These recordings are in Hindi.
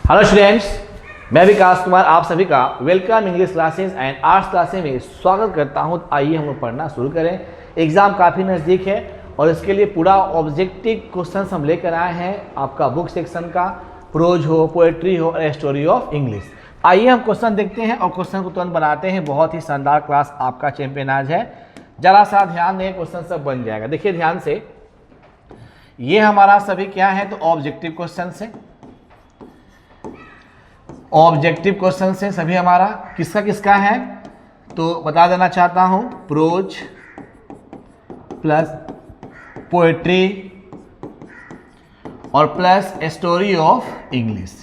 हेलो स्टूडेंट्स, मैं विकास कुमार आप सभी का welcome English classes and arts classes में स्वागत करता हूं। आइए हम लोग पढ़ना शुरू करें। एग्ज़ाम काफ़ी नज़दीक है और इसके लिए पूरा ऑब्जेक्टिव क्वेश्चन हम लेकर आए हैं आपका बुक सेक्शन का, प्रोज हो, पोएट्री हो और स्टोरी ऑफ इंग्लिश। आइए हम क्वेश्चन देखते हैं और क्वेश्चन को तुरंत बनाते हैं। बहुत ही शानदार क्लास आपका चैंपियन आज है, जरा सा ध्यान दें, क्वेश्चन सब बन जाएगा। देखिए ध्यान से, ये हमारा सभी क्या है तो ऑब्जेक्टिव क्वेश्चन से, ऑब्जेक्टिव क्वेश्चन से सभी हमारा किसका किसका है तो बता देना चाहता हूं। प्रोज प्लस पोएट्री और प्लस स्टोरी ऑफ इंग्लिश।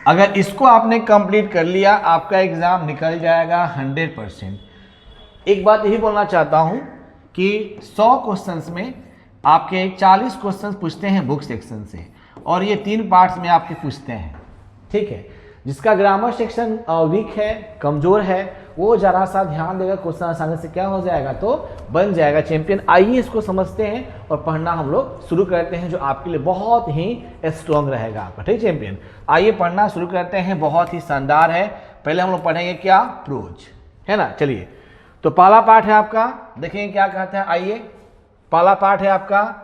अगर इसको आपने कंप्लीट कर लिया आपका एग्जाम निकल जाएगा 100%। एक बात यही बोलना चाहता हूं कि 100 क्वेश्चंस में आपके 40 क्वेश्चंस पूछते हैं बुक सेक्शन से और ये 3 पार्ट्स में आपके पूछते हैं, ठीक है। जिसका ग्रामर सेक्शन वीक है, कमजोर है, वो जरा सा ध्यान देगा, क्वेश्चन आसानी से क्या हो जाएगा तो बन जाएगा चैंपियन। आइए इसको समझते हैं और पढ़ना हम लोग शुरू करते हैं, जो आपके लिए बहुत ही स्ट्रॉन्ग रहेगा आपका, ठीक चैंपियन। आइए पढ़ना शुरू करते हैं, बहुत ही शानदार है। पहले हम लोग पढ़ेंगे क्या, प्रोज, है ना। चलिए, तो पहला पार्ट है आपका, देखेंगे क्या कहता है। आइए, पहला पार्ट है आपका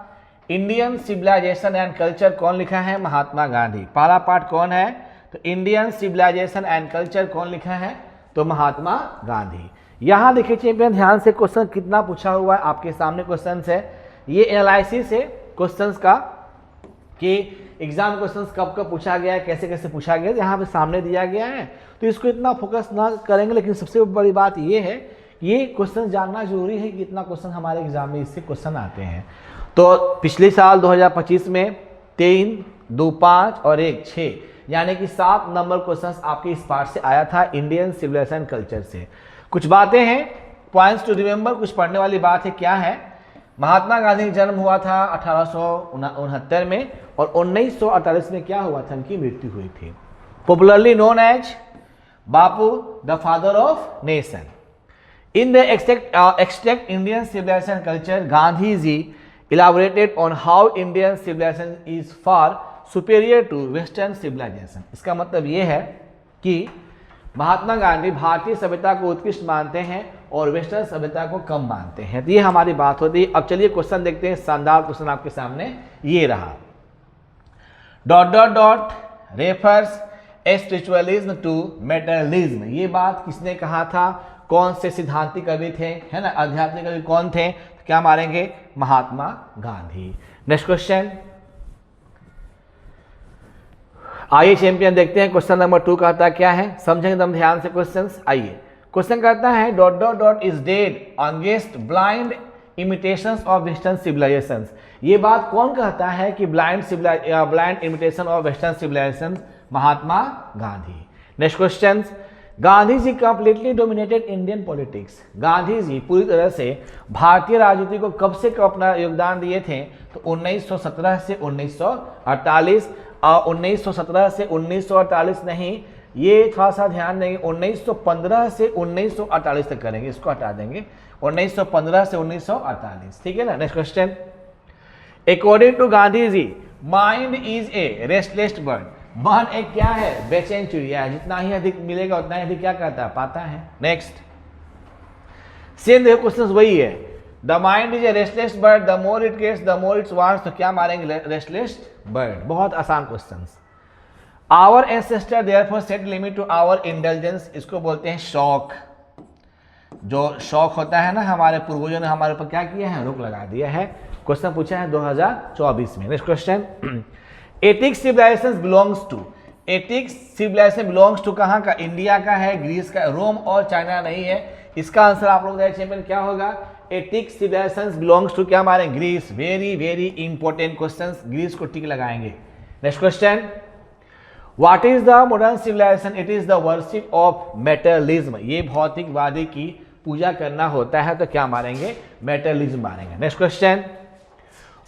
इंडियन सिविलाइजेशन एंड कल्चर। कौन लिखा है, महात्मा गांधी। पहला पार्ट कौन है तो इंडियन सिविलाइजेशन एंड कल्चर कौन लिखा है तो महात्मा गांधी। यहां देखिए चैंपियन, ध्यान से क्वेश्चन कितना पूछा हुआ है आपके सामने क्वेश्चन है। ये एनालिसिस है क्वेश्चंस का कि एग्जाम क्वेश्चंस कब कब पूछा गया है, कैसे कैसे पूछा गया है, यहाँ पे सामने दिया गया है, तो इसको इतना फोकस ना करेंगे। लेकिन सबसे बड़ी बात ये है, ये क्वेश्चन जानना जरूरी है कि इतना क्वेश्चन हमारे एग्जाम में इससे क्वेश्चन आते हैं। तो पिछले साल 2025 में 3, 2, 5 और 1, 6 यानी कि 7 नंबर क्वेश्चंस आपके इस पार्ट से आया था, इंडियन सिविलाइजेशन कल्चर से। कुछ बातें हैं, पॉइंट्स टू रिमेंबर, कुछ पढ़ने वाली बात है। क्या है, महात्मा गांधी का जन्म हुआ था 1869 में और 1948 में क्या हुआ था, उनकी मृत्यु हुई थी। Popularly known as Bapu the father of nation. In the extract Indian civilization culture, Gandhi ji elaborated on how Indian civilization is far superior to Western civilization। इसका मतलब ये है कि महात्मा गांधी भारतीय सभ्यता को उत्कृष्ट मानते हैं और वेस्टर्न सभ्यता को कम मानते हैं। तो ये हमारी बात होती है। अब चलिए क्वेश्चन देखते हैं, शानदार क्वेश्चन आपके सामने ये रहा। Dot dot dot refers spiritualism to materialism. ये बात किसने कहा था, कौन से सिद्धांती कवि थे, है ना, आध्यात्मिक कवि कौन थे, तो क्या मारेंगे, महात्मा गांधी। नेक्स्ट क्वेश्चन, आइए चैंपियन देखते हैं। क्वेश्चन नंबर 2 कहता क्या है, समझेंगे एकदम ध्यान से क्वेश्चंस। आइए, क्वेश्चन कहता है dot dot dot is dead against blind imitations of western civilizations. ये बात कौन कहता है कि blind imitation of western civilization, Mahatma Gandhi. Next question, Gandhi ji completely dominated Indian politics. Gandhi ji पूरी तरह से भारतीय राजनीति को कब से कब अपना योगदान दिए थे तो 1917 से 1948। 1917 से 1948 नहीं, ये थोड़ा सा ध्यान देंगे, 1915 से 1948 तक करेंगे, इसको हटा देंगे, 1915 से 1948, ठीक है ना। Next question, according to Gandhi ji mind is a restless bird. मन एक क्या है, बेचैन चिड़िया है, जितना ही अधिक मिलेगा उतना ही अधिक क्या करता है, पाता है। नेक्स्ट, सेम देखो क्वेश्चन वही है, the mind is a restless bird, the more it gets the more its wants. तो क्या मारेंगे, रेस्टलेस बर्ड। बहुत आसान question. Our ancestor therefore set limit to our intelligence. इसको बोलते हैं शौक। जो शौक होता है ना, हमारे पूर्वजों ने हमारे ऊपर क्या किया है, रोक लगा दिया है। क्वेश्चन पूछा है 2024 में। Next question, ethics civilisation belongs to. Ethics civilisation belongs to कहाँ का, इंडिया का है, ग्रीस का, रोम और चाइना नहीं है। इसका आंसर आप लोग चैंपियन क्या होगा, एथिक्स सिविलाइजेशन बिलोंग्स टू क्या मारेंगे, Greece. Very very important question, Greece को टिक लगाएंगे। Next question, what is the modern civilisation, it is the worship of materialism. ये भौतिकवादी की पूजा करना होता है, तो क्या मारेंगे, मेटेरियलिज्म मारेंगे। Next question,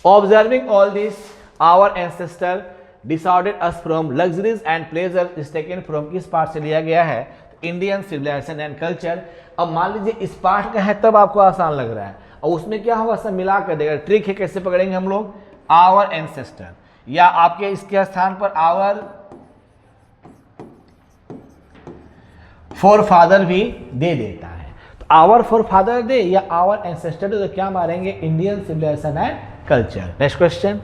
observing all this our ancestor decided us from luxuries and pleasure is taken from. किस पार्ट से लिया गया है, इंडियन सिविलाइजेशन एंड कल्चर। अब मान लीजिए इस पार्ट का है तब आपको आसान लग रहा है, और उसमें क्या होगा, सब मिला कर देगा। ट्रिक है, कैसे पकड़ेंगे हम लोग, आवर एंसेस्टर। या आपके इसके स्थान पर आवर फोरफादर भी दे देता है। तो आवर फोरफादर दे या आवर एंसेस्टर दे, तो क्या मारेंगे? Indian civilisation and culture. Next question,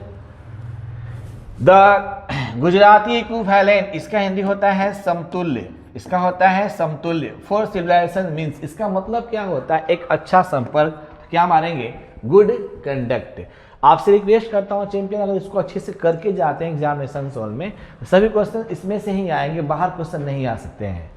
the Gujarati equivalent, इसका हिंदी होता है समतुल्य, इसका होता है समतुल्य। फॉर सिविलाइजेशन मीन्स, इसका मतलब क्या होता है? एक अच्छा संपर्क। क्या मारेंगे? Good conduct. आपसे रिक्वेस्ट करता हूं चैंपियन, अगर इसको अच्छे से करके जाते हैं एग्जामिनेशन सॉल्व में, तो सभी क्वेश्चन इसमें से ही आएंगे, बाहर क्वेश्चन नहीं आ सकते हैं।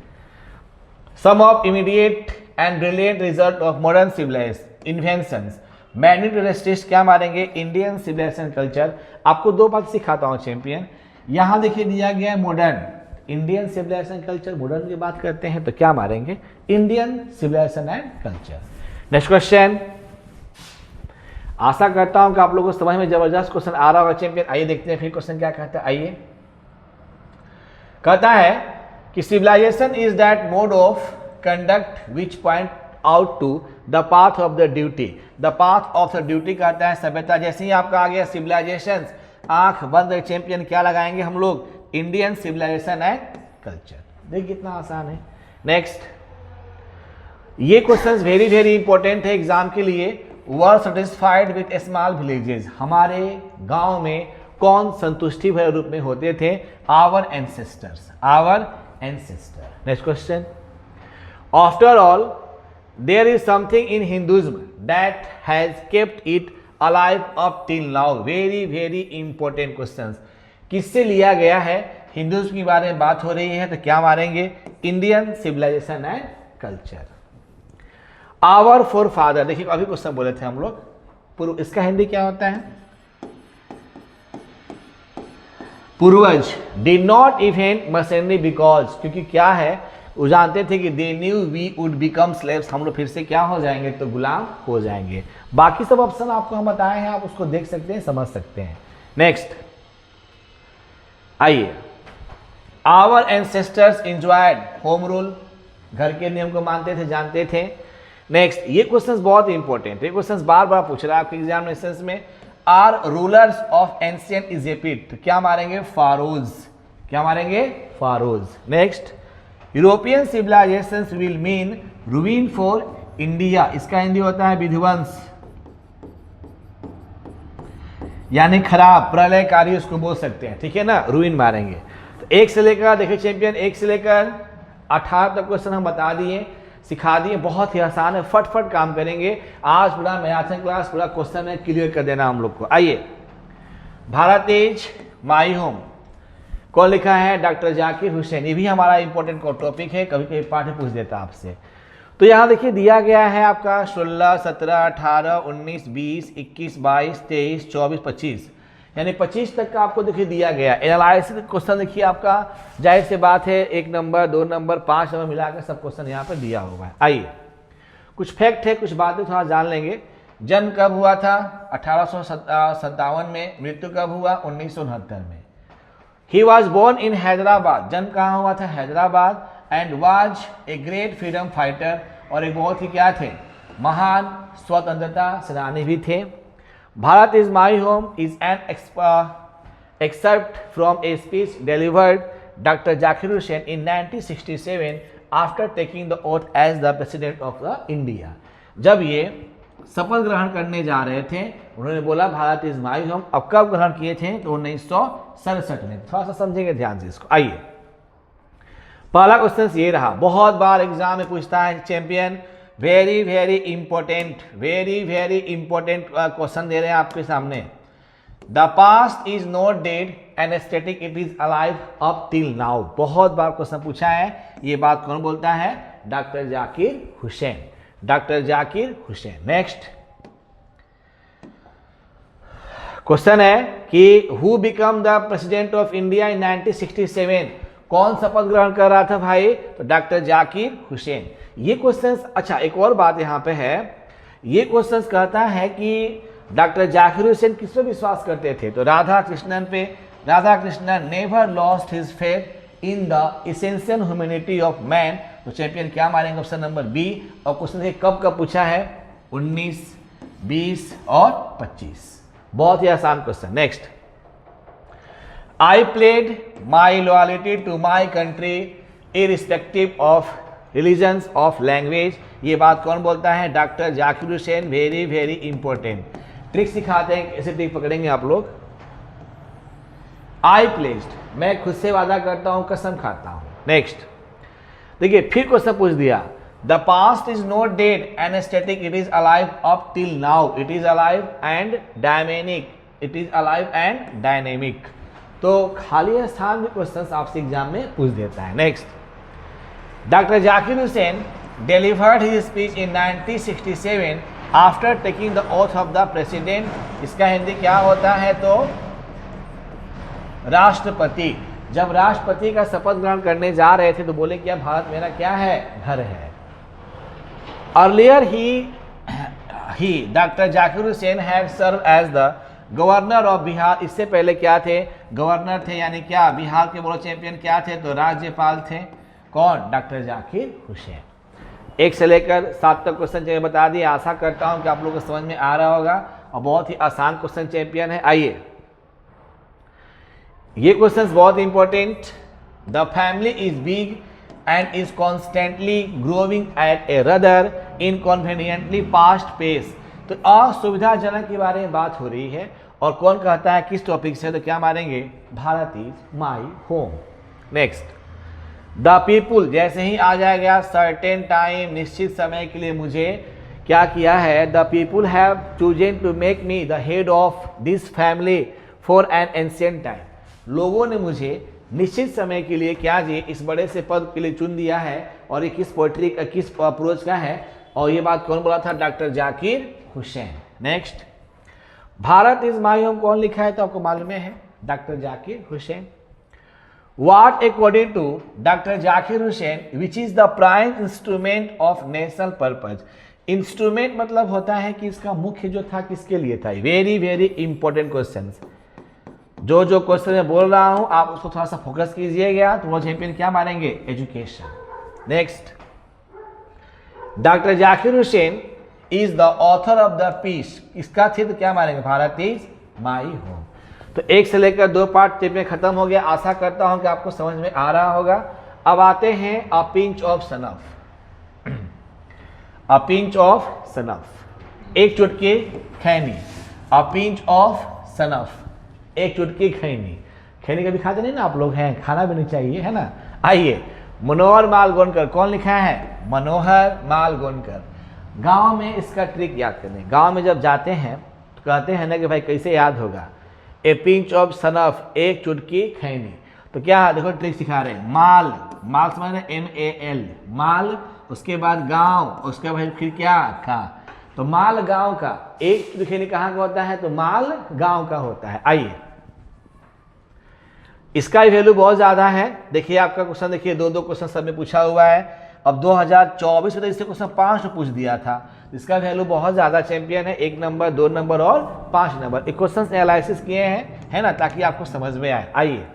Some of immediate and brilliant result of modern civilization inventions, मैग्नेटोलिस्ट, क्या मारेंगे? Indian civilization culture. आपको दो बात सिखाता हूं चैंपियन, यहां देखिए दिया गया है modern, Indian civilization culture, modern की बात करते हैं तो क्या मारेंगे? Indian civilisation and culture. Next question, आशा करता हूं कि आप लोगों को समझ में जबरदस्त क्वेश्चन आ रहा होगा चैंपियन। आइए देखते हैं फिर क्वेश्चन क्या कहता है। आइए, कहता है कि civilisation is that mode of conduct which point out to the path of the duty. The path of the duty कहता है सभ्यता। जैसे ही आपका आ गया सिविलाइजेशन, आंख बंद चैंपियन, क्या लगाएंगे हम लोग? Indian civilisation and culture. देखिए कितना आसान है। नेक्स्ट, ये क्वेश्चंस वेरी वेरी इंपॉर्टेंट है एग्जाम के लिए। Were satisfied with small villages, हमारे गांव में कौन संतुष्टि भरे रूप में होते थे? Our ancestors, our ancestor. Next question, after all there is something in Hinduism that has kept it alive up till now. Very very important questions. किससे लिया गया है? हिंदुइज्म के बारे में बात हो रही है, तो क्या मारेंगे? Indian civilisation and culture. Our forefather, देखिए अभी क्वेश्चन बोले थे हम लोग, इसका हिंदी क्या होता है? पूर्वज। Did not invent machinery because, क्योंकि क्या है, वो जानते थे कि they knew we would become slaves, हम लोग फिर से क्या हो जाएंगे? तो गुलाम हो जाएंगे। बाकी सब ऑप्शन आपको हम बताए हैं, आप उसको देख सकते हैं, समझ सकते हैं। नेक्स्ट आइए, our ancestors enjoyed home rule, घर के नियम को मानते थे, जानते थे। नेक्स्ट, ये क्वेश्चंस बहुत इंपॉर्टेंट है, क्वेश्चंस बार बार पूछ रहा है आपके एग्जामिनेशंस में। Are rulers of ancient Egypt, तो क्या मारेंगे? फारोज। क्या मारेंगे? Pharaohs. Next, European civilizations will mean ruin for India, इसका हिंदी होता है विध्वंस, यानी खराब, प्रलयकारी उसको बोल सकते हैं, ठीक है ना? रूइन मारेंगे। तो एक से लेकर, देखिए चैंपियन, एक से लेकर 18 तक क्वेश्चन हम बता दिए, सिखा दिए, बहुत ही आसान है, फटफट काम करेंगे। आज पूरा मैराथन क्लास, पूरा क्वेश्चन है क्लियर कर देना हम लोग को। आइए, भारत इज माई होम, कौन लिखा है? डॉक्टर जाकिर हुसैन। ये भी हमारा इंपॉर्टेंट टॉपिक है, कभी कभी पाठ पूछ देता आपसे। तो यहाँ देखिए दिया गया है आपका 16, 17, 18, 19, 20, 21, 22, 23, 24, 25, यानी 25 तक का आपको देखिए दिया गया। एनालिसिस क्वेश्चन देखिए आपका, जाहिर से बात है 1 नंबर 2 नंबर 5 नंबर मिलाकर सब क्वेश्चन यहाँ पर दिया होगा। आइए, कुछ फैक्ट है, कुछ बातें थोड़ा जान लेंगे। जन्म कब हुआ था? 1857 में। मृत्यु कब हुआ? 1969 में। He was born in Hyderabad, जन्म कहाँ हुआ था? Hyderabad. And was a great freedom fighter, और एक बहुत ही क्या थे? महान स्वतंत्रता सेनानी भी थे। Bharat is my home is an excerpt from a speech delivered doctor Zakir Hussain in 1967 after taking the oath as the president of the India. जब ये शपथ ग्रहण करने जा रहे थे, उन्होंने बोला भारत इज माई होम। अब कब ग्रहण किए थे? तो 1967 में। थोड़ा सा समझेंगे ध्यान से इसको। आइए, पहला क्वेश्चन ये रहा, बहुत बार एग्जाम में पूछता है champion, very very important, very very important question दे रहे हैं आपके सामने। The past is not dead and static, it is alive up till now. बहुत बार क्वेश्चन पूछा है, ये बात कौन बोलता है? Doctor Zakir Hussain, doctor Zakir Hussain. Next question है कि who become the president of India in 1967, कौन शपथ ग्रहण कर रहा था भाई? तो डॉक्टर जाकिर हुसैन। ये क्वेश्चंस, अच्छा एक और बात यहाँ पे है, ये क्वेश्चंस कहता है कि डॉक्टर जाकिर हुसैन किस पे विश्वास करते थे? तो राधा कृष्णन पे। Radhakrishnan never lost his faith in the essential humanity of man. तो चैंपियन क्या मारेंगे? Option number B. और क्वेश्चन देखिए कब कब पूछा है? 19, 20 और 25। बहुत ही आसान question. Next, I pledged my loyalty to my country irrespective of religions of language. ये बात कौन बोलता है? Doctor Zakir Hussain. Very very important trick सिखाते हैं, कैसे ट्रिक पकड़ेंगे आप लोग। आई प्लेस्ड, मैं खुद से वादा करता हूं, कसम खाता हूं। नेक्स्ट देखिए, फिर क्वेश्चन पूछ दिया, the past is not dead and static, it is alive up till now, it is alive and dynamic, it is alive and dynamic. तो खाली स्थान भी क्वेश्चन आपसे एग्जाम में पूछ देता है। Next, doctor Zakir Hussain delivered his speech in 1967 after taking the oath of the president. इसका हिंदी क्या होता है? तो राष्ट्रपति। जब राष्ट्रपति का शपथ ग्रहण करने जा रहे थे तो बोले क्या भारत मेरा क्या है? घर है। अर्लियर ही doctor Zakir Hussain had serve as the governor of Bihar. इससे पहले क्या थे? गवर्नर थे, यानी क्या बिहार के बोलो चैंपियन क्या थे? तो राज्यपाल थे। कौन? डॉक्टर जाकिर हुसैन। 1 से लेकर 7 तक क्वेश्चन चैंपियन बता दिए। आशा करता हूं कि आप लोगों को समझ में आ रहा होगा और बहुत ही आसान क्वेश्चन चैंपियन है। आइए, ये क्वेश्चन बहुत important. The family is big and is constantly growing at a rather inconveniently fast pace. तो असुविधाजनक के बारे में बात हो रही है और कौन कहता है किस टॉपिक से? तो क्या मारेंगे? Bharat is my home. Next, the people, जैसे ही आ जाएगा सर्टेन टाइम, निश्चित समय के लिए मुझे क्या किया है? The people have chosen to make me the head of this family for an ancient time. लोगों ने मुझे निश्चित समय के लिए क्या जी इस बड़े से पद के लिए चुन दिया है। और ये किस पोएट्री का, किस अप्रोच का है? और ये बात कौन बोला था? Doctor Zakir Hussain. Next, Bharat is my home कौन लिखा है? तो आपको मालूम है, doctor Zakir Hussain. What according to Dr. Zakir Hussain, which is the prime instrument of national purpose? Instrument मतलब होता है कि इसका मुख्य जो था किसके लिए था? Very very important question. जो क्वेश्चन मैं बोल रहा हूं आप उसको थोड़ा सा फोकस कीजिएगा तो वो चैंपियन क्या मारेंगे? Education. Next, doctor Zakir Hussain is the author of the piece. इसका थे तो क्या मारेंगे? Bharat is my home. तो 1 से लेकर 2 पार्ट टिप में खत्म हो गया। आशा करता हूं कि आपको समझ में आ रहा होगा। अब आते हैं a pinch of snuff. A pinch of snuff, एक चुटकी खैनी। अ पिंच ऑफ सनफ, एक चुटकी खैनी। खैनी कभी खाते नहीं ना आप लोग? हैं, खाना भी नहीं चाहिए, है ना? आइए, मनोहर माल गोनकर कौन लिखा है? मनोहर माल गोनकर। गांव में इसका ट्रिक याद करें। गांव में जब जाते हैं तो कहते हैं ना कि भाई कैसे याद होगा? ए पिंच ऑफ सनफ, एक चुटकी खैनी। तो क्या देखो ट्रिक सिखा रहे हैं। माल, माल समझ रहे? MAL, माल। उसके बाद गांव, उसके बाद फिर क्या? का। तो माल गांव का, एक चुटकी खैनी कहाँ का होता है? तो माल गांव का होता है। आइए, इसका वैल्यू बहुत ज्यादा है। देखिए आपका क्वेश्चन, देखिए 2 क्वेश्चन सब में पूछा हुआ है। अब 2024 में तो इससे क्वेश्चन 5 पूछ दिया था। इसका वैल्यू बहुत ज़्यादा चैंपियन है। 1 नंबर, 2 नंबर और 5 नंबर। एक क्वेश्चन एनालिसिस किए हैं, है ना, ताकि आपको समझ में आए। आइए,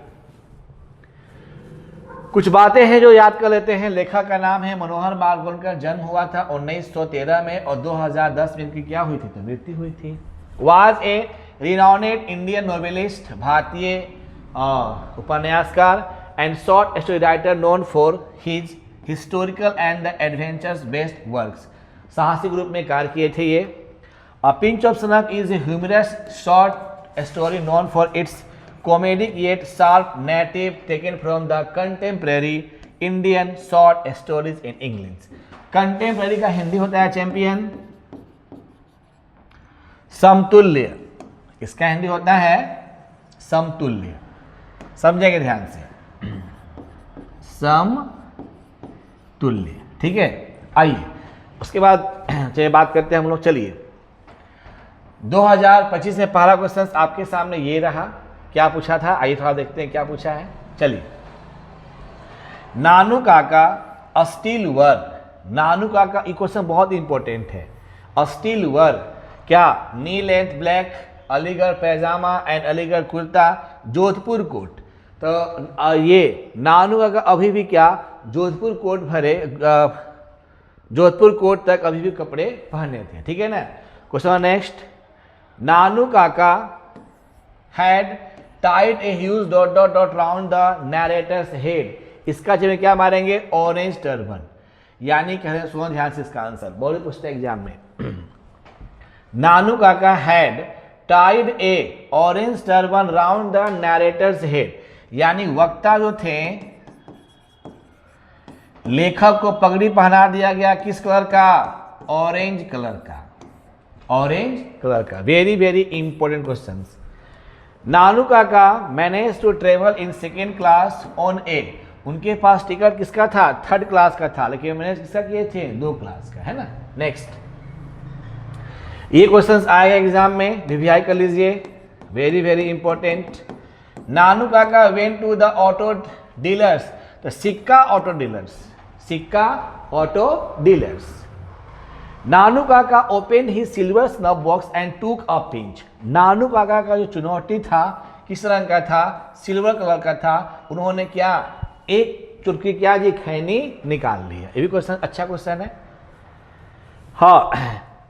कुछ बातें हैं जो याद कर लेते हैं। लेखक का नाम है मनोहर माल गोनकर। जन्म हुआ था 1913 में और 2010 में इनकी क्या हुई थी? तो मृत्यु हुई थी। Was a renowned Indian novelist, भारतीय उपन्यासकार and short story writer known for his historical and the adventures based works. साहसिक रूप में कार्य किए थे ये। A pinch of snuff is a humorous short story known for its comedic yet sharp native taken from the contemporary Indian short stories in English. Contemporary का हिंदी होता है चैंपियन समतुल्य। इसका हिंदी होता है समतुल्य। समझेंगे ध्यान से, समतुल्य। ठीक है, आइए उसके बाद चलिए बात करते हैं हम लोग। चलिए 2025 में पहला क्वेश्चन आपके सामने ये रहा। क्या पूछा था? आइए थोड़ा देखते हैं क्या पूछा है। चलिए, नानू काका स्टील वर्क। नानू काका, ये क्वेश्चन बहुत इंपॉर्टेंट है। स्टील वर्क क्या? Knee length black, Aligarh pyjama and Aligarh kurta, Jodhpur coat. तो ये नानू काका अभी भी क्या जोधपुर कोट भरे, जोधपुर कोट तक अभी भी कपड़े पहने थे। ठीक है ना। Question next, Nanu Kaka had tied a huge dot dot dot round the narrator's head, इसका जब क्या मारेंगे ऑरेंज टर्बन, यानी कह रहे सुनो ध्यान से इसका आंसर बहुत पूछते हैं एग्जाम में। Nanu Kaka had tied a orange turban round the narrator's head, यानी वक्ता जो थे लेखक को पगड़ी पहना दिया गया किस कलर का, ऑरेंज कलर का, ऑरेंज कलर का। Very very important question. Nanu Kaka manage to travel in second class on a, उनके पास टिकट किसका था, थर्ड क्लास का था, लेकिन मैनेज किसका किए थे, 2 क्लास का, है ना। नेक्स्ट, ये क्वेश्चंस आएगा एग्जाम में, वीवीआई कर लीजिए, very very important. Nanu Kaka went to the auto dealers, तो Sikka auto dealers, Sikka auto dealers. Nanu Kaka open his silver snuff box and took a pinch, नानू काका का जो चुनौती था किस रंग का था, सिल्वर कलर का था, उन्होंने क्या एक चुटकी क्या जी खैनी निकाल लिया। ये भी क्वेश्चन अच्छा क्वेश्चन है। हाँ,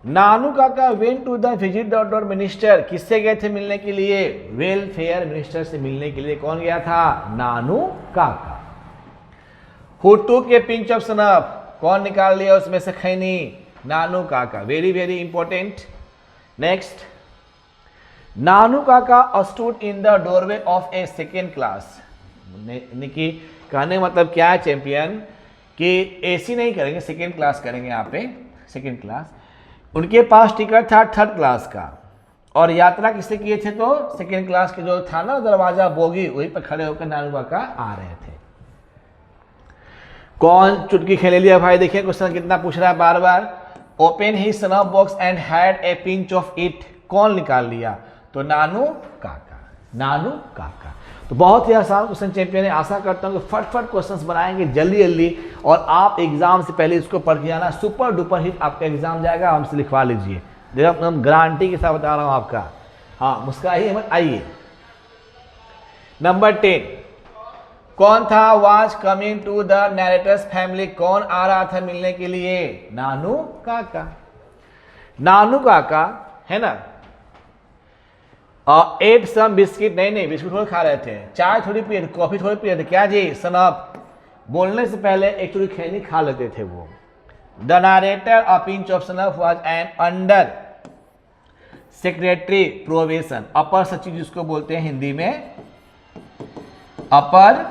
Nanu Kaka went to the visit dot dot minister, किससे गए थे मिलने के लिए, वेलफेयर मिनिस्टर से मिलने के लिए कौन गया था, नानू काका। हु टूक ए पिंच ऑफ स्नफ, कौन निकाल लिया उसमें से खैनी, Nanu Kaka. Very very important. Next, Nanu Kaka stood in the doorway of a second class, निकी कहने मतलब क्या है चैंपियन कि एसी नहीं करेंगे, सेकेंड क्लास करेंगे यहाँ पे, सेकेंड क्लास। उनके पास टिकट था थर्ड क्लास का और यात्रा किससे किए थे, तो सेकेंड क्लास के जो था ना दरवाजा बोगी, वहीं पर खड़े होकर नानू काका आ रहे थे। कौन चुटकी खेले लिया भाई, देखिए क्वेश्चन कितना पूछ रहा है बार बार। Open his snuff box and had a pinch of it, कौन निकाल लिया, तो नानू काका, नानू काका। तो बहुत ही आसान क्वेश्चन चैंपियन है, आशा करता हूँ कि फटफट क्वेश्चंस बनाएंगे जल्दी जल्दी और आप एग्जाम से पहले इसको पढ़ के जाना, सुपर डुपर हिट आपका एग्जाम जाएगा, हमसे लिखवा लीजिए, देखो हम गारंटी के साथ बता रहा हूँ आपका। हाँ मुस्कुराइए मत, आइए। नंबर 10, कौन था was coming to the narrator's family, कौन आ रहा था मिलने के लिए, नानू काका। नानू काका है ना, एट सम बिस्किट, नहीं बिस्किट थोड़ी खा रहे थे, चाय थोड़ी पिए थे, कॉफी थोड़ी पिए थे, क्या जी सनप, बोलने से पहले एक थोड़ी खैनी खा लेते थे वो। The narrator a pinch of snuff was an under secretary probation, अपर सचिव जिसको बोलते हैं हिंदी में, अपर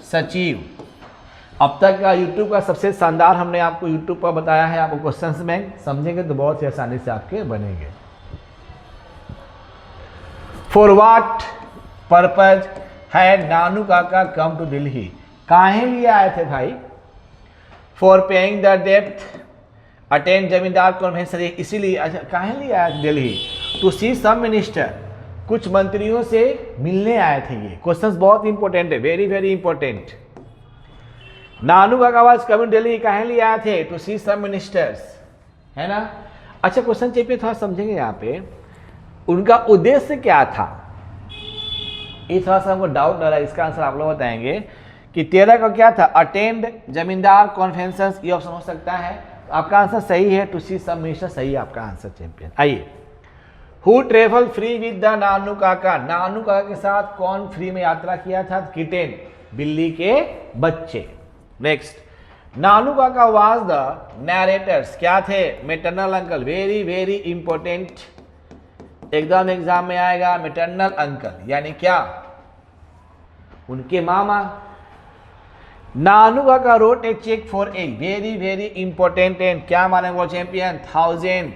सचिव। अब तक का यूट्यूब का सबसे शानदार हमने आपको यूट्यूब पर बताया है, आपको क्वेश्चंस में समझेंगे तो बहुत ही आसानी से आपके बनेंगे। For what purpose had Nanu Kaka come to Delhi, काहे लिए आए थे भाई, फॉर पेइंग द डेब्ट, अटेंड जमींदार कॉन्फ्रेंस, इसीलिए। अच्छा काहे लिए आए थे Delhi, to see some minister, कुछ मंत्रियों से मिलने आए थे। ये क्वेश्चंस बहुत इंपॉर्टेंट है, वेरी वेरी इंपॉर्टेंट। नानू काका वाज कमिंग दिल्ली, काहे लिए आए थे, टू सी सम मिनिस्टर्स, है ना। अच्छा क्वेश्चन चेपिए थोड़ा समझेंगे यहाँ पे, उनका उद्देश्य क्या था, ये थोड़ा सा हमको डाउट लग रहा है, इसका आंसर आप लोग बताएंगे कि 13 का क्या था, अटेंड जमींदार कॉन्फ्रेंसेस, ये ऑप्शन हो सकता है। तो आपका आंसर सही है, टू सी सम मिनिस्टर, सही है आपका आंसर चैंपियन। आइए, who travel free with the Nanu Kaka, Nanu काका के साथ कौन फ्री में यात्रा किया था, किटेन, बिल्ली के बच्चे। नेक्स्ट, नानू काका वाज द नैरेटर्स, क्या थे, maternal uncle, very very important, एकदम एग्जाम में आएगा, मैटरनल अंकल यानी क्या, उनके मामा। Nanu Kaka wrote a cheque for a, very very important and क्या माने वो चैंपियन, 1000।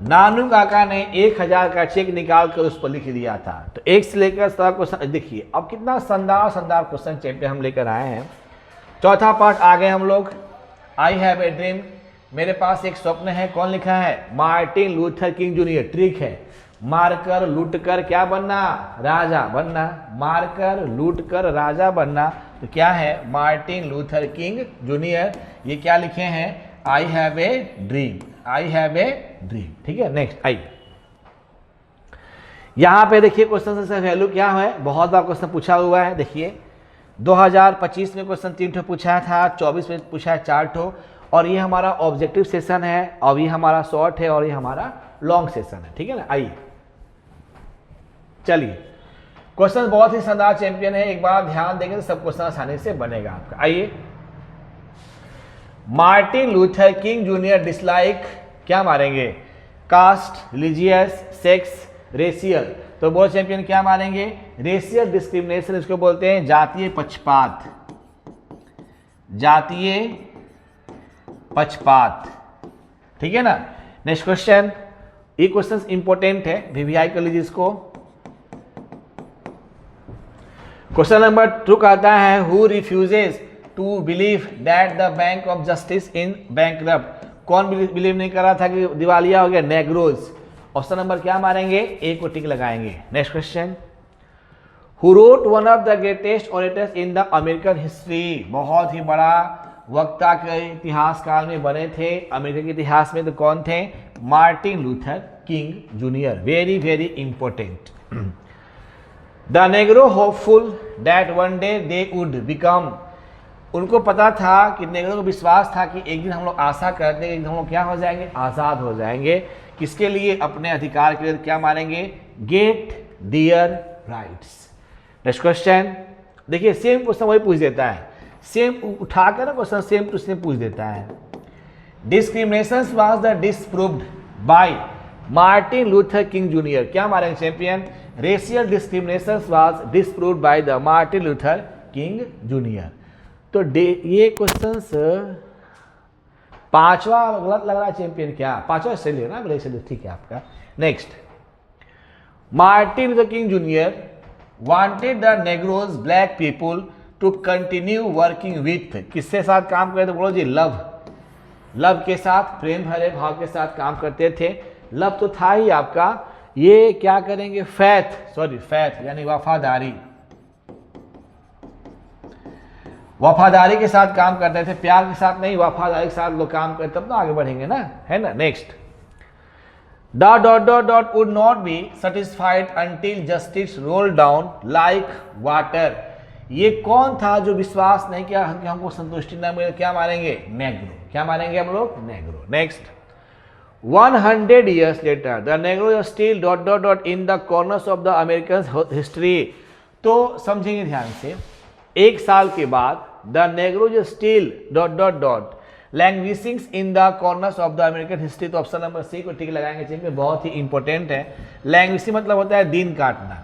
नानू काका ने 1000 का चेक निकाल कर उस पर लिख दिया था। तो एक से लेकर 7 क्वेश्चन देखिए, अब कितना शानदार शानदार क्वेश्चन चैंपियन हम लेकर आए हैं। चौथा पार्ट आ गए हम लोग, आई हैव ए ड्रीम, मेरे पास एक स्वप्न है, कौन लिखा है, Martin Luther King junior. Trick है, मारकर लूटकर क्या बनना, राजा बनना, मारकर लूटकर राजा बनना। तो क्या है, मार्टिन लूथर किंग जूनियर, ये क्या लिखे हैं, I have a dream, I have a dream. ठीक है, नेक्स्ट आइए, यहां पे देखिए क्वेश्चन से वैल्यू क्या है, बहुत बार क्वेश्चन पूछा हुआ है। देखिए 2025 में क्वेश्चन 3 ठो पूछा था, 24 में पूछा है 4 ठो, और ये हमारा ऑब्जेक्टिव सेशन है, और ये हमारा शॉर्ट है, और ये हमारा लॉन्ग सेशन है। ठीक है ना, आइए चलिए, क्वेश्चन बहुत ही शानदार चैंपियन है, एक बार ध्यान देंगे तो सब क्वेश्चन आसानी से बनेगा आपका। आइए, Martin Luther King junior dislike, क्या मारेंगे, कास्ट, रिलीजियस, सेक्स, रेशियल। तो बोल चैंपियन क्या मारेंगे, रेशियल डिस्क्रिमिनेशन, इसको बोलते हैं जातीय पक्षपात, जातीय पक्षपात, ठीक है ना। नेक्स्ट क्वेश्चन, ये क्वेश्चन इंपॉर्टेंट है, वीवीआई कर लीजिए इसको। क्वेश्चन नंबर 2 कहता है, who refuses to believe that the bank of justice in bankrupt, कौन बिलीव नहीं कर रहा था कि दिवालिया हो गया, नेग्रोज। ऑप्शन नंबर क्या मारेंगे, ए को टिक लगाएंगे। Next question, who wrote one of the greatest orators in the American history, बहुत ही बड़ा वक्ता के इतिहास काल में बने थे अमेरिका के इतिहास में, तो कौन थे, Martin Luther King junior, very very important. The Negro hopeful that one day they would become, उनको पता था कि नेग्रो को विश्वास था कि एक दिन हम लोग आशा करते हैं एक दिन हम लोग क्या हो जाएंगे, आज़ाद हो जाएंगे। किसके लिए, अपने अधिकार के लिए, क्या मारेंगे, get their rights. Next question, देखिए सेम क्वेश्चन वही पूछ देता है, सेम उठाकर ना क्वेश्चन सेम टू सेम पूछ देता है। Discrimination was the disproved by Martin Luther King junior, क्या मारेंगे champion, racial discrimination was disproved by the Martin Luther King junior. तो ये क्वेश्चन पांचवा गलत लग रहा है चैंपियन, क्या पांचवा सही है ना, अगले से ठीक है आपका। Next, Martin Luther King junior wanted the negroes black people to continue working with, किसके साथ काम करते, बोलो जी, लव, लव के साथ, प्रेम भरे भाव के साथ काम करते थे। लव तो था ही आपका, ये क्या करेंगे, फैथ यानी वफादारी, वफादारी के साथ काम करते थे, प्यार के साथ नहीं, वफादारी के साथ लोग काम करते, तब तो आगे बढ़ेंगे ना, है ना। Next, the dot dot dot would not be satisfied until justice roll down like water, ये कौन था जो विश्वास नहीं किया कि हमको संतुष्टि न मिले, क्या मारेंगे, नेग्रो, क्या मारेंगे हम लोग, Negro. Next, 100 years later the negro is still dot dot dot in the corners of the American history, तो समझेंगे ध्यान से, एक साल के बाद द नेग्रो जो still dot dot dot languishing in the corners of the American history, तो ऑप्शन नंबर सी को टिक लगाएंगे चाहिए, बहुत ही इंपॉर्टेंट है। लैंग्विशिंग मतलब होता है दिन काटना,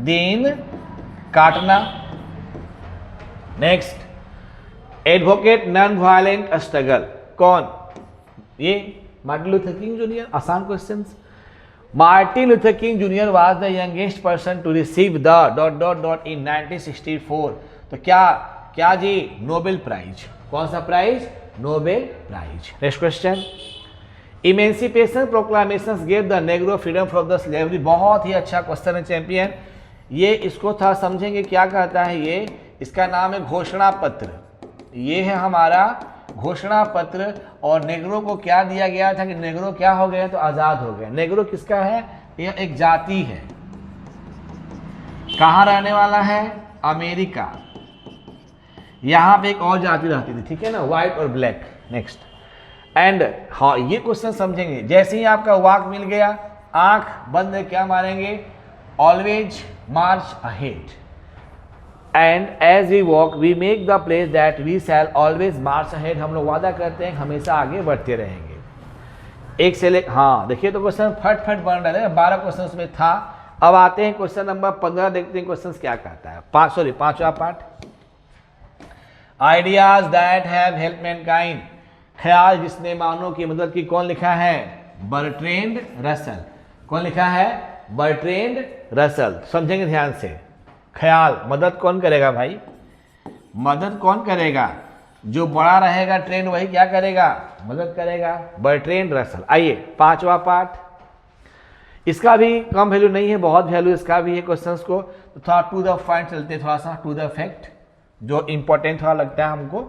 दिन काटना। Next, advocate non violent struggle, कौन, ये मार्टिन लूथर किंग जूनियर। आसान questions, Martin Luther King junior was the youngest person to receive the dot dot dot in 1964, तो क्या जी, नोबेल प्राइज, कौन सा prize, Nobel prize. Next question, emancipation proclamation gave the negro freedom from the slavery, बहुत ही अच्छा क्वेश्चन है चैंपियन, ये इसको था समझेंगे क्या कहता है, ये इसका नाम है घोषणा पत्र, ये है हमारा घोषणा पत्र। और नेग्रो को क्या दिया गया था कि नेग्रो क्या हो गया, तो आज़ाद हो गया। नेग्रो किसका है, यह एक जाति है, कहाँ रहने वाला है, अमेरिका, यहाँ पे एक और जाति रहती थी, ठीक है ना, व्हाइट और ब्लैक। नेक्स्ट, एंड हाँ ये क्वेश्चन समझेंगे, जैसे ही आपका वाक मिल गया, आंख बंद, क्या मारेंगे, always march ahead, and as we walk we make the place that we shall always march ahead, हम लोग वादा करते हैं हमेशा आगे बढ़ते रहेंगे। एक से हाँ देखिए, तो क्वेश्चन फट फट बन रहे हैं, 12 क्वेश्चन में था। अब आते हैं क्वेश्चन नंबर 15, देखते हैं क्वेश्चन क्या कहता है, पांचवा part, ideas that have help Mankind, ख्याल जिसने मानव की मदद की, कौन लिखा है, बर्ट्रैंड रसल, कौन लिखा है, बर्ट्रैंड रसल। समझेंगे ध्यान से, ख्याल, मदद कौन करेगा भाई, मदद कौन करेगा, जो बड़ा रहेगा ट्रेंड वही क्या करेगा, मदद करेगा, बर्ट्रैंड रसल। आइए पांचवा पार्ट, इसका भी कम वैल्यू नहीं है, बहुत वैल्यू इसका भी है क्वेश्चंस को, तो थोड़ा टू द पॉइंट चलते, थोड़ा सा टू द फैक्ट, जो इंपॉर्टेंट थोड़ा लगता है हमको।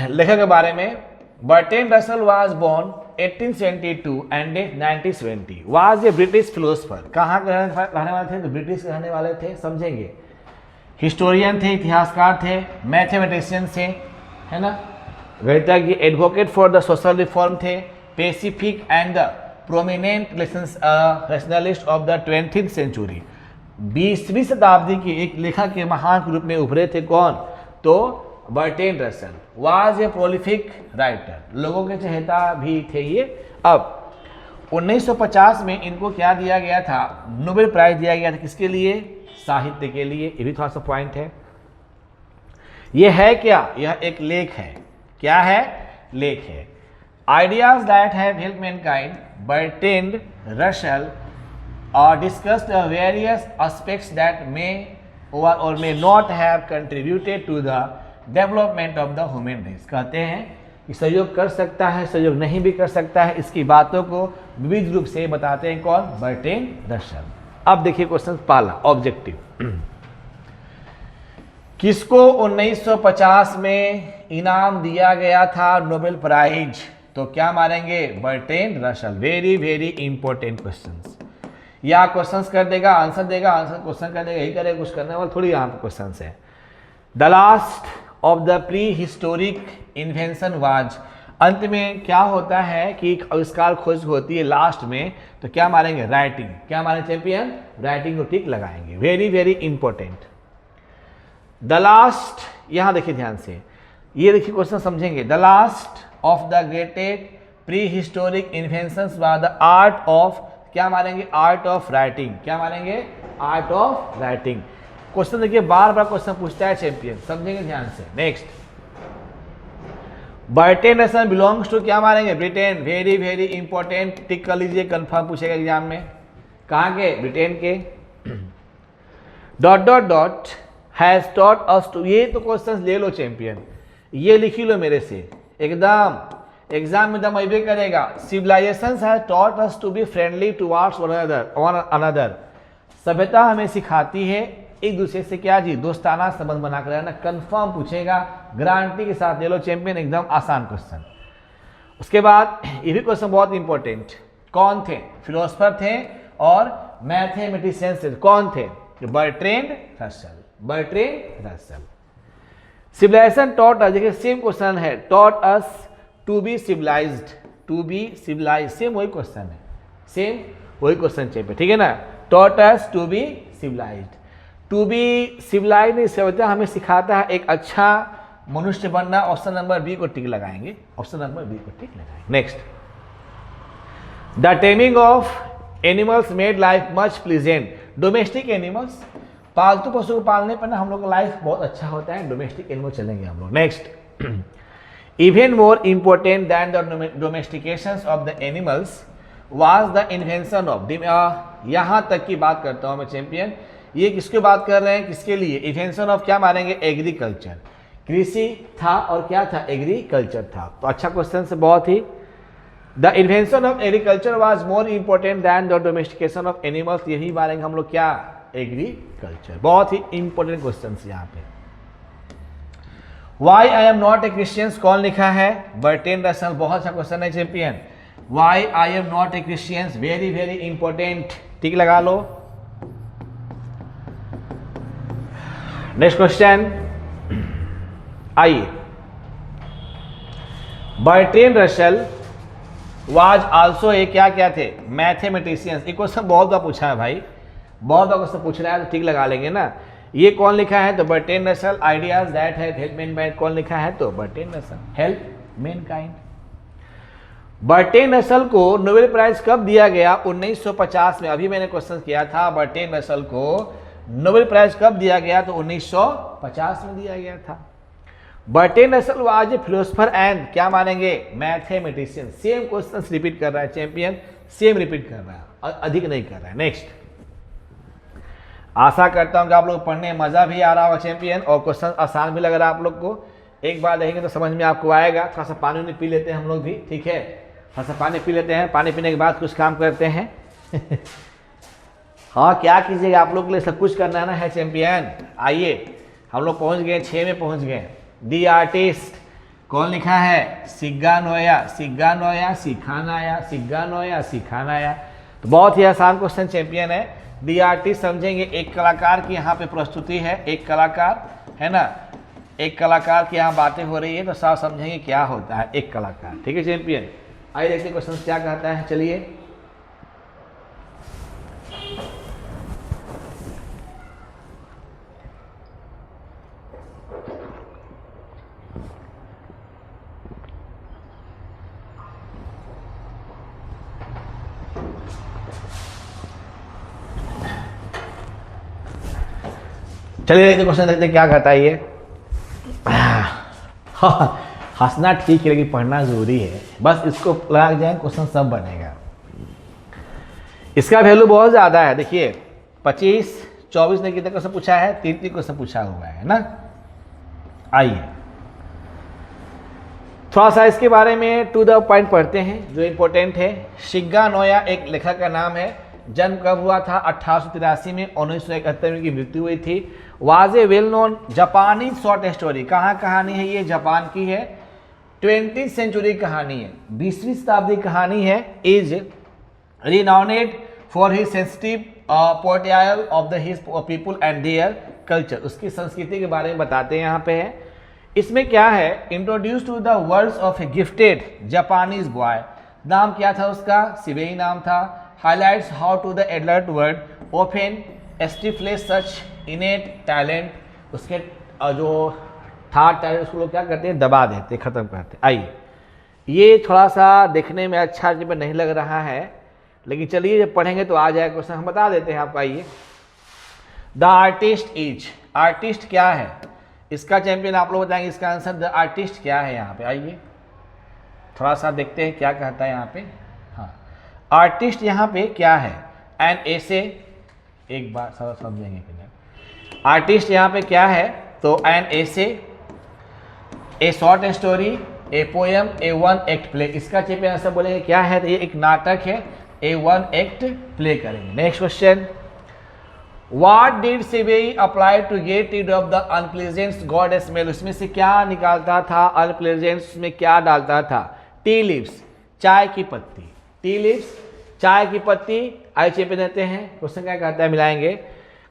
लेखक के बारे में, Bertrand Russell was born 1872 and 1970, was a British philosopher, कहाँ के रहने वाले थे, तो ब्रिटिश रहने वाले थे, समझेंगे। हिस्टोरियन थे, इतिहासकार थे, मैथमेटिशियन थे, है ना, गणितज्ञ, advocate for the social reform थे, pacific and the prominent rationalist of the 20th century. 20वीं शताब्दी की एक लेखक के महान रूप में उभरे थे कौन? तो Bertrand Russell. Was a prolific writer, लोगों के चहेता भी थे ये। अब 1950 में इनको क्या दिया गया था? नोबेल प्राइज दिया गया था। किसके लिए? साहित्य के लिए। ये भी थोड़ा सा पॉइंट है। ये है क्या? यह एक लेख है। क्या है? लेख है। Ideas that have helped Mankind, Bertrand Russell discussed various aspects that may or may not have contributed to the development of the human race। कहते हैं कि सहयोग कर सकता है, सहयोग नहीं भी कर सकता है, इसकी बातों को विविध रूप से बताते हैं कौन? Bertrand Russell. अब देखिए क्वेश्चन पहला, ऑब्जेक्टिव। किसको 1950 में इनाम दिया गया था नोबेल प्राइज? तो क्या मारेंगे? Bertrand Russell. Very very important questions. या क्वेश्चंस कर देगा, आंसर देगा, आंसर क्वेश्चन कर देगा, यही करेगा, कुछ करने वाला थोड़ी यहाँ पे क्वेश्चंस है। The last of the pre historic invention was, अंत में क्या होता है कि आविष्कार खोज होती है लास्ट में, तो क्या मारेंगे? राइटिंग। क्या मारेंगे चैंपियन? राइटिंग को टिक लगाएंगे। Very very important. The last, यहां देखिए ध्यान से, ये देखिए क्वेश्चन समझेंगे। The last of the greatest pre historic inventions was the art of, क्या मारेंगे? Art of writing. क्या मारेंगे? Art of writing. क्वेश्चन देखिए बार बार क्वेश्चन पूछता है चैंपियन, समझेंगे ध्यान से। Next, Bertrand Russell belongs to, क्या मारेंगे? Britain. Very very important, tick कर लीजिए, कंफर्म पूछेगा एग्जाम में। कहाँ के? ब्रिटेन के। Dot dot dot has taught us to, ये तो क्वेश्चन ले लो चैंपियन, ये लिख ही लो मेरे से, एकदम एग्जाम में दम अबे करेगा। Civilisations has taught us to be friendly towards one another, सभ्यता हमें सिखाती है एक दूसरे से क्या जी? दोस्ताना संबंध बनाकर रहना। कंफर्म पूछेगा, गारंटी के साथ ले लो चैंपियन, एकदम आसान क्वेश्चन। उसके बाद ये भी क्वेश्चन बहुत इंपॉर्टेंट, कौन थे? फिलोसफर थे और मैथमेटिशियंस थे। कौन थे? Bertrand Russell. Bertrand Russell. Civilisation taught us, देखिए सेम क्वेश्चन है, taught us to be civilised. To be civilise, same वही क्वेश्चन है, सेम वही क्वेश्चन चाहिए, ठीक है ना? Taught us to be civilised. To be civilise नहीं, सभ्यता हमें सिखाता है एक अच्छा मनुष्य बनना। ऑप्शन नंबर बी को टिक लगाएंगे, ऑप्शन नंबर बी को टिक लगाएंगे। Next, the taming of animals made life much pleasant. Domestic animals, पालतू पशु को पालने पर ना हम लोग का लाइफ बहुत अच्छा होता है। डोमेस्टिक एनिमल चलेंगे हम लोग। Next, even more important than the domestications of the animals was the invention of, यहाँ तक की बात करता हूँ मैं चैंपियन, ये किसके बात कर रहे हैं? किसके लिए? इन्वेंशन ऑफ, क्या मारेंगे? एग्रीकल्चर। कृषि था और क्या था? एग्रीकल्चर था। तो अच्छा क्वेश्चन से बहुत ही। The invention of agriculture was more important than the domestication of animals, यही मारेंगे हम लोग क्या? एग्रीकल्चर। बहुत ही इंपॉर्टेंट क्वेश्चन यहाँ पे। Why I am not a Christians, कौन लिखा है? Bertrand Russell. बहुत अच्छा क्वेश्चन है champion. Why I am not a Christians, very very important, tick लगा लो। नेक्स्ट क्वेश्चन आइए। Bertrand Russell was also a, क्या क्या थे? मैथमेटिशियंस। ये क्वेश्चन बहुत बार पूछा है भाई, बहुत बार क्वेश्चन पूछ रहा है, तो टिक लगा लेंगे ना। ये कौन लिखा है? तो Bertrand Russell. Ideas that have help Mankind, कौन लिखा है? तो Bertrand Russell. Help Mankind. Bertrand Russell को नोबेल प्राइज कब दिया गया? 1950 में। अभी मैंने क्वेश्चन किया था, बर्ट्रैंड रसल को नोबेल प्राइज कब दिया गया? तो 1950 में दिया गया था। Bertrand Russell was a philosopher and, क्या मानेंगे? मैथमेटिशियन। सेम क्वेश्चन रिपीट कर रहा है चैंपियन, सेम रिपीट कर रहा है, अधिक नहीं कर रहा है। नेक्स्ट, आशा करता हूं कि आप लोग पढ़ने में मजा भी आ रहा होगा चैंपियन, और क्वेश्चन आसान भी लग रहा है आप लोग को। एक बार देखेंगे तो समझ में आपको आएगा। थोड़ा सा पानी पी लेते हैं हम लोग भी, ठीक है? थोड़ा सा पानी पी लेते हैं, पानी पीने के बाद कुछ काम करते हैं। हाँ, क्या कीजिएगा, आप लोग के लिए सब कुछ करना ना है चैंपियन। आइए, हम लोग पहुंच गए, 6 में पहुंच गए। दी आर्टिस्ट, कौन लिखा है? सिग्गा नोया। सिग्गा नोया, सिखानाया, सिग्गा नोया, सिखानाया। तो बहुत ही आसान क्वेश्चन चैंपियन है। दी आर्टिस्ट समझेंगे, एक कलाकार की यहाँ पे प्रस्तुति है, एक कलाकार है ना, एक कलाकार की यहाँ बातें हो रही है, तो साफ समझेंगे क्या होता है एक कलाकार, ठीक है चैंपियन। आइए देखते हैं क्वेश्चन क्या कहता है। चलिए चलिए देखते क्वेश्चन, देखते क्या कहता है ये। हंसना ठीक है लेकिन पढ़ना जरूरी है, बस इसको लगा जाए क्वेश्चन सब बनेगा। इसका वैल्यू बहुत ज़्यादा है, देखिए 25, 24 ने कितने क्वेश्चन पूछा है, 3 क्वेश्चन पूछा हुआ है ना। आइए थोड़ा सा इसके बारे में टू द पॉइंट पढ़ते हैं जो इम्पोर्टेंट है। शिगा नोया एक लेखक का नाम है। जन्म कब हुआ था? 1883 में। 1971 में की मृत्यु हुई थी। वाज ए वेल नोन जापानी शॉर्ट स्टोरी। कहाँ कहानी है ये? जापान की है। 20th सेंचुरी कहानी है, 20वीं शताब्दी कहानी है। Is renowned for his sensitive portrayal of the his people and their culture. उसकी संस्कृति के बारे में बताते हैं यहाँ पे है। इसमें क्या है? Introduce to the worlds of a gifted Japanese boy. नाम क्या था उसका? शिबेई नाम था। Highlights how to the adult world often stifles such innate talent. उसके जो था टैलेंट उसको लोग क्या करते हैं? दबा देते, खत्म करते। आइए ये थोड़ा सा देखने में अच्छा जब नहीं लग रहा है, लेकिन चलिए जब पढ़ेंगे तो आ जाएगा क्वेश्चन, हम बता देते हैं आपको। आइए द आर्टिस्ट इज। आर्टिस्ट क्या है? इसका चैंपियन आप लोग बताएंगे इसका आंसर। द आर्टिस्ट क्या है यहाँ पे? आइए थोड़ा सा देखते हैं क्या कहता है यहाँ पे। हाँ, आर्टिस्ट यहाँ पे क्या है? एन एसे, एक बार सारा समझेंगे कि आर्टिस्ट यहाँ पे क्या है? तो an essay, A short story, a poem, A one act play. इसका चैंपियन आंसर बोलेंगे क्या है? तो ये एक नाटक है, ए वन एक्ट प्ले करेंगे। Next question, What did Sibei apply to get rid of the unpleasant god smell? उसमें से क्या निकालता था? unpleasant उसमें क्या डालता था? टी लिव्स, चाय की पत्ती। टी लिव्स, चाय की पत्ती। आई पे देते हैं क्वेश्चन क्या कहता है, मिलाएंगे।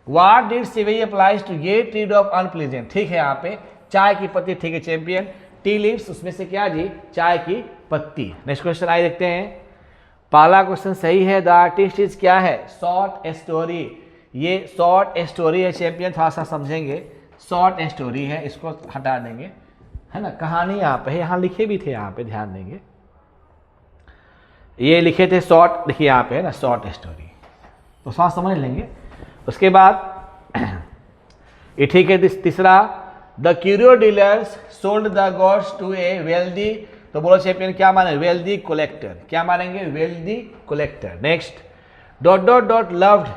What did Sibei applies to get rid of unpleasant? ठीक है यहाँ पे चाय की पत्ती, ठीक है चैंपियन। टी लिव्स उसमें से क्या जी? चाय की पत्ती। नेक्स्ट क्वेश्चन आइए देखते हैं। पहला क्वेश्चन सही है। द आर्टिस्ट इज क्या है? Short story. ये शॉर्ट स्टोरी है चैंपियन, थोड़ा सा समझेंगे। शॉर्ट स्टोरी है, इसको हटा देंगे, है ना। कहानी यहाँ पे है, यहाँ लिखे भी थे, यहाँ पे ध्यान देंगे। ये लिखे थे शॉर्ट, देखिए यहाँ पे है ना शॉर्ट स्टोरी, तो थोड़ा समझ लेंगे। उसके बाद ये ठीक है। तीसरा, the curio dealers sold the gods to a wealthy. तो बोलो चैंपियन क्या माने? Wealthy collector. क्या मानेंगे? Wealthy collector. Next, dot dot dot loved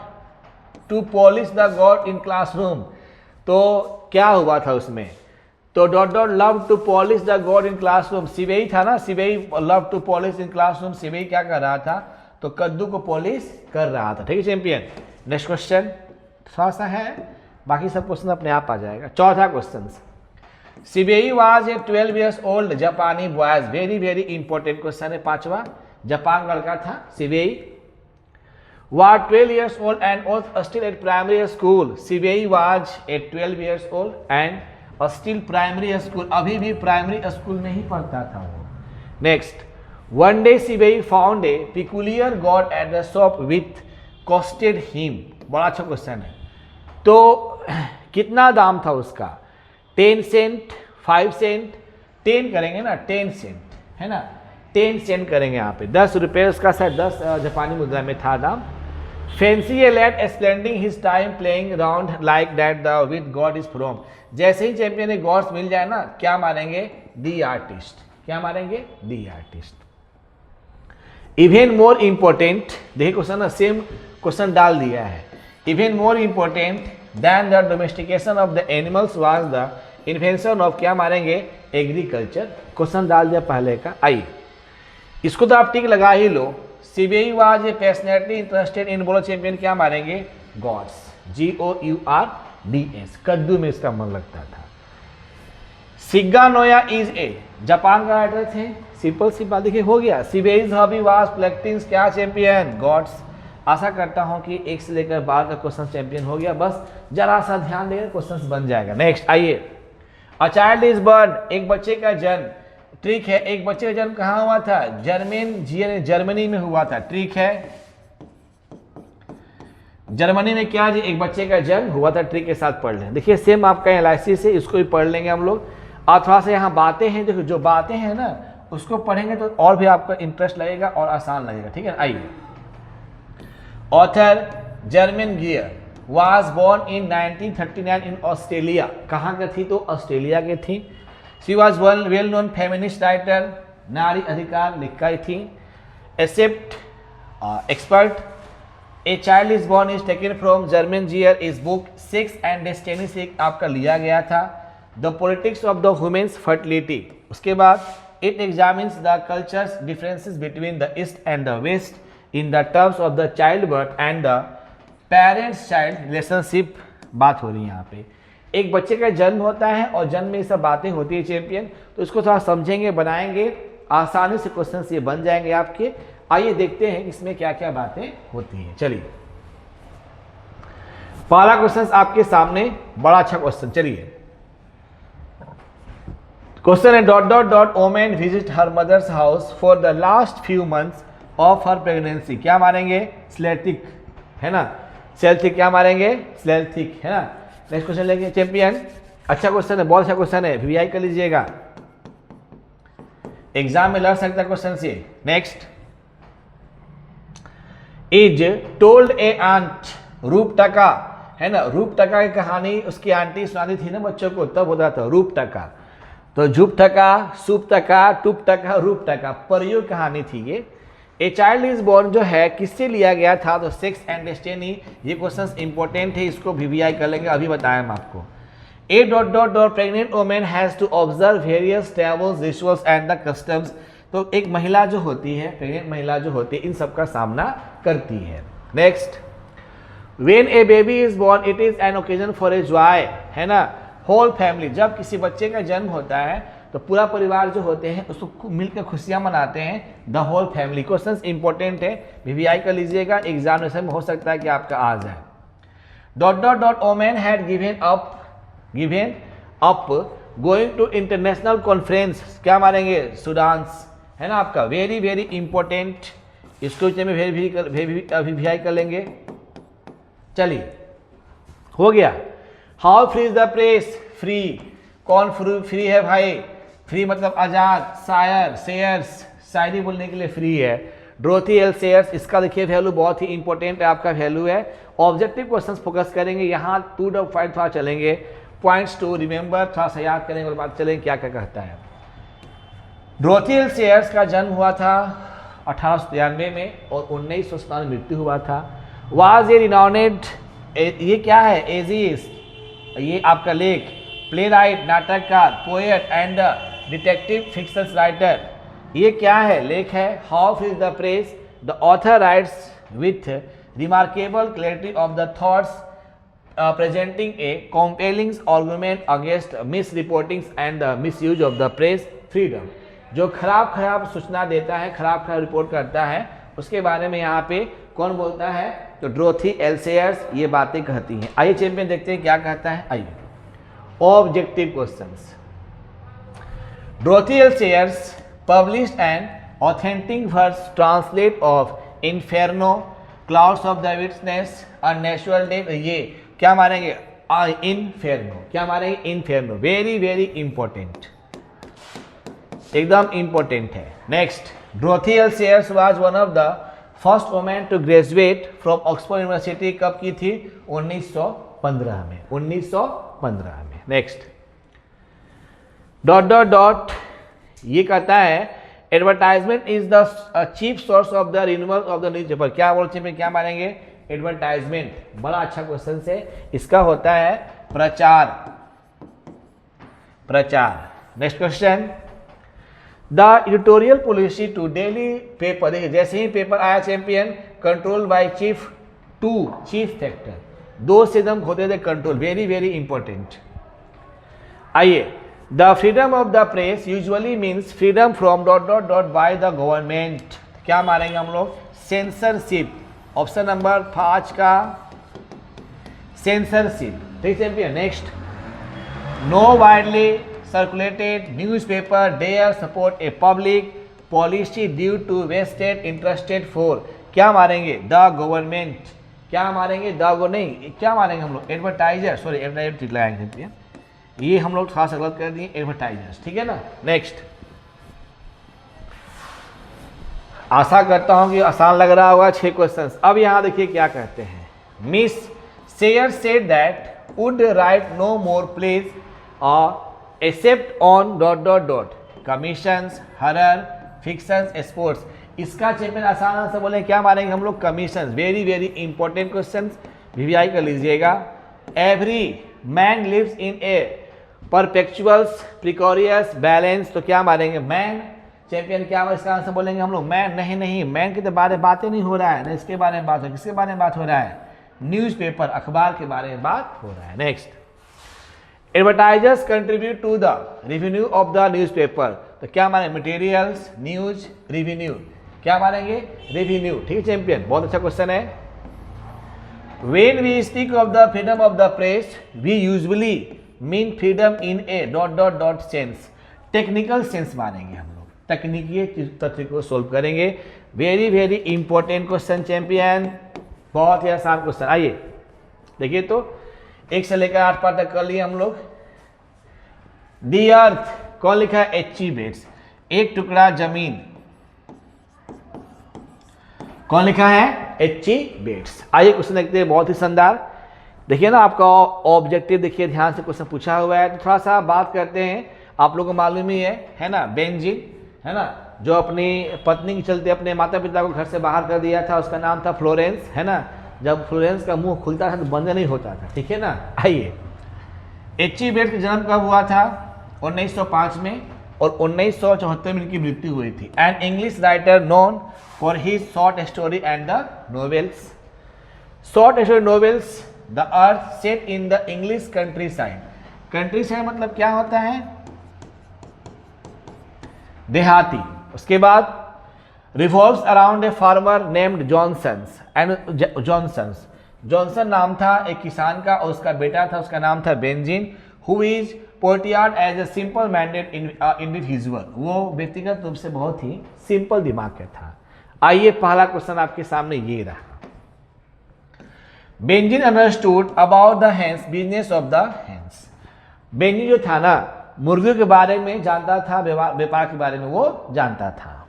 to polish the god in classroom. तो क्या हुआ था उसमें? तो dot dot love to polish the god in classroom. Sibei था ना, Sibei love to polish in classroom. Sibei क्या कर रहा था? तो कद्दू को पॉलिश कर रहा था। ठीक है चैंपियन। नेक्स्ट क्वेश्चन थोड़ा सा है, बाकी सब क्वेश्चन अपने आप आ जाएगा। चौथा question, Sibei was a 12 years old जापानी boys. Very very important question है। पांचवा, जापान लड़का था सिवेई। Was 12 years old and was still at primary school. Sibei was at 12 years old and still primary school. अभी भी प्राइमरी स्कूल में ही पढ़ता था वो। Next, one day Sibei found a peculiar god at the shop with costed him. बड़ा अच्छा क्वेश्चन है। तो कितना दाम था उसका? 10 सेंट, 5 सेंट, 10 करेंगे ना, 10 सेंट है ना, 10 सेंट करेंगे यहाँ पे। 10 रुपये उसका शायद 10 जापानी मुद्रा में था दाम। Fancy a lad spending his time playing around like that the with god is from. जैसे ही चैंपियन ने गॉड्स मिल जाए ना, क्या मानेंगे? The artist. क्या मानेंगे? The artist. Even more important, देखिए क्वेश्चन ना सेम क्वेश्चन डाल दिया है। Even more important than the domestication of the animals was the invention of, क्या मारेंगे? एग्रीकल्चर। क्वेश्चन डाल दिया पहले का। आइए इसको तो आप टिक लगा ही लो। Sibei was a passionately interested in, बोलो चैंपियन क्या मारेंगे? गॉड्स। GOURDS, कद्दू में इसका मन लगता था। Shiga Noah is a, Japan का राइटर थे। सिंपल सी बात, देखिए हो गया। सिबेईज हॉबी वाज कलेक्टिंग, क्या चैंपियन? गॉड्स। आशा करता हूं कि 1 से लेकर 12 का क्वेश्चन चैंपियन हो गया। बस जरा सा ध्यान देगा, क्वेश्चन बन जाएगा। नेक्स्ट आइए, अ चाइल्ड इज बर्न, एक बच्चे का जन्म। ट्रिक है, एक बच्चे का जन्म कहाँ हुआ था? जर्मनी में हुआ था। ट्रिक है, जर्मनी में क्या जी? एक बच्चे का जन्म हुआ था। ट्रिक के साथ पढ़ लें। देखिए सेम आपका एनालिसिस है, इसको भी पढ़ लेंगे हम लोग। और थोड़ा सा यहाँ बातें हैं, देखो जो बातें हैं ना उसको पढ़ेंगे तो और भी आपका इंटरेस्ट लगेगा और आसान लगेगा। ठीक है, आइए। Author German gear, was born in 1939 in Australia. कहाँ के थी? तो ऑस्ट्रेलिया के थी। She was one well known feminist writer, नारी अधिकार लेखिका थी। Accept expert, a child is born is taken from German Gear is book Sex and Destiny से आपका लिया गया था। The politics of the women's fertility, उसके बाद it examines the culture's differences between the East and the West in the terms of the childbirth and the parents child relationship। बात हो रही है यहाँ पे, एक बच्चे का जन्म होता है और जन्म में ये सब बातें होती है चैंपियन, तो इसको थोड़ा समझेंगे, बनाएंगे, आसानी से क्वेश्चन ये बन जाएंगे आपके। आइए देखते हैं इसमें क्या क्या बातें होती हैं। चलिए पहला क्वेश्चन आपके सामने, बड़ा अच्छा क्वेश्चन। चलिए क्वेश्चन है dot dot dot women visit her mother's house for the last few months of her pregnancy. क्या मारेंगे? स्लेथिक, है ना। सेल्थिक क्या मारेंगे? स्लेथिक, है ना। नेक्स्ट क्वेश्चन लेंगे चैंपियन। अच्छा क्वेश्चन है, बहुत अच्छा क्वेश्चन है, वीआई कर लीजिएगा, एग्जाम में लड़ सकता क्वेश्चन से। Next, is told a aunt, रूपटका, है ना। रूपटका की कहानी उसकी आंटी सुनाती थी ना बच्चों को, तब होता था रूपटका। तो झुपटका, सुपटका, टुपटका, रूपटका, परियों कहानी थी ये। ए चाइल्ड इज बॉर्न जो है किससे लिया गया था? तो सेक्स एंड डेस्टिनी। ये क्वेश्चन इंपॉर्टेंट है, इसको वीवीआई कर लेंगे, अभी बताया हम आपको। A dot dot dot pregnant women has to observe various taboos, rituals and the customs. तो एक महिला जो होती है, प्रेग्नेंट महिला जो होती है, इन सब का सामना करती है। Next, when A baby is born it is an occasion for a joy, है ना। होल फैमिली, जब किसी बच्चे का जन्म होता है तो पूरा परिवार जो होते हैं उसको मिलकर खुशियां मनाते हैं, the whole family. Question important है, वीवीआई कर लीजिएगा, एग्जामिनेशन में हो सकता है कि आपका आ जाए। Dot dot dot women had given up going to international conference. क्या मारेंगे? सुडान्स, है ना आपका। वेरी वेरी इंपॉर्टेंट, इसको में वीवीआई कर लेंगे। चलिए हो गया। How free is the press? Free, कौन फ्री है भाई? फ्री मतलब आजाद। शायर, शेयर्स, शायरी बोलने के लिए फ्री है। ड्रोथी एल शेयर्स, इसका देखिए वैल्यू बहुत ही इंपॉर्टेंट है, आपका वैल्यू है। ऑब्जेक्टिव क्वेश्चंस फोकस करेंगे, यहाँ 2.5 थोड़ा चलेंगे, पॉइंट्स टू रिमेंबर थोड़ा सा याद करेंगे और बात चलेंगे क्या क्या कहता है। ड्रोथी एल शेयर्स का जन्म हुआ था 1893 में और 1997 में मृत्यु हुआ था। वाज ए रिनाउंडेड, ये क्या है? एजिस्ट, ये आपका लेख, प्ले राइट, नाटककार, poet and detective fiction writer. ये क्या है? लेख है। How is the press? The author writes with remarkable clarity of the thoughts presenting a compelling argument against misreportings and the misuse of the press freedom. जो खराब सूचना देता है, खराब रिपोर्ट करता है, उसके बारे में यहाँ पे कौन बोलता है? तो ड्रोथी एल शेयर्स ये बातें कहती हैं। आइए चैंपियन देखते हैं क्या कहता है। आइए objective questions. Dorothy L Sayers published an authentic verse translate of Inferno, clouds of the witness, a natural death. ये क्या मारेंगे? इन्फेर्नो, क्या मारेंगे? इन्फेर्नो। वेरी वेरी इंपॉर्टेंट, एकदम इंपॉर्टेंट है। Next, Dorothy L Sayers was one of the first women to graduate from Oxford University. कब की थी? 1915 में, 1915 में। नेक्स्ट, डॉट डॉट डॉट, ये कहता है advertisement is the chief source of the renewal of the newspaper. क्या बोलते हैं? क्या मारेंगे? एडवर्टाइजमेंट। बड़ा अच्छा क्वेश्चन है, इसका होता है प्रचार, प्रचार। Next question, the editorial policy to daily paper. देखिए जैसे ही पेपर आया champion, control by chief to chief factor, दो से एकदम होते थे कंट्रोल। Very very important. आइए, the freedom of the press usually means freedom from dot dot dot by the government. क्या मारेंगे हम लोग? सेंसरशिप। ऑप्शन नंबर 5 का सेंसरशिप। ठीक champion. Next, no widely circulated newspaper dare support a public policy due to vested interested for। क्या मारेंगे? The government. क्या मारेंगे? द नहीं, क्या मारेंगे हम लोग? एडवर्टाइजर, सॉरी एडवर्टाइजर ठीक लगाएंगे, ये हम लोग थोड़ा सा गलत कर दिए, एडवर्टाइजर्स। ठीक है ना। नेक्स्ट, आशा करता हूं कि आसान लग रहा होगा 6 क्वेश्चन। अब यहां देखिए क्या कहते हैं। Miss Sayer said that would write no more plays except on ... commissions, horror, fictions, sports. इसका चैंपियन आसान से बोले क्या मारेंगे हम लोग? Commission. Very very important question, VVI कर लीजिएगा. Every man lives in a perpetuals precarious balance. तो क्या मारेंगे? मैन. चैंपियन क्या इसका आंसर बोलेंगे हम लोग? मैन. नहीं, मैन के तो बारे में बातें नहीं हो रहा है ना, इसके बारे में बात हो. किसके बारे में बात हो रहा है? न्यूज़पेपर, अखबार के बारे में बात हो रहा है. Next, advertisers contribute to the revenue of the newspaper. तो क्या माने? Materials, news, revenue. क्या मानेंगे? रेवेन्यू. ठीक है चैंपियन, बहुत अच्छा क्वेश्चन है. When we speak of the freedom of the press we usually mean freedom in a ... sense. Technical sense मानेंगे हम लोग, तकनीकी तथ्य को सोल्व करेंगे. Very very important question champion, बहुत ही आसान क्वेश्चन. आइए देखिए, तो 1 से लेकर 8 पार्ट तक कर लिए हम लोग. दी अर्थ कौन लिखा है? H.G. बेट्स. एक टुकड़ा जमीन कौन लिखा है? H.G. बेट्स. आइए क्वेश्चन देखते हैं, बहुत ही शानदार. देखिए ना, आपका ऑब्जेक्टिव देखिए, ध्यान से क्वेश्चन पूछा हुआ है. तो थोड़ा सा बात करते हैं. आप लोगों को मालूम ही है ना, बेंजीन है ना, जो अपनी पत्नी के चलते अपने माता पिता को घर से बाहर कर दिया था. उसका नाम था फ्लोरेंस, है ना. जब फ्लोरेंस का मुंह खुलता था तो बंद नहीं होता था. ठीक है ना. आइए, H.G. बेट्स का जन्म कब हुआ था? 1905 में, और 1974 में इनकी मृत्यु हुई थी. An English writer known for his short story and the novels. Short story novels the earth set in the English countryside. Countryside मतलब क्या होता है? देहाती. उसके बाद revolves around a farmer named Johnsons and Johnson नाम था एक किसान का, और उसका बेटा था, उसका नाम था बेंजीन. Who is portrayed as a simple minded individual. वो व्यक्तिगत रूप से बहुत ही सिंपल दिमाग का था. आइए, पहला क्वेश्चन आपके सामने ये रहा. Benzene understood about the hence business of the hence. Benzene जो था ना, मुर्गियों के बारे में जानता था, व्यापार के बारे में वो जानता था.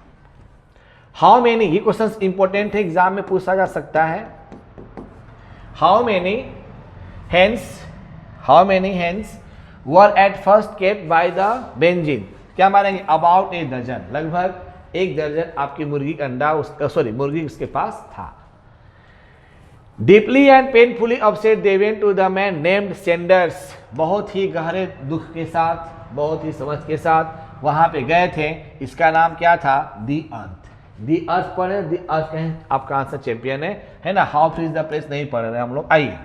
हाउ मेनी, ये क्वेश्चन इंपॉर्टेंट है, एग्जाम में पूछा जा सकता है. How many hence were at first kept by the benzene. क्या मानेंगे? अबाउट ए दर्जन. लगभग 1 दर्जन आपकी मुर्गी का अंडा मुर्गी उसके पास था. Deeply and painfully upset they went to the man named Sanders. बहुत ही गहरे दुख के साथ, बहुत ही समझ के साथ वहां पे गए थे. इसका नाम क्या था? दी अर्थ. दी अर्थ पढ़े, दी अर्थ कहें, आपका आंसर चैंपियन है ना. How free is the place नहीं पढ़ रहे हम लोग. आइए,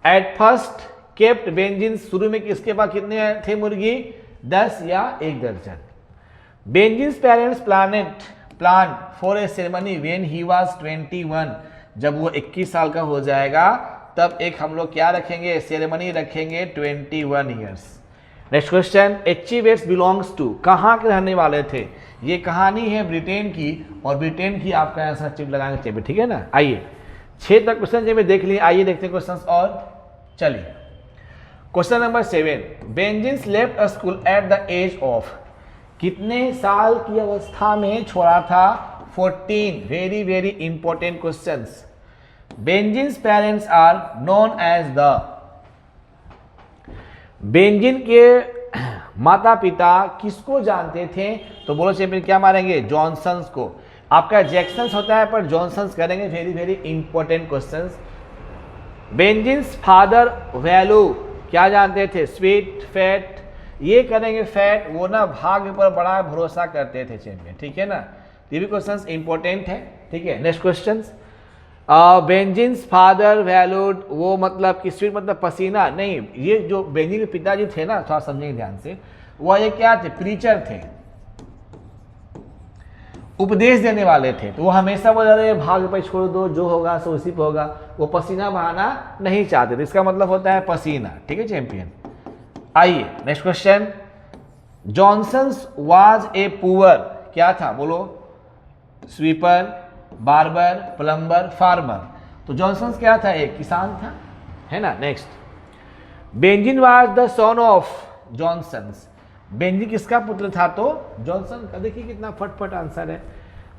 एट फर्स्ट केप्ट बेंजीन. शुरू में किसके पास कितने थे मुर्गी? 10 या 1 दर्जन. Benzenes parents plan for a ceremony when he was 21. जब वो 21 साल का हो जाएगा तब एक हम लोग क्या रखेंगे? सेरेमनी रखेंगे 21 years. Next question, H.G. Bates belongs to. कहाँ के रहने वाले थे? ये कहानी है ब्रिटेन की, और ब्रिटेन की आपका आंसर चिप लगाएंगे चाहिए. ठीक है ना. आइए, 6 तक क्वेश्चन जब देख लिए. आइए देखते हैं क्वेश्चन और. चलिए, question number 7. Benjeens left school at the age of. कितने साल की अवस्था में छोड़ा था? 14. Very very important questions. Benjeens parents are known as the. Benjeen के माता पिता किसको जानते थे? तो बोलो चैंपियन, क्या मारेंगे? जॉनसन्स को. आपका जैक्सन्स होता है पर जॉनसन्स करेंगे. Very very important questions. Benzenes father value क्या जानते थे? Sweet, fat. ये करेंगे फैट. वो ना भाग्य पर बड़ा भरोसा करते थे चैंपियन. ठीक है ना. ये भी क्वेश्चंस इंपॉर्टेंट है. ठीक है. Next questions. Benzenes father valued, वो मतलब कि स्वीट मतलब पसीना नहीं. ये जो बेंजीन के पिताजी थे ना, थोड़ा समझेंगे ध्यान से, वो ये क्या थे? प्रीचर थे, उपदेश देने वाले थे. तो वो हमेशा बोल रहे भाग्य पर छोड़ दो, जो होगा सो उसी पे होगा. वो पसीना बहाना नहीं चाहते थे. इसका मतलब होता है पसीना. ठीक है चैंपियन. आइए next question. Johnsons was a poor. क्या था? बोलो. Sweeper, barber, plumber, farmer. तो जॉनसन्स क्या था? एक किसान था, है ना. Next, Benjeen was the son of Johnsons. Benjeen किसका पुत्र था? तो जॉनसन का. देखिए कितना फटफट आंसर है.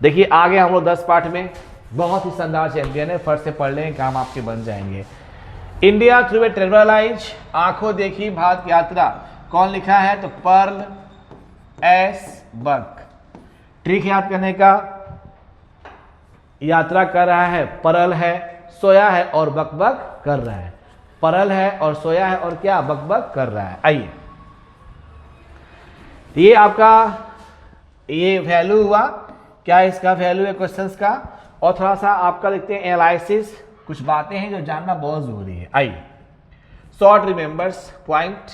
देखिए आगे हम लोग 10 पार्ट में बहुत ही शानदार चैंपियन है. फट से पढ़ लें, काम आपके बन जाएंगे. इंडिया थ्रू ए ट्रेवलाइज, आंखों देखी भारत की यात्रा, कौन लिखा है? तो पर्ल एस बक। ट्रिक याद करने का, यात्रा कर रहा है, परल है, सोया है और बकबक कर रहा है। परल है और सोया है और क्या? बकबक कर रहा है। आइए, ये आपका ये वैल्यू हुआ, क्या इसका वैल्यू है क्वेश्चंस का। और थोड़ा सा आपका देखते हैं एनालिसिस, कुछ बातें हैं जो जानना बहुत जरूरी है। आइए, short remembers point.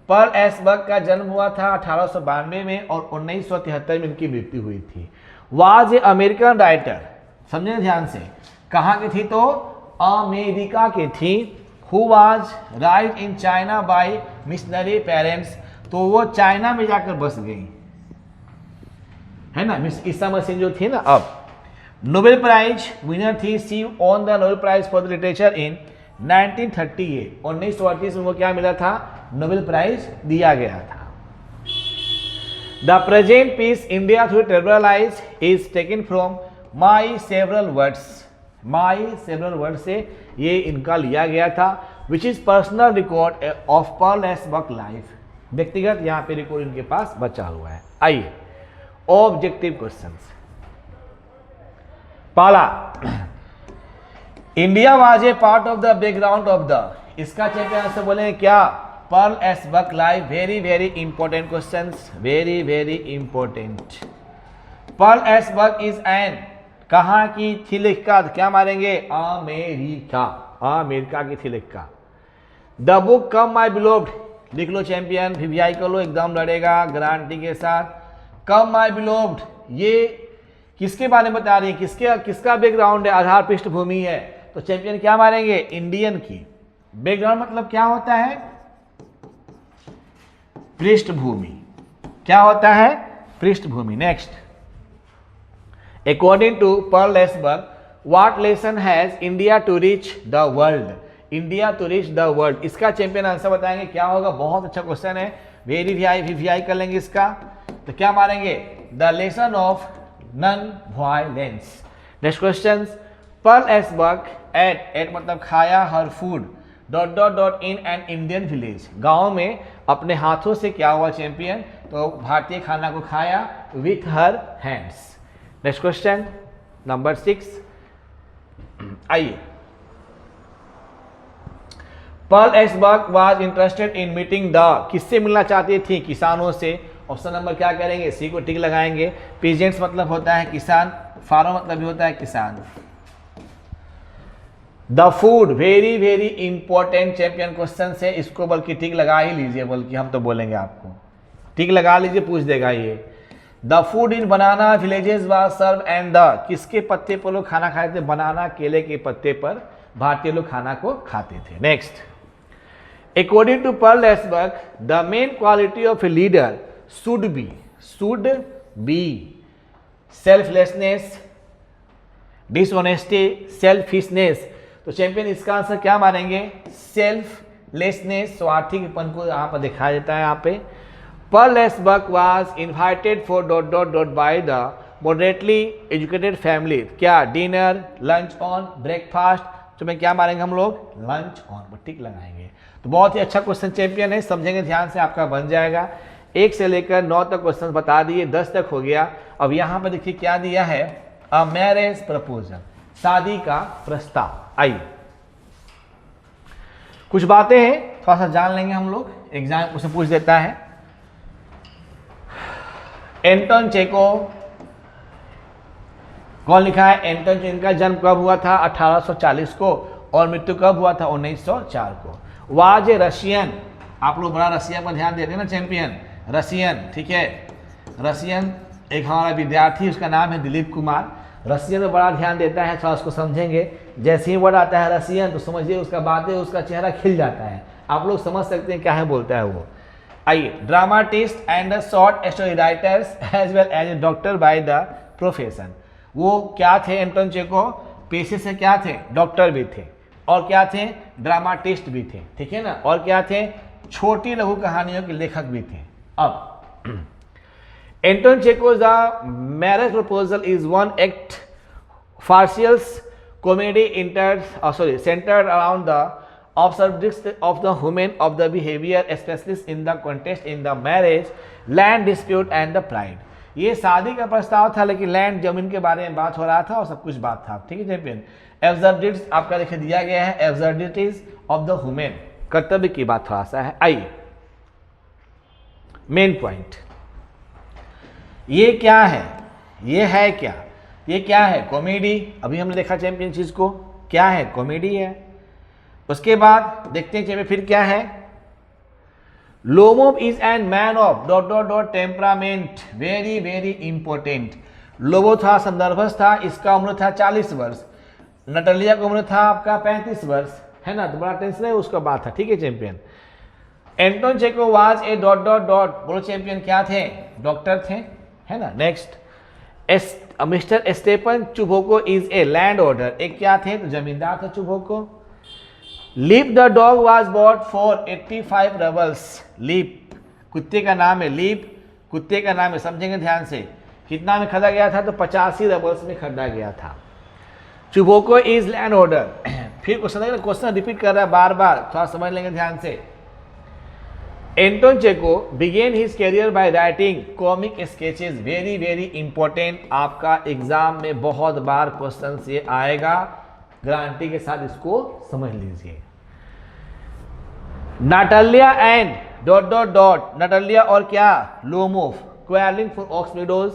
Pearl S Buck का जन्म हुआ था 1892 में और 1973 में इनकी मृत्यु हुई थी। वाज ए अमेरिकन राइटर, समझे ध्यान से, कहाँ की थी? तो अमेरिका की थी। Who was rise in China bye missionary parents, तो वो चाइना में जाकर बस गई, है ना, मिस ईसा मसीह जो थी ना। अब नोबेल प्राइज विनर थी, she won the Nobel prize for the literature in 1938, 1938 में वो क्या मिला था? नोबेल प्राइज दिया गया था। The present piece India through traveller's eyes is taken from my several words, my several word से ये इनका लिया गया था, which is personal record of Pearl S Buck life, व्यक्तिगत यहाँ पे रिकॉर्ड इनके पास बचा हुआ है। आइए, ऑब्जेक्टिव क्वेश्चंस। पहला, India was a part of the background of the, इसका चैंपियन से बोले क्या? Pearl S Buck life. Very very important questions, very very important. Pearl S Buck is an, कहाँ की थी लिख का? क्या मारेंगे? अमेरिका, अमेरिका की थी लिख का। द बुक कम माई बिलोव्ड, लिख लो चैंपियन, वीवीआई कर लो, एकदम लड़ेगा गारंटी के साथ। कम माई बिलोव्ड, ये किसके बारे में बता रही है? किसका बैकग्राउंड है? आधार पृष्ठभूमि है, तो चैंपियन क्या मारेंगे? इंडियन की। बैकग्राउंड मतलब क्या होता है? पृष्ठभूमि। क्या होता है? पृष्ठभूमि। Next, according to Pearl S Buck, what lesson has India to reach the world, India to reach the world, इसका चैंपियन आंसर बताएंगे क्या होगा? बहुत अच्छा क्वेश्चन है, वेरी वीवीआई कर लेंगे इसका, तो क्या मारेंगे? The lesson of non violence. Next question, Pearl S Buck ate मतलब खाया, her food dot dot dot in an Indian village, गांव में अपने हाथों से क्या हुआ चैंपियन? तो भारतीय खाना को खाया with her hands. Next question number 6, आइए, Pearl S Buck was interested in meeting the, किससे मिलना चाहती थी? किसानों से। ऑप्शन नंबर क्या करेंगे? सी को टिक लगाएंगे। पीजेंट्स मतलब होता है किसान, फार्मर मतलब भी होता है किसान। The food, very very important champion question से, इसको बल्कि टिक लगा ही लीजिए, बल्कि हम तो बोलेंगे आपको, टिक लगा लीजिए, पूछ देगा ये। The food in banana villages was serve and the, किसके पत्ते पर लोग खाना खाते थे? बनाना, केले के पत्ते पर भारतीय लोग खाना को खाते थे। Next, according to Pearl S Buck, the main quality of a leader should be selflessness, dishonesty, selfishness, तो चैंपियन इसका आंसर क्या मारेंगे? सेल्फलेसनेस, स्वार्थीपन को यहाँ पर दिखाया देता है यहाँ पे। Pearl S Buck was invited for dot dot dot by the moderately educated family, क्या? डिनर, लंच ऑन, ब्रेकफास्ट, तो मैं क्या मारेंगे हम लोग? लंच ऑन, टिक लगाएंगे। तो बहुत ही अच्छा क्वेश्चन चैंपियन है, समझेंगे ध्यान से आपका बन जाएगा। 1 से लेकर 9 तक क्वेश्चन बता दिए, 10 तक हो गया। अब यहाँ पर देखिए क्या दिया है? अ मैरिज प्रपोजल, शादी का प्रस्ताव। आइए, कुछ बातें हैं थोड़ा सा जान लेंगे हम लोग, एग्जाम उसे पूछ देता है। एंटोन चेकोव, कौन लिखा है? एंटोन चेकोव का जन्म कब हुआ था? 1840 को, और मृत्यु कब हुआ था? 1904 को। वाज ए रशियन, आप लोग बड़ा रसिया पर ध्यान देते हैं ना चैंपियन, रसियन, ठीक है, रसियन एक हमारा विद्यार्थी, उसका नाम है दिलीप कुमार, रसियन में बड़ा ध्यान देता है, थोड़ा उसको समझेंगे। जैसे ही वर्ड आता है रसियन तो समझिए उसका बातें, उसका चेहरा खिल जाता है, आप लोग समझ सकते हैं क्या है बोलता है वो। आइए, dramatist and short story writers as well as a doctor by the profession, वो क्या थे? एंटोन चेकोव पेशे से क्या थे? डॉक्टर भी थे, और क्या थे? ड्रामाटिस्ट भी थे, ठीक है ना, और क्या थे? छोटी लघु कहानियों के लेखक भी थे। अब Anton Chekhov's The Marriage Proposal is one act farcical comedy centered around the of subjects of the women of the behavior specialist in the contest in the marriage, land dispute and the pride. ये शादी का प्रस्ताव था लेकिन लैंड जमीन के बारे में बात हो रहा था और सब कुछ बात था, ठीक है चैंपियन। एब्सर्डिटीज आपका देखिए दिया गया है, एब्सर्डिटीज ऑफ द वुमेन, कर्तव्य की बात थोड़ा सा है। आइए मेन पॉइंट, ये क्या है, ये है क्या, ये क्या है कॉमेडी। अभी हमने देखा चैंपियन चीज को, क्या है कॉमेडी है। उसके बाद देखते हैं चैंपियन फिर क्या है, Lomov is an man of dot dot dot temperament, very very important. Lobo था संदर्भस था, इसका उम्र था 40 वर्ष, नटलिया का उम्र था आपका 35 वर्ष, है ना, तो बड़ा टेंशन है उसका बात था, ठीक है champion. Anton Chekhov was a dot dot dot, बोलो चैंपियन क्या थे, डॉक्टर थे, है ना। Next mister Stephen Chubukov is a landowner, एक क्या थे तो जमींदार थे Chubukov. Leap the dog was bought for 85 roubles, Leap कुत्ते का नाम है, लीप कुत्ते का नाम है, समझेंगे ध्यान से, कितना में खरीदा गया था तो 85 रबल्स में खरीदा गया था। चुबोको इज लैंड ऑर्डर, फिर क्वेश्चन रिपीट कर रहा है बार बार, थोड़ा समझ लेंगे ध्यान से। Anton Chekhov began his career by writing comic sketches, very very important, आपका एग्जाम में बहुत बार क्वेश्चन ये आएगा, गारंटी के साथ इसको समझ लीजिए। Natalia and dot dot dot, Natalia और क्या, Lomov quarrelling for ox widows.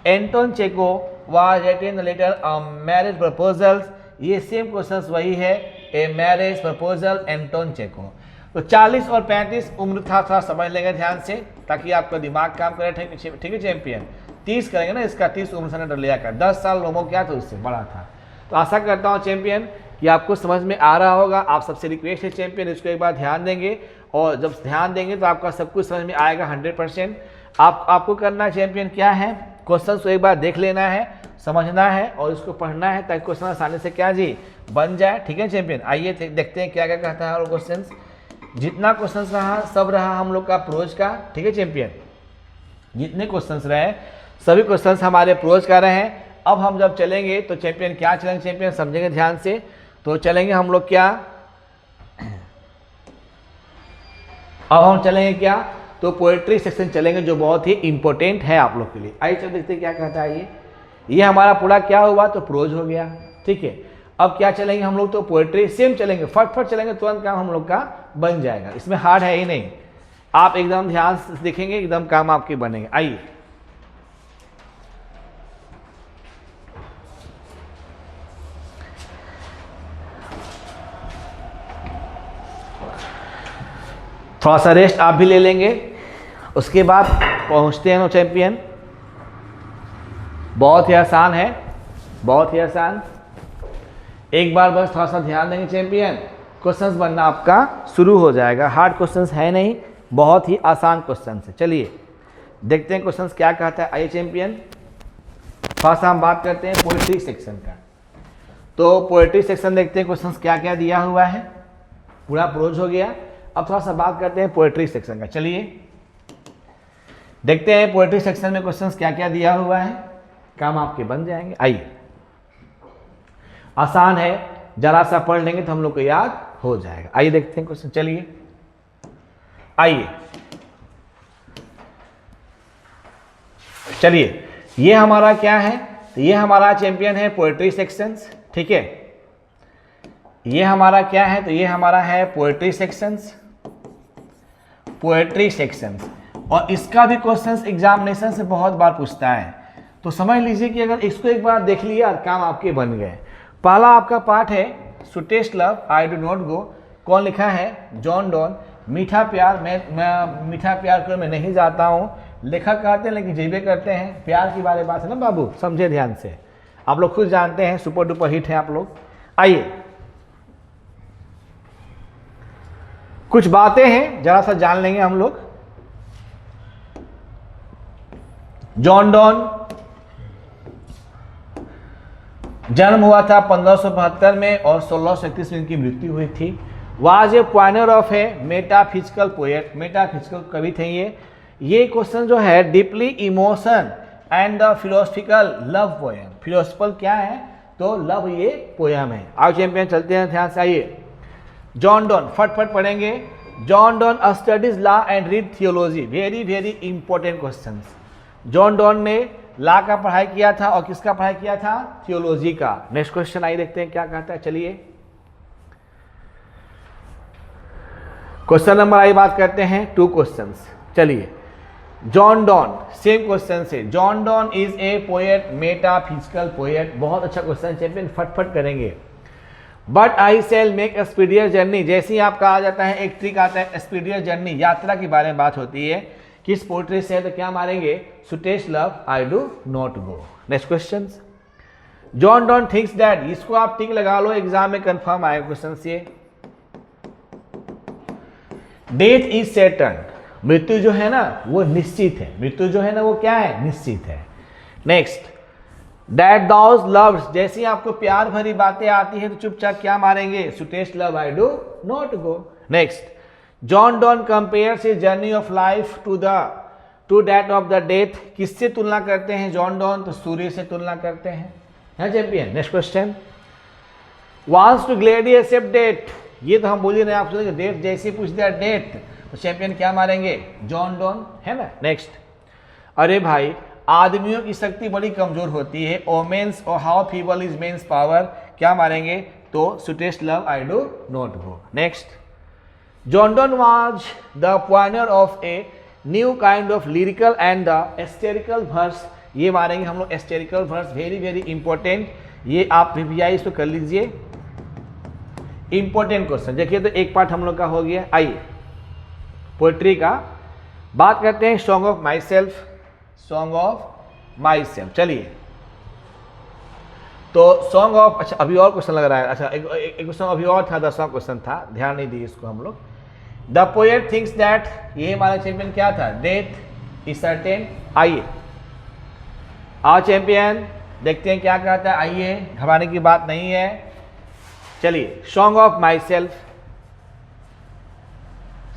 Anton Chekhov was written letter marriage proposals, ये सेम क्वेश्चंस वही है, ए मैरिज प्रपोजल एंटोन चेको। तो 40 और 35 उम्र था, थोड़ा समझ लेंगे ध्यान से ताकि आपका दिमाग काम करे, ठीक है चैंपियन। 30 करेंगे ना, इसका 30 उम्र से नाटालिया का, 10 साल लोमो क्या था उससे बड़ा था। तो आशा करता हूँ चैंपियन कि आपको समझ में आ रहा होगा। आप सबसे रिक्वेस्ट है चैंपियन इसको एक बार ध्यान देंगे, और जब ध्यान देंगे तो आपका सब कुछ समझ में आएगा 100%। आपको करना है चैंपियन क्या है, क्वेश्चन को एक बार देख लेना है, समझना है और इसको पढ़ना है ताकि क्वेश्चन आसानी से क्या जी बन जाए, ठीक है चैंपियन। आइए देखते हैं क्या क्या कहता है और क्वेश्चन, जितना क्वेश्चन रहा सब रहा हम लोग का प्रोज का, ठीक है चैंपियन। जितने क्वेश्चन रहे सभी क्वेश्चन हमारे प्रोज का रहे हैं। अब हम जब चलेंगे तो चैंपियन क्या चलेंगे चैंपियन, समझेंगे ध्यान से। तो चलेंगे हम लोग क्या, अब हम चलेंगे क्या, तो पोएट्री सेक्शन चलेंगे जो बहुत ही इंपॉर्टेंट है आप लोग के लिए। आइए चल देखते हैं क्या कहता है ये हमारा पूरा क्या हुआ तो प्रोज हो गया, ठीक है। अब क्या चलेंगे हम लोग, तो पोएट्री सेम चलेंगे, फटफट चलेंगे, तुरंत काम हम लोग का बन जाएगा, इसमें हार्ड है ही नहीं। आप एकदम ध्यान से देखेंगे, एकदम काम आपके बनेंगे। आइए थोड़ा सा रेस्ट आप भी ले लेंगे, उसके बाद पहुंचते हैं नो चैंपियन। बहुत ही आसान है, बहुत ही आसान, एक बार बस थोड़ा सा ध्यान देंगे चैंपियन, क्वेश्चंस बनना आपका शुरू हो जाएगा। हार्ड क्वेश्चंस है नहीं, बहुत ही आसान क्वेश्चन है। चलिए देखते हैं क्वेश्चंस क्या कहता है। आइए चैंपियन, थोड़ा सा हम बात करते हैं पोएट्री सेक्शन का। तो पोएट्री सेक्शन देखते हैं क्वेश्चंस क्या क्या दिया हुआ है, पूरा प्रोज हो गया। अब थोड़ा सा बात करते हैं पोएट्री सेक्शन का। चलिए देखते हैं पोएट्री सेक्शन में क्वेश्चंस क्या क्या दिया हुआ है, काम आपके बन जाएंगे। आइए, आसान है, जरा सा पढ़ लेंगे तो हम लोग को याद हो जाएगा। आइए देखते हैं क्वेश्चन, चलिए आइए चलिए, ये हमारा क्या है, तो ये हमारा चैंपियन है पोएट्री सेक्शंस, ठीक है। ये हमारा क्या है, तो ये हमारा है पोएट्री सेक्शंस, पोएट्री सेक्शंस। और इसका भी क्वेश्चंस एग्जामिनेशन से बहुत बार पूछता है, तो समझ लीजिए कि अगर इसको एक बार देख लिया काम आपके बन गए। पहला आपका पार्ट है sweetest love I do not go, कौन लिखा है, जॉन डॉन। मीठा प्यार, मैं मीठा प्यार कर मैं नहीं जाता हूँ, लेखक कहते हैं लेकिन जीवे करते हैं, प्यार की बारे बात है ना बाबू, समझे ध्यान से, आप लोग खुद जानते हैं, सुपर डुपर हिट है आप लोग। आइए कुछ बातें हैं जरा सा जान लेंगे हम लोग। जॉन डॉन जन्म हुआ था 1572 में और 1631 में इनकी मृत्यु हुई थी। Was a pioneer of a metaphysical poet, metaphysical कवि थे ये क्वेश्चन जो है deeply emotion and the philosophical love poem, philosophical क्या है तो लव ये पोएम है। आओ चैंपियन चलते हैं ध्यान से। आइए जॉन डॉन, फटफट पढ़ेंगे। John Donne studies law and read theology, very very important question. John don ने लॉ का पढ़ाई किया था और किसका पढ़ाई किया था? थियोलॉजी का। नेक्स्ट क्वेश्चन आइए देखते हैं क्या कहता है। चलिए क्वेश्चन नंबर आई बात करते हैं 2 क्वेश्चंस। चलिए जॉन डॉन, सेम क्वेश्चन से, John Donne is a poet, metaphysical poet. बहुत अच्छा क्वेश्चन चैंपियन, फटफट करेंगे। But I shall make speedier journey, जैसे ही आपका आ जाता है एक ट्रिक आता है एक्सपीडियर जर्नी, यात्रा के बारे में बात होती है, किस पोएट्री से है तो क्या मारेंगे? To test love I do not go. Next question, John Donne thinks that, इसको आप टिक लगा लो, एग्जाम में कंफर्म आएगा क्वेश्चन से। डेथ इज सर्टेन, मृत्यु जो है ना वो निश्चित है, मृत्यु जो है ना वो क्या है? निश्चित है। नेक्स्ट, दैट दाउज लव्स, जैसे ही आपको प्यार भरी बातें आती है तो चुपचाप क्या मारेंगे? To test love I do not go. Next, John Donne compares his journey of life to that of the death, किससे तुलना करते हैं जॉन डॉन? तो सूर्य से तुलना करते हैं, है champion. Next question, wants to gladly accept death, ये तो हम बोल ही रहे हैं, आप सोचेंगे डेथ, जैसे पूछ दिया डेथ तो चैंपियन क्या मारेंगे? जॉन डॉन, है ना। नेक्स्ट, अरे भाई आदमियों की शक्ति बड़ी कमजोर होती है, ओमेन्स और how feeble is men's power, क्या मारेंगे? तो to test love I do not go. Next, John Donne was the pioneer of a new kind of lyrical and the satirical verse, ये मारेंगे हम लोग satirical verse, very very important, ये आप रिवीआई इसको कर लीजिए, इंपॉर्टेंट क्वेश्चन। देखिए तो एक पार्ट हम लोग का हो गया। आइए पोएट्री का बात करते हैं, song of my self, song of my self. चलिए तो सॉन्ग ऑफ, अच्छा अभी और क्वेश्चन लग रहा है, अच्छा एक क्वेश्चन अभी और था, 10वां क्वेश्चन था, ध्यान नहीं दिए इसको हम लोग। द पोएट थिंक्स दैट, ये हमारा चैंपियन क्या था? Death is certain. आइए आओ चैंपियन देखते हैं क्या कहता है, आइए घबराने की बात नहीं है। चलिए song of my self,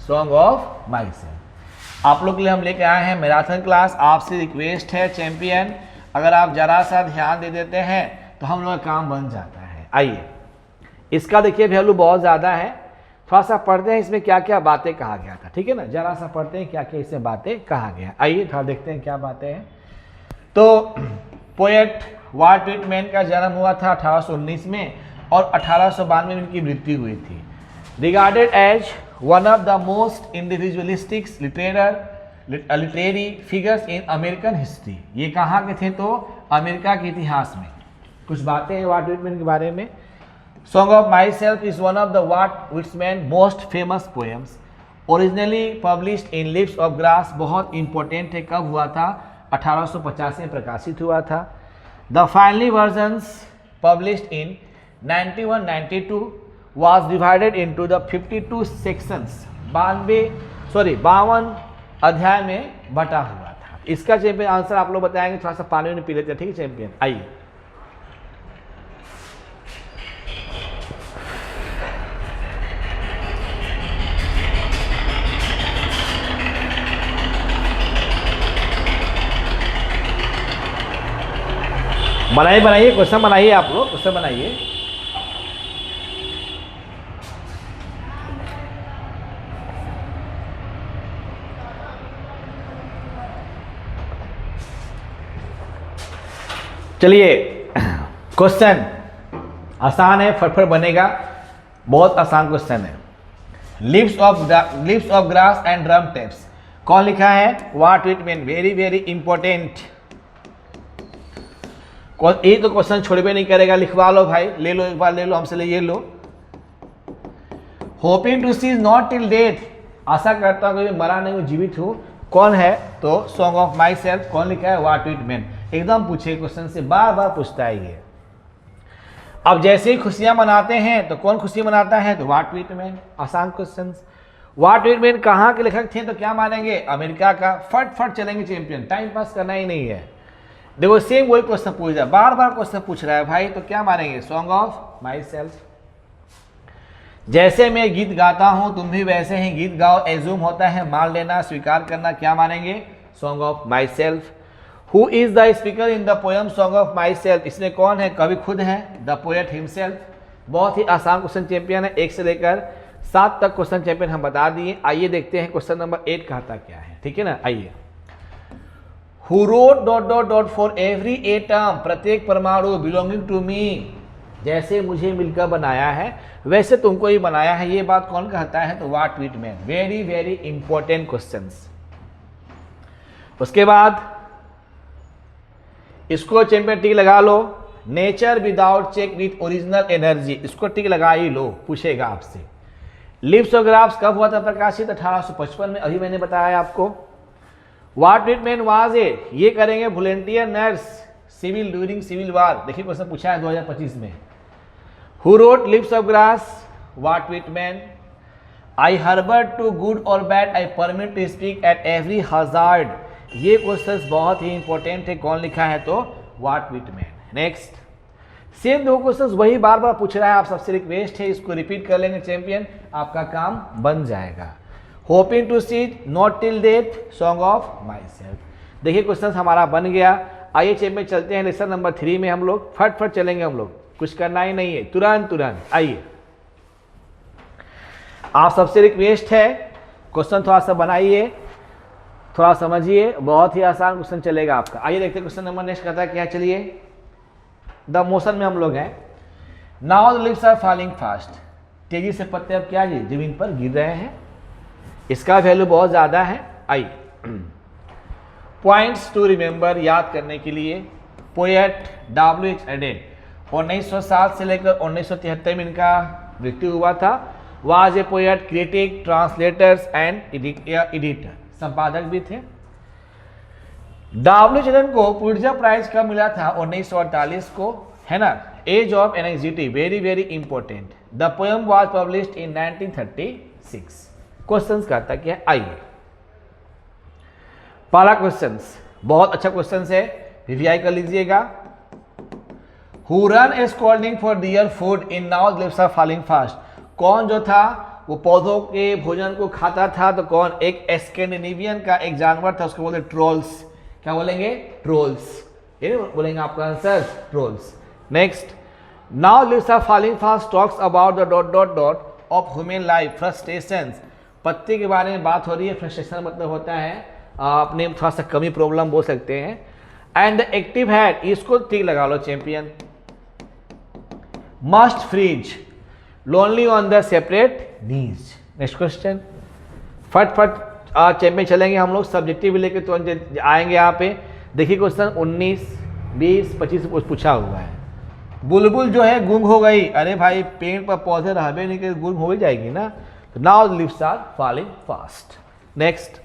song of my self आप लोग के लिए हम लेके आए हैं मैराथन क्लास। आपसे रिक्वेस्ट है चैंपियन, अगर आप जरा सा ध्यान दे देते हैं तो हम लोग का काम बन जाता है। आइए इसका देखिए वैल्यू बहुत ज़्यादा है, थोड़ा सा पढ़ते हैं इसमें क्या क्या बातें कहा गया था, ठीक है ना, जरा सा पढ़ते हैं क्या क्या इसमें बातें कहा गया। आइए थोड़ा देखते हैं क्या बातें हैं। तो पोएट वाल्ट व्हिटमैन का जन्म हुआ था 1819 में और 1892 में इनकी मृत्यु हुई थी। Regarded as one of the most individualistic literary figures in American history, ये कहाँ के थे? तो अमेरिका के इतिहास में। कुछ बातें हैं वाल्ट व्हिटमैन के बारे में। Song of myself is one of the Walt Whitman most famous poems, originally published in leaves of grass, बहुत इंपॉर्टेंट है, कब हुआ था? 1850 में प्रकाशित हुआ था। The finally versions published in 91-92 was divided into the 52 sections, 52 अध्याय में बटा हुआ था। इसका चैंपियन आंसर आप लोग बताएंगे, थोड़ा सा पानी में पी लेते हैं, ठीक है चैंपियन। आइए बनाइए क्वेश्चन बनाइए, आप लोग क्वेश्चन बनाइए। चलिए क्वेश्चन आसान है, फटफट बनेगा, बहुत आसान क्वेश्चन है। Leaves of grass and drum taps, कौन लिखा है? Walt Whitman, very very important. ये तो क्वेश्चन छोड़बे नहीं करेगा, लिखवा लो भाई, ले लो एक बार, ले लो हमसे, ले ये लो। Hoping to see is not till death, आशा करता हूँ कि मरा नहीं हूँ, जीवित हूँ, कौन है? तो सॉन्ग ऑफ माई सेल्फ, कौन लिखा है? Walt Whitman. एकदम पूछे क्वेश्चन से, बार बार पूछता है ये। अब जैसे ही खुशियां मनाते हैं तो कौन खुशी मनाता है? तो वाल्ट व्हिटमैन। आसान क्वेश्चन। वाल्ट व्हिटमैन कहाँ के लेखक थे? तो क्या मानेंगे? अमेरिका का। फट चलेंगे चैंपियन, टाइम पास करना ही नहीं है। देखो सेम वही क्वेश्चन पूछ रहा है, बार बार क्वेश्चन पूछ रहा है भाई, तो क्या मानेंगे? Song of my self. जैसे मैं गीत गाता हूं तुम भी वैसे ही गीत गाओ, एज्यूम होता है मान लेना, स्वीकार करना, क्या मानेंगे? Song of my self. Who is the speaker in the poem song of my self, इसमें कौन है? कवि खुद है, द पोएट हिमसेल्फ। बहुत ही आसान क्वेश्चन चैंपियन है, 1 से लेकर 7 तक क्वेश्चन चैंपियन हम बता दिए। आइए देखते हैं क्वेश्चन नंबर 8 कहता क्या है, ठीक है ना। आइए, who wrote dot dot dot for every atom, प्रत्येक परमाणु बिलोंगिंग टू मी, जैसे मुझे मिलकर बनाया है वैसे तुमको ही बनाया है, ये बात कौन कहता है, तो Walt Whitman. Very very important questions. उसके बाद इसको चैंपियन टिक लगा लो, nature without check with original energy, इसको टिक लगा ही लो, पूछेगा आपसे। लिप्सोग्राफ्स कब हुआ था प्रकाशित, 1855 में, अभी मैंने बताया आपको। व्हाट व्हिटमैन वाज ए, ये करेंगे volunteer nurse civil during civil war, देखिए क्वेश्चन पूछा है 2025 में। Who wrote leaves of grass, Walt Whitman. I harbour to good or bad, I permit to speak at every hazard, ये क्वेश्चन बहुत ही इंपॉर्टेंट है, कौन लिखा है, तो Walt Whitman. Next, same 2 question वही बार बार पूछ रहा है, आप सबसे रिक्वेस्ट है इसको रिपीट कर लेंगे चैंपियन, आपका काम बन जाएगा। Hoping to see not till death, song of myself, देखिए क्वेश्चन हमारा बन गया। आइए चैंपियन चलते हैं लेसन नंबर 3 में, हम लोग फट चलेंगे, हम लोग कुछ करना ही नहीं है, तुरंत। आइए, आप सबसे रिक्वेस्ट है क्वेश्चन थोड़ा सा बनाइए, थोड़ा समझिए, बहुत ही आसान क्वेश्चन चलेगा आपका। आइए देखते हैं क्वेश्चन नंबर नेक्स्ट कहता है क्या, चलिए। द मोशन में हम लोग हैं। Now the leaves are falling fast, तेजी से पत्ते अब क्या जी जमीन पर गिर रहे हैं, इसका वैल्यू बहुत ज़्यादा है। आइए, पॉइंट्स टू रिमेंबर, याद करने के लिए। Poet W.H. एडेन, 1907 से लेकर 1973 में इनका मृत्यु हुआ था। Was a poet, critic, translators and editor, संपादक भी थे। W.H. एडेन को पुलित्जर प्राइज कब मिला था, 1948 को, है ना। Age of anxiety, very very important. The poem was published in 1936। Questions करता क्या, आइए। पहला क्वेश्चंस बहुत अच्छा क्वेश्चंस है, रिवाइज कर लीजिएगा। Who run a scolding for dear food in now the leaves are falling fast, कौन जो था वो पौधों के भोजन को खाता था, तो कौन, एक स्कैंडिनेवियन का एक जानवर था, उसको बोलते ट्रोल्स, क्या बोलेंगे, ट्रोल्स, ये बोलेंगे आपका answer, trolls. Next, now leaves are falling fast talks about the dot dot dot of human life, frustrations, पत्ते के बारे में बात हो रही है। फ्रस्ट्रेशन मतलब होता है अपने थोड़ा सा कमी, प्रॉब्लम बोल सकते हैं। एंड द एक्टिव हैड, इसको ठीक लगा लो champion. Must freeze, lonely on the separate knees. Next question, फट चैंपियन चलेंगे हम लोग, सब्जेक्टिव लेके तो आएंगे यहाँ पे। देखिए क्वेश्चन 19, 20, 25 पूछा हुआ है। बुलबुल जो है गुम हो गई, अरे भाई पेड़ पर पौधे रहबे नहीं कि गुम हो ही जाएगी ना, तो now leaves are falling fast. Next,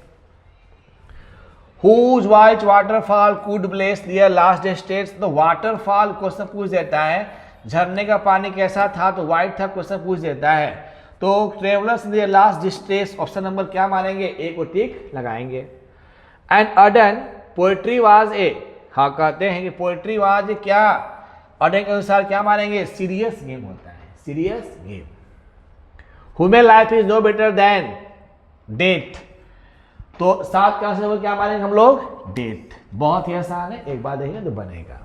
whose white waterfall could bless their last states, तो वाटरफॉल क्वेश्चन पूछ देता है, झरने का पानी कैसा था, तो वाइट था, क्वेश्चन पूछ देता है। तो travellers in their last distress, option number क्या मानेंगे, एक को टिक लगाएंगे। And Adonais poetry was a, हाँ कहते हैं कि पोएट्री वाज क्या, अडन के अनुसार क्या मानेंगे, सीरियस गेम होता है, serious game. Human life is no better than death, तो 7 का आंसर क्या मानेंगे हम लोग, डेथ, बहुत ही आसान है, एक बार देखेंगे तो बनेगा।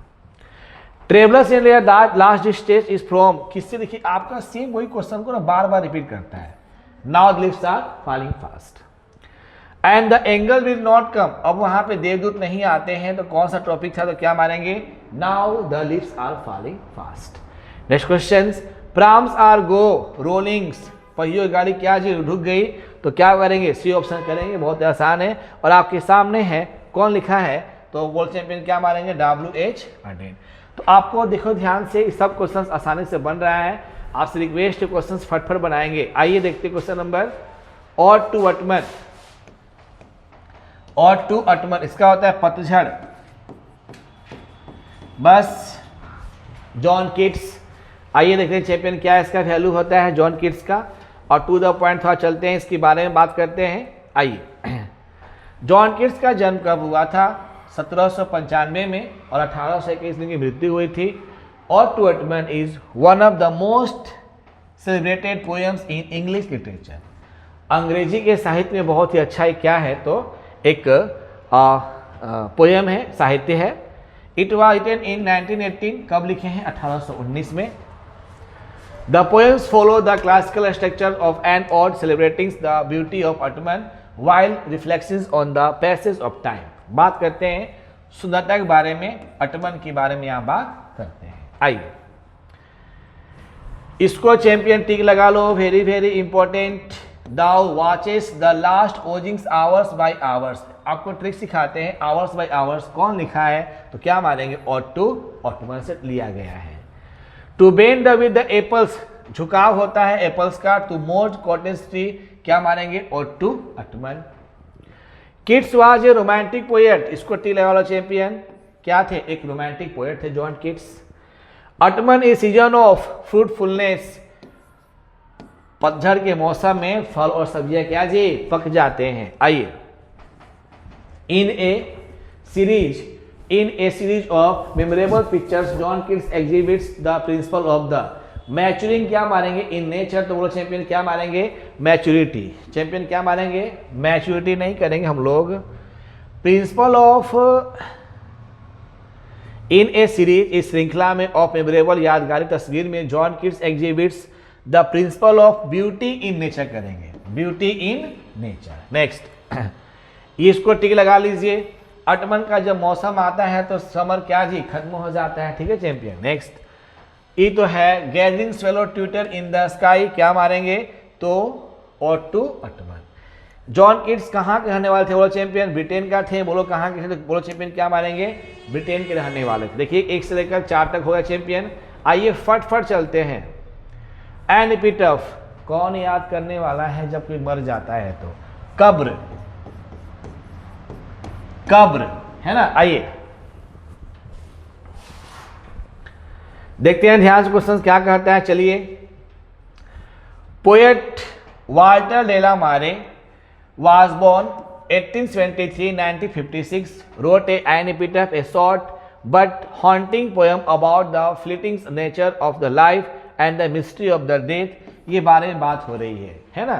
Travellers in their last stage is from, किससे, देखिए आपका सेम वही क्वेश्चन को ना बार बार रिपीट करता है। Now the leaves are falling fast. And the angel will not come, अब वहां पे देवदूत नहीं आते हैं, तो कौन सा टॉपिक था, तो क्या मानेंगे, now the leaves are falling fast. Next question, prams are go rollings, पहियों गाड़ी क्या जी रुक गई, तो क्या करेंगे, सी ऑप्शन करेंगे, बहुत आसान है। और आपके सामने है कौन लिखा है, तो वर्ल्ड चैंपियन क्या मानेंगे, W.H. एडेन। तो आपको देखो ध्यान से, सब क्वेश्चंस आसानी से बन रहा है, आपसे रिक्वेस्ट है क्वेश्चंस फटफट बनाएंगे। आइए देखते क्वेश्चन नंबर, और टू अटमन, और टू अटमन इसका होता है पतझड़, बस जॉन किट्स। आइए देखते हैं चैंपियन क्या इसका वैल्यू होता है जॉन किट्स का, और टू द पॉइंट थोड़ा चलते हैं, इसके बारे में बात करते हैं। आइए, जॉन किट्स का जन्म कब हुआ था, 1795 में, और 1821 में मृत्यु हुई थी। और to autumn is one of the most celebrated poems in English literature, अंग्रेजी के साहित्य में बहुत ही अच्छा है, क्या है, तो एक पोएम है, साहित्य है। इट वॉज रिटन इन 1918, कब लिखे हैं, 1819 में। The poems follow the classical structure of an ode celebrating the beauty of Atman while reflections on the passage of time. बात करते हैं सुंदरता के बारे में, अटमन के बारे में यहाँ बात करते हैं। आइए इसको चैंपियन टिक लगा लो, very very important. Thou watches the last oozings hours by hours. आपको ट्रिक सिखाते हैं, आवर्स बाय आवर्स कौन लिखा है तो क्या मारेंगे, ऑट टू ऑटमन से लिया गया है। To bend with the apples, झुकाव होता है एप्पल्स का। टू मोज कॉटेज ट्री, क्या मारेंगे, ode to autumn. Keats was a romantic poet, इसको टी लगा लो चैंपियन, क्या थे, एक रोमांटिक पोएट थे John Keats. Autumn a season of fruitfulness, पतझड़ के मौसम में फल और सब्जियां क्या जी, पक जाते हैं। आइए in a series of memorable pictures John Keats exhibits the principle of the maturing, क्या मारेंगे, इन नेचर। तो बोलो चैंपियन क्या मारेंगे, मैच्योरिटी। चैंपियन क्या मारेंगे, मैच्योरिटी नहीं करेंगे हम लोग, principle of in a series, इस श्रृंखला में ऑफ मेमोरेबल यादगारी तस्वीर में John Keats exhibits the principle of beauty in nature करेंगे, ब्यूटी इन नेचर। नेक्स्ट इसको टिक लगा लीजिए। अटमन का जब मौसम आता है तो समर क्या जी, खत्म हो जाता है, ठीक है चैंपियन। नेक्स्ट ये तो है gathering swallow Twitter in the sky, क्या मारेंगे, तो ऑट टू अटमन। जॉन किट्स कहाँ के रहने वाले थे, बोलो चैंपियन, ब्रिटेन का थे। बोलो कहाँ के थे, तो बोलो चैंपियन क्या मारेंगे, ब्रिटेन के रहने वाले थे। देखिए 1 से लेकर 4 तक हो गया चैंपियन। आइए फट चलते हैं। एन एपिटफ, कौन याद करने वाला है जब कोई मर जाता है तो, कब्र, कब्र है ना। आइए देखते हैं ध्यान से क्वेश्चन क्या कहता है, चलिए। पोएट वाल्टर डेला मारे was born 1873-1956, wrote an epitaph, a short but haunting poem about the fleeting nature of the life and the mystery of the death। ये बारे में बात हो रही है ना।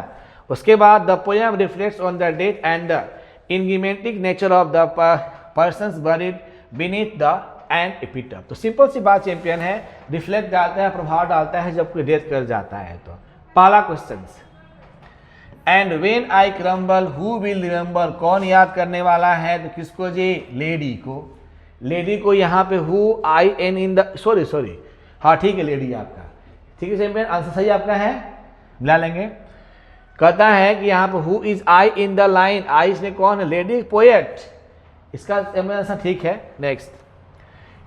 उसके बाद the poem reflects on the death and the enigmatic nature of the persons buried beneath the an epitaph। तो सिंपल सी बात चैंपियन है, रिफ्लेक्ट डालता है, प्रभाव डालता है जब कोई डेथ कर जाता है तो। पहला question, and when I crumble who will remember, कौन याद करने वाला है तो किसको जी, लेडी को। लेडी को यहाँ पे who I an in the, sorry हाँ ठीक है लेडी आपका, ठीक है चैंपियन, आंसर सही आपका है, मिला लेंगे। कहता है कि यहाँ पे who is I in the line, I इसमें कौन है, लेडी पोएट, इसका आंसर ठीक है। Next,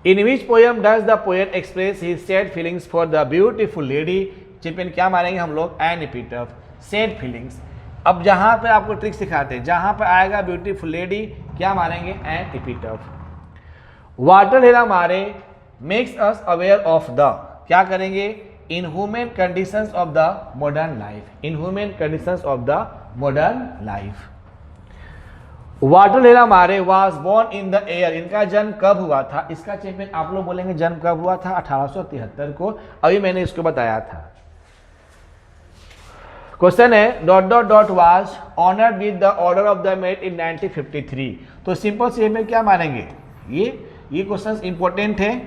in which poem does the poet express his sad feelings for the beautiful lady, champion क्या मारेंगे हम लोग, एन एपिटफ, सैड फीलिंग्स। अब जहां पे आपको ट्रिक सिखाते हैं, जहां पे आएगा ब्यूटीफुल लेडी क्या मारेंगे, N एपिटफ। Walter de la Mare makes us aware of the, क्या करेंगे, inhuman conditions of the modern life, inhuman conditions of the modern life. Walter de la Mare was born in the year, इनका जन्म कब हुआ था, इसका चैंपियन आप लोग बोलेंगे जन्म कब हुआ था, 1873 को, अभी मैंने इसको बताया था। क्वेश्चन है dot dot dot was honoured with the order of the merit in 1953, तो सिंपल से में क्या मानेंगे, ये क्वेश्चन इंपॉर्टेंट है,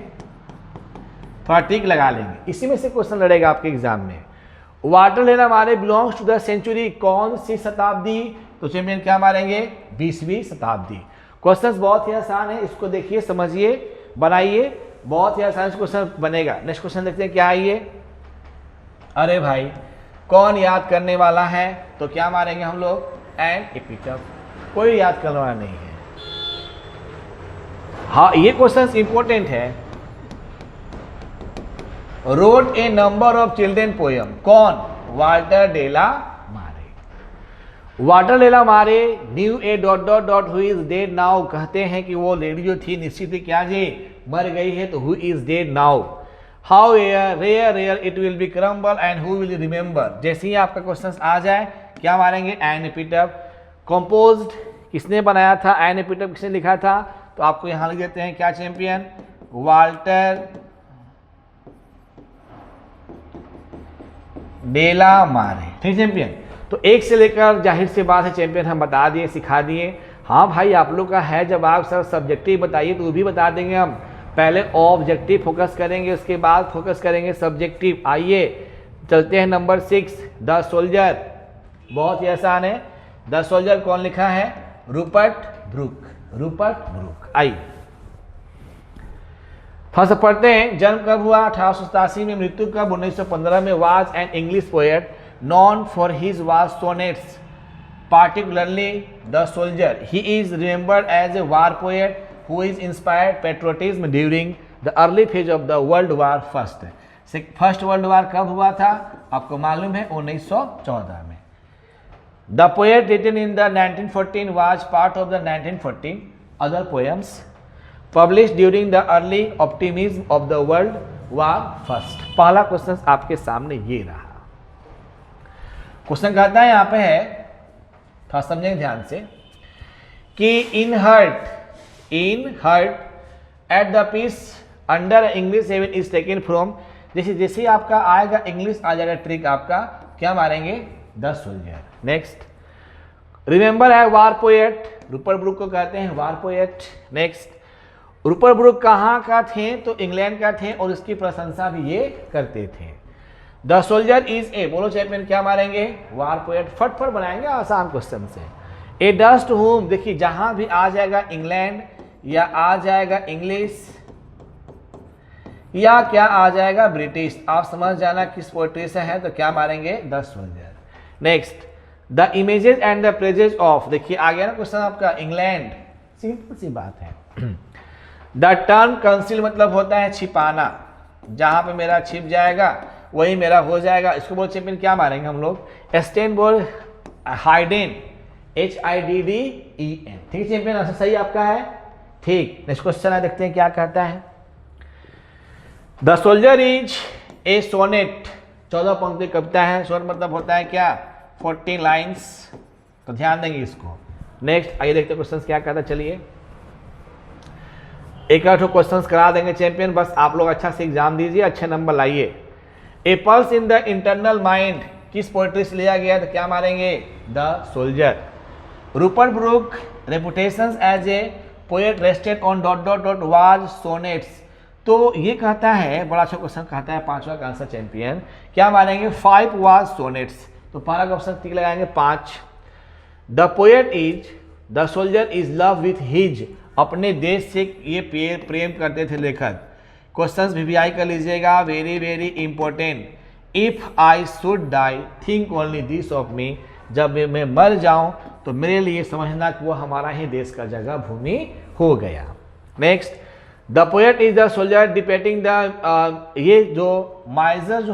थोड़ा टिक लगा लेंगे, इसी में से क्वेश्चन लड़ेगा आपके एग्जाम में। वाटर लेना मारे बिलोंग्स टू द सेंचुरी, कौन सी शताब्दी, तो चैंपियन क्या मारेंगे, 20वीं शताब्दी। क्वेश्चन बहुत ही आसान है, इसको देखिए समझिए बनाइए, बहुत ही आसान क्वेश्चन बनेगा। नेक्स्ट क्वेश्चन देखते हैं क्या है ये, अरे भाई कौन याद करने वाला है, तो क्या मारेंगे हम लोग, एन एपिटफ, कोई याद करने वाला नहीं है। हाँ ये क्वेश्चन इंपॉर्टेंट है। Road A number of children poem, कौन, वाल्टर डेला मारे। वाल्टर डेला मारे new A dot dot dot who is dead now, कहते हैं कि वो लेडी जो थी निश्चित ही क्या जी, मर गई है, तो who is dead now. How rare it will be crumble and who will remember, जैसे ही आपका क्वेश्चन आ जाए क्या मारेंगे, एन एपिटफ। कंपोज्ड किसने बनाया था, एन एपिटफ किसने लिखा था, तो आपको यहां लिख देते हैं क्या चैंपियन, वाल्टर डेला मारे, ठीक चैंपियन। तो एक से लेकर जाहिर सी बात है चैंपियन हम बता दिए, सिखा दिए। हाँ भाई आप लोग का है, जब आप सर सब्जेक्टिव बताइए तो वो भी बता देंगे हम, पहले ऑब्जेक्टिव फोकस करेंगे, उसके बाद फोकस करेंगे सब्जेक्टिव। आइए चलते हैं नंबर 6, द सोल्जर। बहुत ही आसान है। द सोल्जर कौन लिखा है? Rupert Brooke. Rupert Brooke. आइए फर्स्ट पढ़ते हैं। जन्म कब हुआ? 1887 में। मृत्यु कब? 1915 में। Was an English poet non for his was sonnets, particularly the soldier. He is remembered as a war poet who is inspired patriotism during the early phase of the World War First. First world war कब हुआ था? आपको मालूम है 1914 में। The poet written in the 1914 was part of the 1914 other poems published during the early optimism of the World War First. पहला क्वेश्चन आपके सामने ये रहा। क्वेश्चन कहता है यहाँ पे है, थोड़ा समझेंगे ध्यान से, कि in heart at the peace under English heaven is taken from. जैसे जैसे आपका आएगा इंग्लिश आ जाएगा ट्रिक, आपका क्या मारेंगे? The soldier. नेक्स्ट, रिमेंबर है वार पोएट, रूपर्ट ब्रूक को कहते हैं वार पोएट। नेक्स्ट, रूपर्ट ब्रूक कहाँ का थे? तो इंग्लैंड का थे और इसकी प्रशंसा भी ये करते थे। द सोल्जर इज ए, बोलो चैंपियन, क्या मारेंगे? वार पोएट। फटफट बनाएंगे आसान क्वेश्चन से। ए डस्ट टू होम, देखिए जहां भी आ जाएगा इंग्लैंड या आ जाएगा इंग्लिश या क्या आ जाएगा ब्रिटिश, आप समझ जाना किस पोएट्री से है, तो क्या मारेंगे? The soldier. Next, the images and the praises of, देखिए आ गया ना क्वेश्चन आपका इंग्लैंड, सिंपल सी बात है। द टर्म कंसील मतलब होता है छिपाना, जहां पे मेरा छिप जाएगा वही मेरा हो जाएगा। इसको बोल चैंपियन क्या मारेंगे हम लोग? स्टेन बोल हाइडेन, HIDDEN। ठीक है चैंपियन, आंसर सही आपका है। ठीक, नेक्स्ट क्वेश्चन है, देखते हैं क्या कहता है। The soldier is a sonnet, 14 पंक्ति कविता है। सोनेट मतलब होता है क्या? 14 लाइन्स, तो ध्यान देंगे इसको। नेक्स्ट आइए देखते हैं क्वेश्चन क्या कहता है। चलिए एक आठ क्वेश्चन करा देंगे चैंपियन, बस आप लोग अच्छा से एग्जाम दीजिए, अच्छे नंबर लाइए। A pulse in the internal mind किस पोएट्री से लिया गया? तो क्या मारेंगे? The soldier. Rupert Brooke reputations as a poet rested on dot dot dot was sonnets, तो ये कहता है, बड़ा अच्छा क्वेश्चन कहता है, पांचवा का आंसर चैंपियन, क्या मारेंगे? 5 वाज सोनेट्स, तो पहला का ऑप्शन टिक लगाएंगे 5। The poet is, the soldier is love with his, अपने देश से ये प्रेम करते थे लेखक। क्वेश्चंस VVI कर लीजिएगा, very very important. If I should die think only this of me, जब मैं मर जाऊं तो मेरे लिए समझना कि वो हमारा ही देश का जगह भूमि हो गया। Next, the poet is the soldier depicting the, ये जो माइजर जो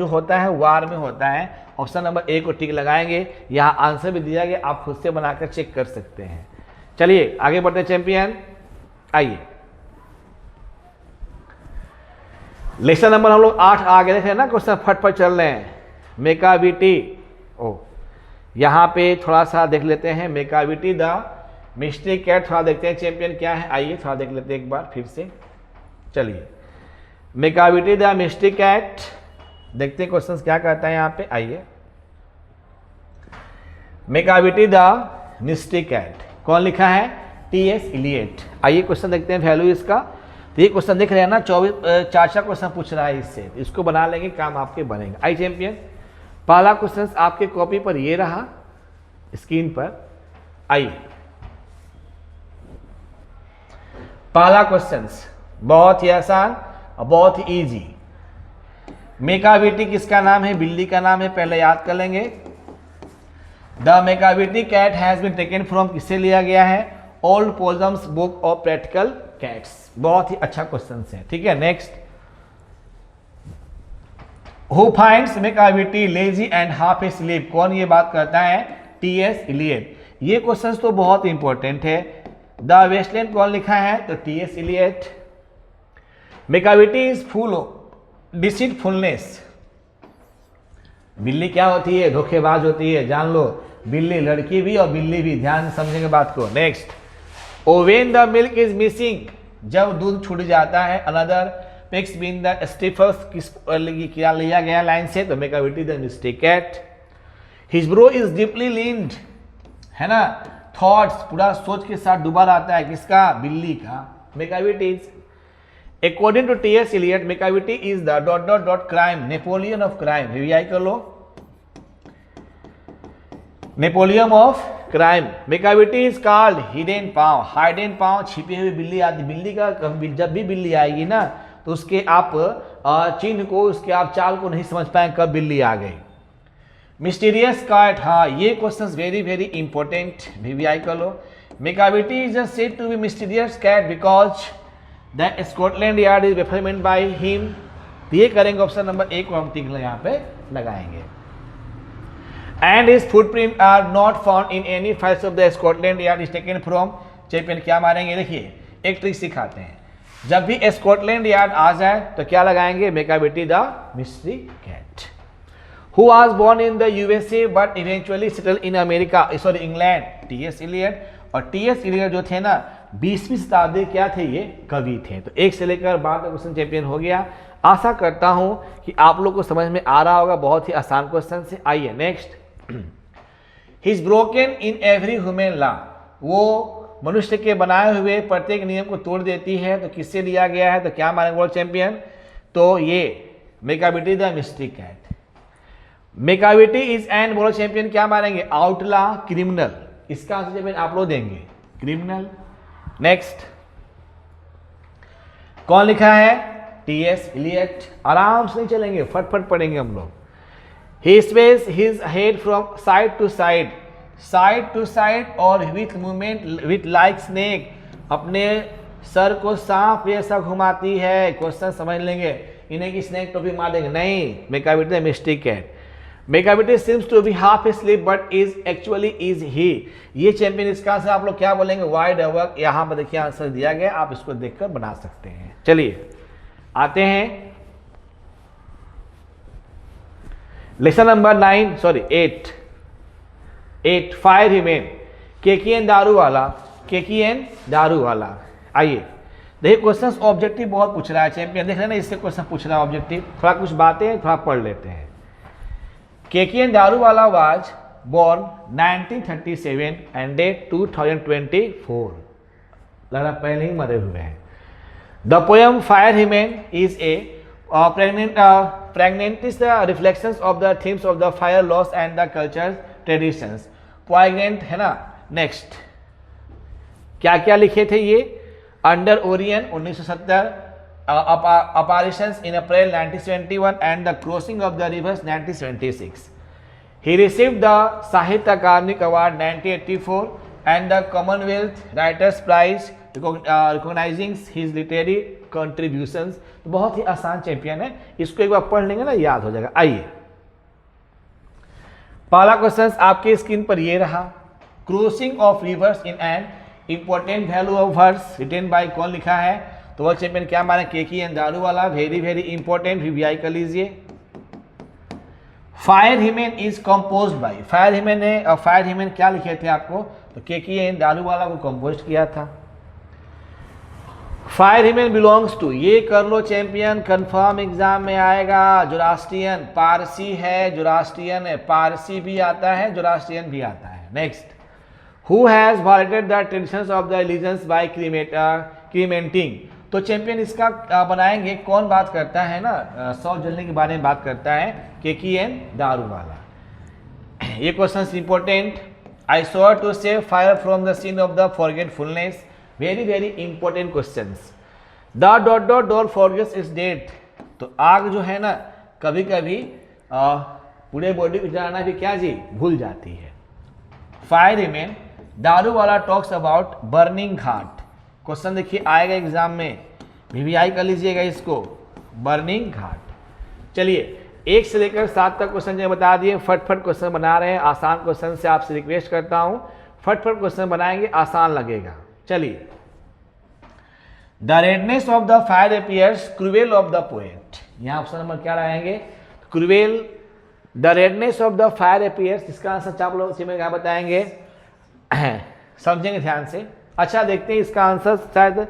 होता है वार में होता है। ऑप्शन नंबर ए को टिक लगाएंगे, यहाँ आंसर भी दिया गया, आप खुद से बनाकर चेक कर सकते हैं। चलिए आगे बढ़ते हैं चैंपियन, आइए लेक्चर नंबर हम लोग 8 आगे देख रहे हैं ना, क्वेश्चन फटफट चल रहे हैं। मेकाविटी, ओ यहाँ पे थोड़ा सा देख लेते हैं। मेकाविटी द मिस्टिक कैट, थोड़ा देखते हैं चैंपियन क्या है, आइए थोड़ा देख लेते हैं एक बार फिर से। चलिए मेकाविटी द मिस्टिक कैट, देखते हैं क्वेश्चन क्या कहता है यहाँ पे, आइए। मेकाविटी द मिस्टिक कैट कौन लिखा है? TS Elliot. आइए क्वेश्चन देखते हैं, वैल्यू इसका। तो ये क्वेश्चन देख रहे हैं ना, 4 क्वेश्चन पूछ रहा है इससे, इसको बना लेंगे, काम आपके बनेंगे। आई चैंपियन, पहला क्वेश्चन आपके कॉपी पर ये रहा स्क्रीन पर, आइए पहला क्वेश्चन बहुत ही आसान और बहुत ही इजी। मेकाविटी किसका नाम है? बिल्ली का नाम है, पहले याद कर लेंगे। The Macavity cat has been taken from, किससे लिया गया है? Old possums book of practical cats. बहुत ही अच्छा क्वेश्चन है, ठीक है। Next, who finds Macavity lazy and half asleep, कौन ये बात करता है? TS Elliot. ये क्वेश्चन तो बहुत इंपॉर्टेंट है। द वेस्टलैंड कौन लिखा है? तो TS Eliot. Macavity is full of deceitfulness, बिल्ली क्या होती है? धोखेबाज होती है, जान लो। बिल्ली लड़की भी और बिल्ली भी, ध्यान से समझेंगे बात को। Next, or when the milk is missing, जब दूध छूट जाता है। Another Peke's been the stifled, किस क्या लिया गया लाइन से? तो Macavity the mystery cat. His brow is deeply lined, है ना, थॉट्स पूरा सोच के साथ डूबा रहता है, किसका? बिल्ली का। Macavity according to TS. Eliot Macavity is the dot dot dot crime Napoleon of crime. Revise कर लो, Napoleon of crime. Macavity is called hidden paw. Hidden paw छिपी हुई बिल्ली आदि। बिल्ली का जब भी बिल्ली आएगी ना तो उसके आप चिन्ह को, उसके आप चाल को नहीं समझ पाए कब बिल्ली आ गई। मिस्टीरियस कैट, हाँ ये question very very important, VVI कर लो। Macavity is said to be mysterious cat because the Scotland Yard is रेफरमेंट बाय हिम। ये करेंगे ऑप्शन नंबर ए को हम टिक यहाँ पे लगाएंगे। And his footprint are not found in any files of the Scotland Yard is taken from. Champion क्या मारेंगे, देखिए एक ट्रिक सिखाते हैं। जब भी स्कॉटलैंड यार्ड आ जाए तो क्या लगाएंगे, Macavity the mystery cat. Who was born in the USA but eventually settle in America, sorry England, TS. Eliot. और टी.एस. इलियट जो थे ना 20वीं शताब्दी क्या थे, ये कवि थे। तो 1 से लेकर 12 तक क्वेश्चन चैंपियन हो गया। आशा करता हूं कि आप लोग को समझ में आ रहा होगा, बहुत ही आसान क्वेश्चन से। आइए next. He is broken in every human law, वो मनुष्य के बनाए हुए प्रत्येक नियम को तोड़ देती है। तो किससे लिया गया है, तो क्या मानेंगे वर्ल्ड चैंपियन, तो ये Macavity the mystery cat. Macavity is and world champion क्या मानेंगे, आउटला, क्रिमिनल। इसका आंसर आप लोग देंगे क्रिमिनल। नेक्स्ट कौन लिखा है, टी.एस. इलियट। आराम से नहीं चलेंगे, फटफट पढ़ेंगे हम लोग। He sways his head from side to side और with movement with like snake, अपने सर को सांप जैसा घुमाती है। क्वेश्चन समझ लेंगे, इन्हें की स्नेक टॉपिक मार देंगे नहीं। Macavity the mystery cat. Macavity seems to be half asleep but is actually is he। ये चैंपियन, इसका आंसर आप लोग क्या बोलेंगे, वाइड अवर्क। यहाँ पर देखिए आंसर दिया गया, आप इसको देखकर बना सकते हैं। चलिए आते हैं लेसन नंबर 8 फायर हिमेन। केकीएन दारू वाला। आइए देखिए क्वेश्चन ऑब्जेक्टिव बहुत पूछ रहा है चैंपियन, देख रहे हैं ना, इससे क्वेश्चन पूछ रहा है ऑब्जेक्टिव। थोड़ा कुछ बातें थोड़ा पढ़ लेते हैं। केकीएन दारू वाला वाज बोर्न 1937 एंड डेट 2024। लग रहा पहले ही मरे हुए हैं। The poem fire hymn is a pregnant is the reflections of the themes of the fire loss and the cultural traditions। poignant है ना। नेक्स्ट क्या क्या लिखे थे ये, under Orion 1970, apparitions in April 1971 and the crossing of the rivers 1976। he received the Sahitya Akadeमी Award 1984 and the Commonwealth Writers Prize recognizing his literary contributions। तो बहुत ही आसान चैंपियन है, इसको एक बार पढ़ लेंगे ना याद हो जाएगा। आइए पहला क्वेश्चन आपके स्क्रीन पर ये रहा, crossing of rivers in an important value of verse written by, कौन लिखा है, तो वर्ल्ड चैंपियन क्या माने, केकीएन दारू वाला। वेरी वेरी इंपॉर्टेंट, वीवीआई कर लीजिए। Fire hymn is composed by, fire hymn ने, और फायर हिमेन क्या लिखे थे आपको, तो केकीएन दारू वाला को कंपोज किया था। फायर हिमेन बिलोंग्स टू, ये कर लो चैंपियन, कंफर्म एग्जाम में आएगा। जोरास्ट्रियन, पारसी है, जोरास्ट्रियन है, पारसी भी आता है, जोरास्ट्रियन भी आता है। Next, who has violated the traditions of the religions by cremating, तो चैंपियन इसका बनाएंगे, कौन बात करता है ना, सौ जलने के बारे में बात करता है, केकीएन दारू वाला। ये question important. I saw to save fire from the scene of the forgetfulness, very very important questions. The dot dot dot forgets is dead, तो आग जो है ना कभी कभी पूरे बॉडी को जलाना भी क्या जी, भूल जाती है। फायर हिमेन दारू वाला talks about burning Ghat, question देखिए आएगा एग्जाम में, वीवीआई कर लीजिएगा इसको, बर्निंग घाट। चलिए 1 से लेकर 7 तक क्वेश्चन जो बता दिए, फटफट क्वेश्चन बना रहे हैं। आसान क्वेश्चन से आपसे रिक्वेस्ट करता हूं, फटफट क्वेश्चन बनाएंगे, आसान लगेगा। चलिए, the redness of the fire appears cruel of the poet, यहाँ ऑप्शन नंबर क्या लगाएंगे, cruel. The redness of the fire appears, इसका आंसर आप लोग में क्या बताएंगे, समझेंगे ध्यान से। अच्छा देखते हैं इसका आंसर, शायद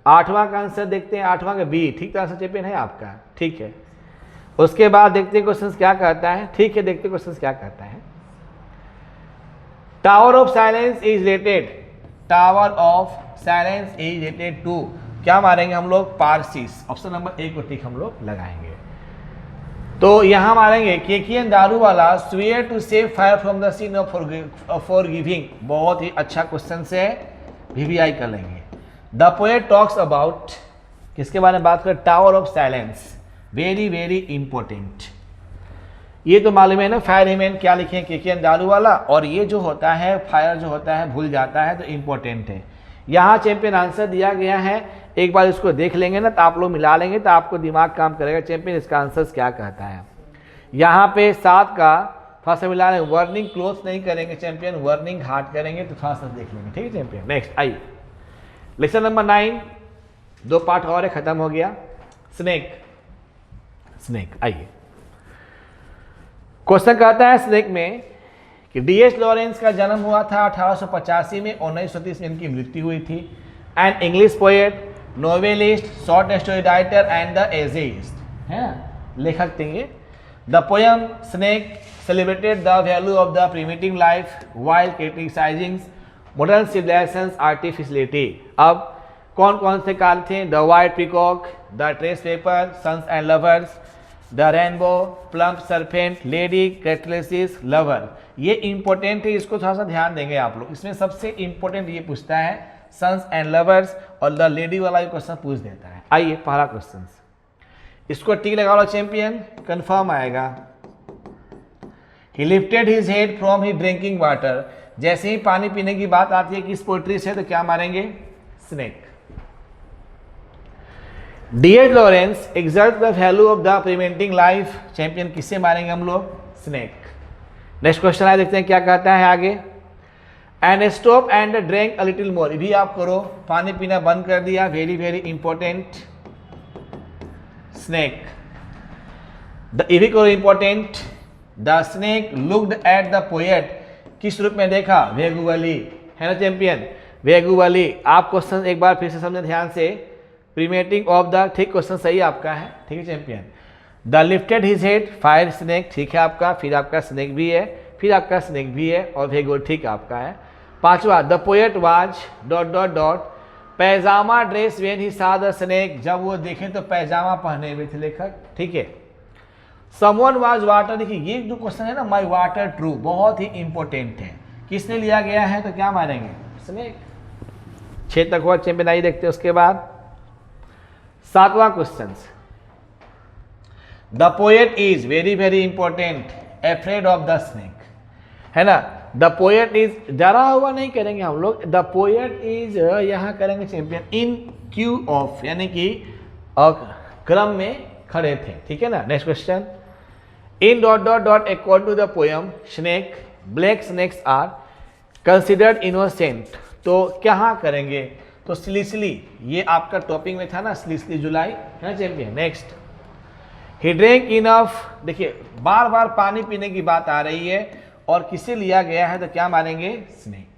8वां का आंसर देखते हैं, 8वां का बी, ठीक तरह से चैंपियन है आपका, ठीक है। उसके बाद देखते हैं क्वेश्चन क्या कहता है, ठीक है, देखते हैं क्वेश्चन क्या कहता है। Tower of silence is rated, tower of silence is rated to, क्या मारेंगे हम लोग, पारसीस। ऑप्शन नंबर ए को टिक हम लोग लगाएंगे। तो यहाँ मारेंगे KKN Daruwalla swear to save fire from the scene of forgiving. बहुत ही अच्छा क्वेश्चन से वीवीआई कर लेंगे। द पोएट टॉक्स अबाउट, किसके बारे में बात करें, tower of silence. Very very important. ये तो मालूम है ना, फायर हिमेन क्या लिखे हैं केकेएन दारूवाला, और ये जो होता है फायर जो होता है भूल जाता है, तो इंपॉर्टेंट है। यहाँ चैंपियन आंसर दिया गया है, एक बार इसको देख लेंगे ना तो आप लोग मिला लेंगे तो आपको दिमाग काम करेगा चैंपियन इसका आंसर क्या कहता है। यहाँ पे 7 का थोड़ा सा मिला लेंगे, वर्निंग क्लोज नहीं करेंगे चैंपियन, वर्निंग हार्ड करेंगे, तो थोड़ा सा देख लेंगे, ठीक है चैंपियन। नेक्स्ट आइए लेसन नंबर 9, 2 पार्ट और है, खत्म हो गया। स्नेक, स्नेक आइए। क्वेश्चन कहता है स्नेक में कि डीएच लॉरेंस का जन्म हुआ था 1885 में, 1930 में इनकी मृत्यु हुई थी। And English poet, novelist, short story writer and the essayist, है लेखक थे। The poem snake celebrated the value of the primitive life while criticising modern civilisations artificiality. अब कौन कौन से काल थे, the white peacock, the trespasser, sons and lovers, the rainbow, plumed serpent, lady Chatterley's, lover. ये इंपॉर्टेंट है, इसको थोड़ा सा ध्यान देंगे आप लोग। इसमें सबसे इंपॉर्टेंट ये पूछता है सन्स एंड लवर्स, और द लेडी वाला ये क्वेश्चन पूछ देता है। आइए पहला क्वेश्चन, इसको टिक लगा लो चैंपियन, कंफर्म आएगा। ही lifted his head from he drinking water. जैसे ही पानी पीने की बात आती है किस पोएट्री से, तो क्या मारेंगे, snake. D H Lawrence exalt the value of the preventing life. Champion किससे मारेंगे हम लोग, स्नेक। नेक्स्ट क्वेश्चन आए, देखते हैं क्या कहता है आगे। And stop and drink a little more. भी आप करो, पानी पीना बंद कर दिया, वेरी वेरी इंपॉर्टेंट, स्नेक। ये भी करो important, the snake looked at the poet. किस रूप में देखा, वेगुवली, है ना चैंपियन, वेगुवली। आप क्वेश्चन एक बार फिर से समझे ध्यान से, प्रीमेटिंग ऑफ द, ठीक क्वेश्चन सही आपका है, ठीक है champion. The lifted his head, fire snake, ठीक है आपका, फिर आपका स्नेक भी है, फिर आपका स्नेक भी है, और वेगो ठीक आपका है। 5वां, the poet was dot dot dot pyjama dress when he saw the snake. जब वो देखें तो पैजामा पहने हुए थे लेखक, ठीक है। समवन वाज वाटर, देखिए ये जो क्वेश्चन है ना, माई वाटर ट्रू, बहुत ही इंपॉर्टेंट है। किसने लिया गया है, तो क्या मारेंगे, स्नेक। 6 तक हुआ चैंपियन, आई देखते हैं उसके बाद 7वां question. The poet is, very very important, afraid of the snake, है ना। द पोएट इज, डरा हुआ नहीं करेंगे हम लोग, द पोएट इज यहाँ करेंगे चैंपियन इन क्यू ऑफ, यानी कि क्रम में खड़े थे, ठीक है ना। Next question, in dot dot dot according to the poem snake black snakes are considered innocent. तो क्या करेंगे, तो स्लिसली, ये आपका टॉपिक में था ना, स्लिसली जुलाई, है ना चैंपियन। नेक्स्ट, ही ड्रिंक इनफ, देखिए बार बार पानी पीने की बात आ रही है, और किसे लिया गया है, तो क्या मारेंगे, snake.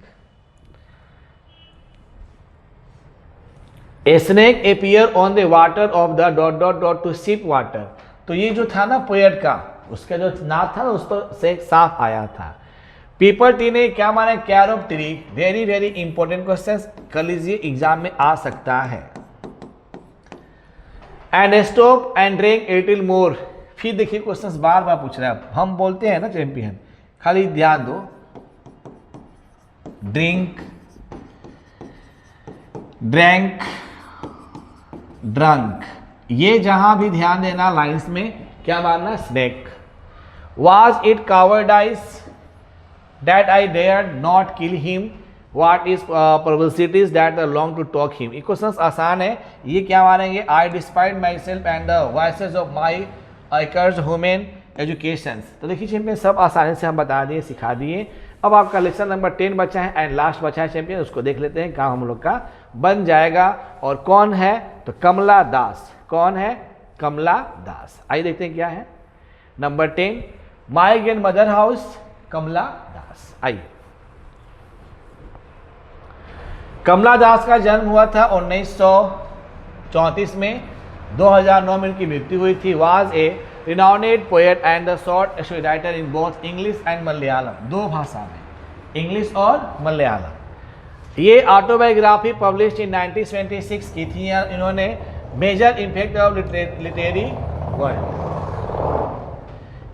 A snake appear on the water of the dot dot dot to sip water. तो ये जो था ना पोएट का, उसका जो नाम था ना, उस पर से सांप आया था। पीपल ट्री ने क्या माना, care of tree. Very very important question, कर लीजिए, एग्जाम में आ सकता है। And stop and drink a little more. फिर देखिए क्वेश्चन बार बार पूछ रहा है, हम बोलते हैं ना चैंपियन, खाली ध्यान दो, ड्रिंक, ड्रैंक, ड्रंक, ये जहां भी ध्यान देना लाइंस में, क्या मारना, snake. Was it कावर्डाइज that I dared not kill him, what is probabilities that are long to talk him। ये क्वेश्चन आसान है, ये क्या मारेंगे, I despite myself and the voices of my accursed human education। तो देखिए चैंपियन सब आसानी से हम बता दिए, सिखा दिए। अब आपका लेक्चर नंबर 10 बचा है एंड लास्ट बचा है चैंपियन, उसको देख लेते हैं, काम हम लोग का बन जाएगा। और कौन है, तो कमला दास। कौन है, कमला दास। आइए देखते हैं क्या है number 10, my grand mother house, Kamala Das. आइए, कमला दास का जन्म हुआ था 1934 में, 2009 में इनकी मृत्यु हुई थी। Was A renowned poet and the short story writer in both English and Malayalam, 2 भाषा में, इंग्लिश और मलयालम। ये ऑटोबायोग्राफी पब्लिश इन 1976 की थी इन्होंने, major impact of literary world.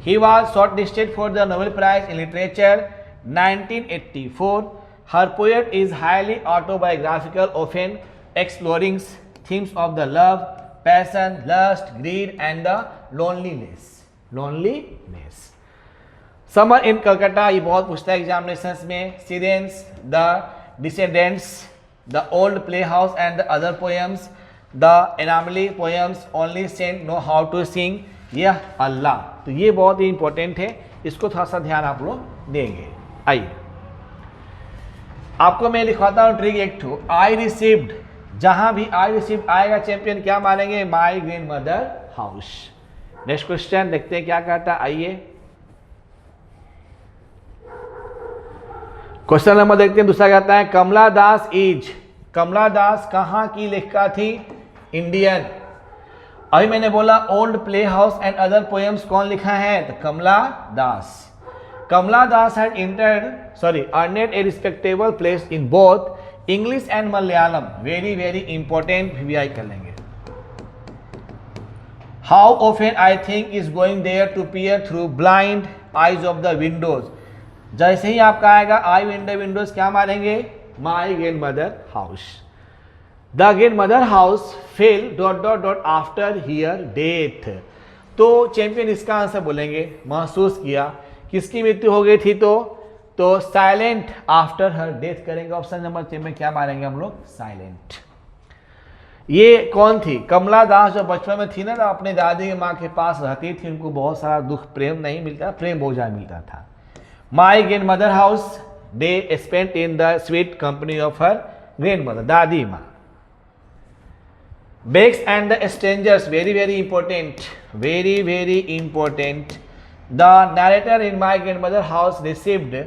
He was shortlisted for the Nobel prize in literature 1984। Her poet is highly autobiographical, often exploring themes of the love, passion, lust, greed and the loneliness. Summer in Calcutta, ये बहुत पूछता है एग्जामिनेशंस में। Sirens, The Descendants, The Old Playhouse and the Other Poems, The Anomaly Poems, Only Saints Know How to Sing, यह अल्लाह। तो ये बहुत ही इंपॉर्टेंट है, इसको थोड़ा सा ध्यान आप लोग देंगे। आइए आपको मैं लिखवाता हूँ ट्रिक एक ठो। आई रिसीव्ड, जहां भी आई रिसीव्ड आएगा चैंपियन क्या मानेंगे? My grand mother house. Next question देखते हैं क्या कहता है। आइए क्वेश्चन नंबर देखते हैं। दूसरा कहता है कमला दास इज, कमला दास कहां की लेखिका थी? इंडियन। अभी मैंने बोला old playhouse and other poems कौन लिखा है? तो Kamala Das. Kamala Das had earned a respectable place in both English and Malayalam. Very very important, VVI कर लेंगे। How often I think is going there to peer through blind eyes of the windows. जैसे ही आपका आएगा आई विंडोज क्या मारेंगे? My grand mother house. The grand mother house fell ... after her death. तो चैंपियन इसका आंसर बोलेंगे महसूस किया, किसकी मृत्यु हो गई थी? तो साइलेंट आफ्टर हर डेथ करेंगे। ऑप्शन नंबर 3 में क्या मारेंगे हम लोग? साइलेंट। ये कौन थी? कमला दास। जो बचपन में थी ना, तो अपने दादी की माँ के पास रहती थी, उनको बहुत सारा दुख प्रेम नहीं मिलता, प्रेम बहुत ज़्यादा मिलता था। My grand mother house they spent in the sweet company of her grand mother, दादी माँ। Becks and the strangers, very very important, very very important. The narrator in my grand mother house received,